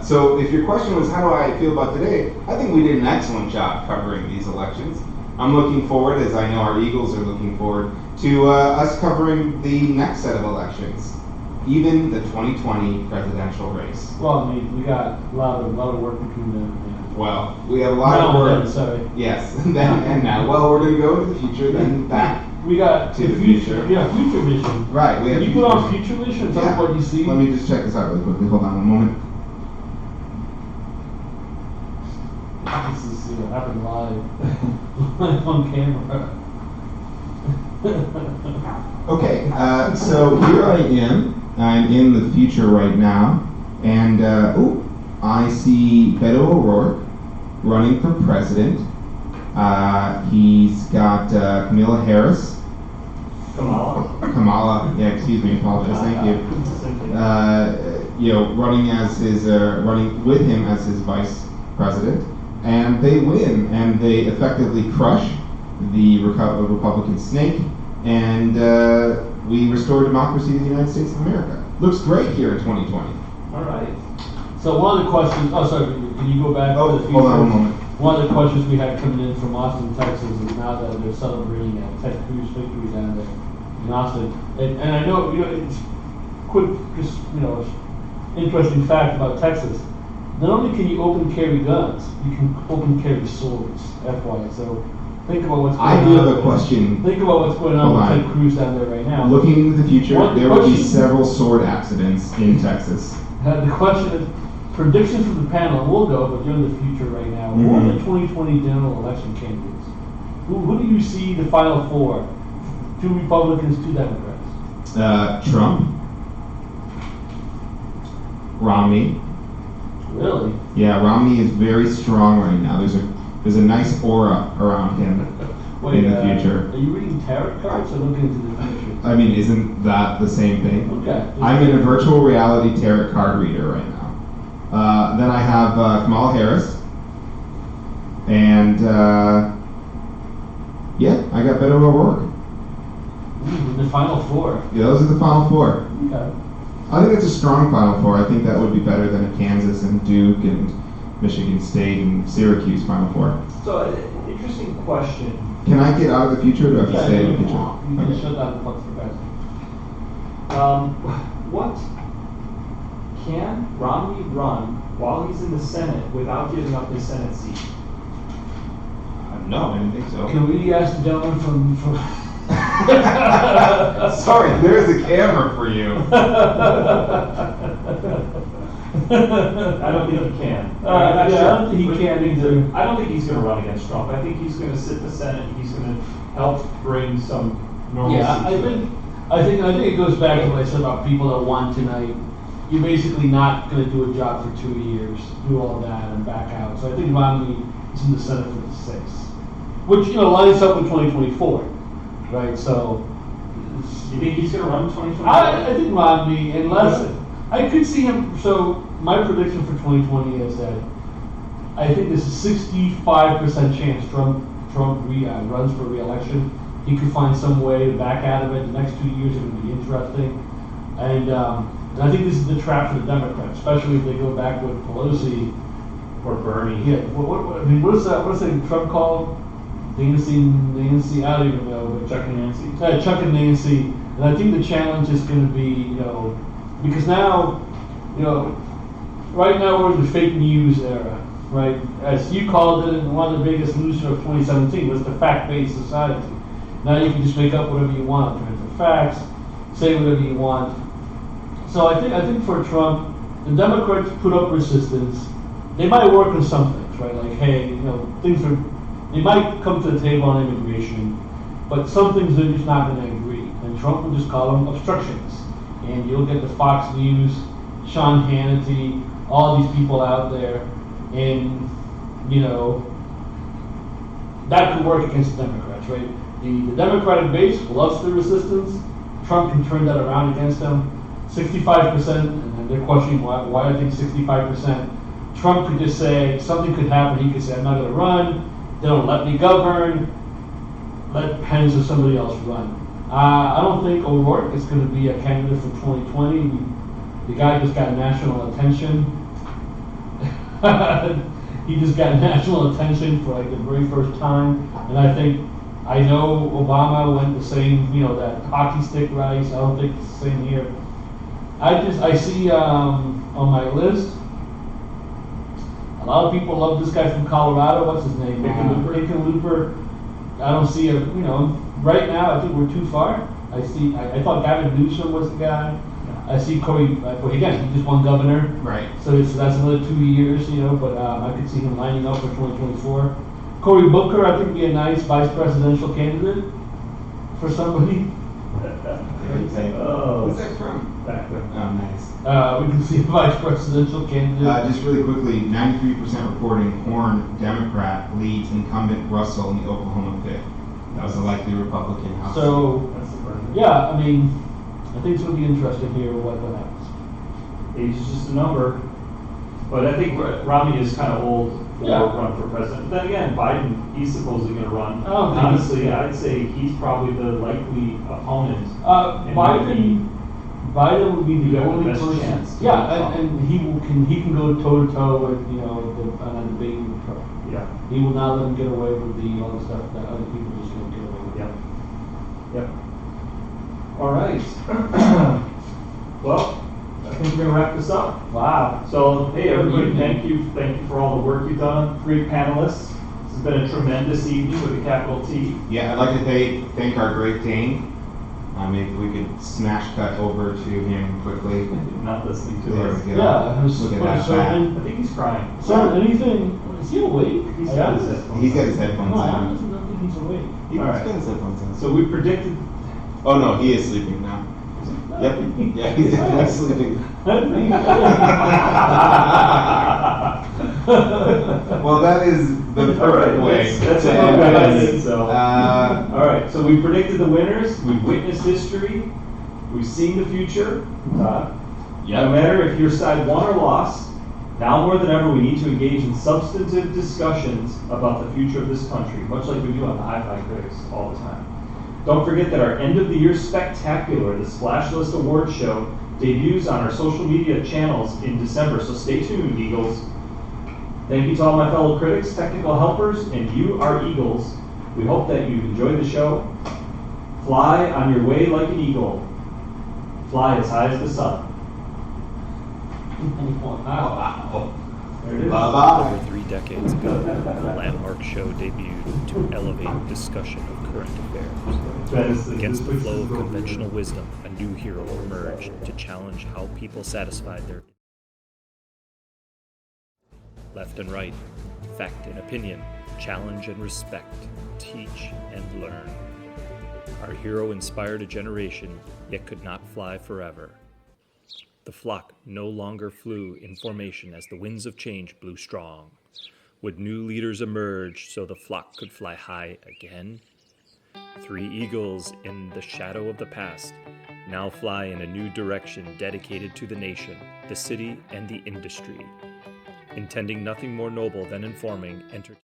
So if your question was how do I feel about today, I think we did an excellent job covering these elections. I'm looking forward, as I know our Eagles are looking forward, to us covering the next set of elections, even the 2020 presidential race. Well, I mean, we got a lot of work between them. Yeah. Well, we have a lot of work. Then, sorry. Yes, then and now. Well, we're going to go into the future, then back. We got to the future. Yeah, future vision. Right. We have you put on future vision and talk what you see. Let me just check this out really quickly. Hold on one moment. This is happening live on camera. Okay, so here I am. I'm in the future right now, and I see Beto O'Rourke running for president. He's got Kamala Harris. Kamala. Yeah, excuse me. Apologize. Thank you. Running with him as his vice president, and they win, and they effectively crush the Republican snake, and we restore democracy in the United States of America. Looks great here in 2020. All right. So one of the questions. Oh, sorry. Can you go back to the future? Hold on one moment. One of the questions we had coming in from Austin, Texas, is now that they're celebrating Ted Cruz victory down there in Austin, and I know it's quick, just interesting fact about Texas. Not only can you open carry guns, you can open carry swords. FYI. So think about what's going on. I do have a question. Think about what's going on with Ted Cruz down there right now. Looking into the future, there will be several sword accidents in Texas. The question is, predictions from the panel, we'll go, but you're in the future right now. Who are the 2020 general election candidates? Who do you see the final four? 2 Republicans, 2 Democrats. Trump. Romney. Really? Yeah, Romney is very strong right now. There's a nice aura around him in the future. Are you reading tarot cards or looking into the future? I mean, isn't that the same thing? Okay. I'm in a virtual reality tarot card reader right now. Then I have Kamala Harris, and I got Beto O'Rourke. The final four. Yeah, those are the final four. Okay. I think it's a strong final four. I think that would be better than a Kansas and Duke and Michigan State and Syracuse final four. So, interesting question. Can I get out of the future, or do I have to stay in the future? You can shut down the Fox for guys. What can Romney run while he's in the Senate without giving up his Senate seat? No, I didn't think so. Can we ask the gentleman from Sorry, there's a camera for you. I don't think he can. I don't think he can either. I don't think he's going to run against Trump. I think he's going to sit the Senate. He's going to help bring some normalcy. Yeah, I think it goes back to what I said about people that won tonight. You're basically not going to do a job for 2 years, do all that, and back out. So I think Romney is in the Senate for the 6th, which lines up with 2024, right? So you think he's going to run 2024? I think Romney, unless I could see him. So my prediction for 2020 is that I think there's a 65% chance Trump runs for re-election. He could find some way to back out of it. The next 2 years are going to be interesting, and I think this is the trap for the Democrats, especially if they go back with Pelosi or Bernie. Yeah. What's that Trump called? Nancy. I don't even know. Chuck and Nancy. Chuck and Nancy. And I think the challenge is going to be, because now, right now we're in the fake news era, right? As you called it, and one of the biggest losers of 2017 was the fact-based society. Now you can just make up whatever you want in terms of facts, say whatever you want. So I think for Trump, the Democrats put up resistance. They might work on some things, right? Like, hey, they might come to the table on immigration, but some things they're just not going to agree. And Trump will just call them obstructions. And you'll get the Fox News, Sean Hannity, all these people out there, and that could work against the Democrats, right? The Democratic base loves the resistance. Trump can turn that around against them. 65%, and they're questioning why I think 65%. Trump could just say, something could happen, he could say, I'm not going to run, they don't let me govern, let Pence or somebody else run. I don't think O'Rourke is going to be a candidate for 2020. The guy just got national attention. He just got national attention for like the very first time, and I know Obama went the same, that hockey stick race. I don't think it's the same here. I see on my list, a lot of people love this guy from Colorado. What's his name? Hickenlooper. I don't see right now. I think we're too far. I thought Gavin Newsom was the guy. I see Cory, but again, he just won governor. Right. So that's another 2 years, but I could see him lining up for 2024. Cory Booker, I think, would be a nice vice presidential candidate for somebody. Who's that from? Oh, nice. We can see a vice presidential candidate. Just really quickly, 93% reporting Horn, Democrat, leads incumbent Russell in the Oklahoma pick. That was a likely Republican House seat. So, yeah, I mean, I think it's going to be interesting here what happens. Age is just a number. But I think Romney is kind of old for run for president. But then again, Biden, he's supposedly going to run. Honestly, I'd say he's probably the likely opponent. Biden would be the only best person. Chance. Yeah, and he can go toe to toe with on a debate with Trump. Yeah. He will not let him get away with all the stuff that other people just don't get away with. Yep. All right. Well, I think we're gonna wrap this up. Wow. So, hey everybody, thank you for all the work you've done. Great panelists. This has been a tremendous evening with a capital T. Yeah, I'd like to thank our Great Dane. If we could smash cut over to him quickly. Not listening to there us. we go. Yeah, Look at that back. I think he's crying. So anything? Is he awake? He's got his headphones. He's got his headphones No, I on. don't think he's awake. He's got his headphones on. So we predicted. Oh no, he is sleeping now. Yep. Yeah, he's definitely sleeping. Well, that is the perfect way. That's to what end it. this. So, all right. So we predicted the winners. We've witnessed history. We've seen the future. No matter if your side won or lost, now more than ever we need to engage in substantive discussions about the future of this country, much like we do on the HiFi Critics all the time. Don't forget that our end of the year spectacular, the Splash List Awards show, debuts on our social media channels in December, so stay tuned, Eagles. Thank you to all my fellow critics, technical helpers, and you, our Eagles. We hope that you've enjoyed the show. Fly on your way like an eagle. Fly as high as the sun. Wow. Bye-bye. Over 3 decades ago, the landmark show debuted to elevate discussion of current affairs. Against the flow of conventional wisdom, a new hero emerged to challenge how people satisfied their left and right, fact and opinion, challenge and respect, teach and learn. Our hero inspired a generation, yet could not fly forever. The flock no longer flew in formation as the winds of change blew strong. Would new leaders emerge so the flock could fly high again? 3 eagles in the shadow of the past now fly in a new direction dedicated to the nation, the city, and the industry, intending nothing more noble than informing, entertaining,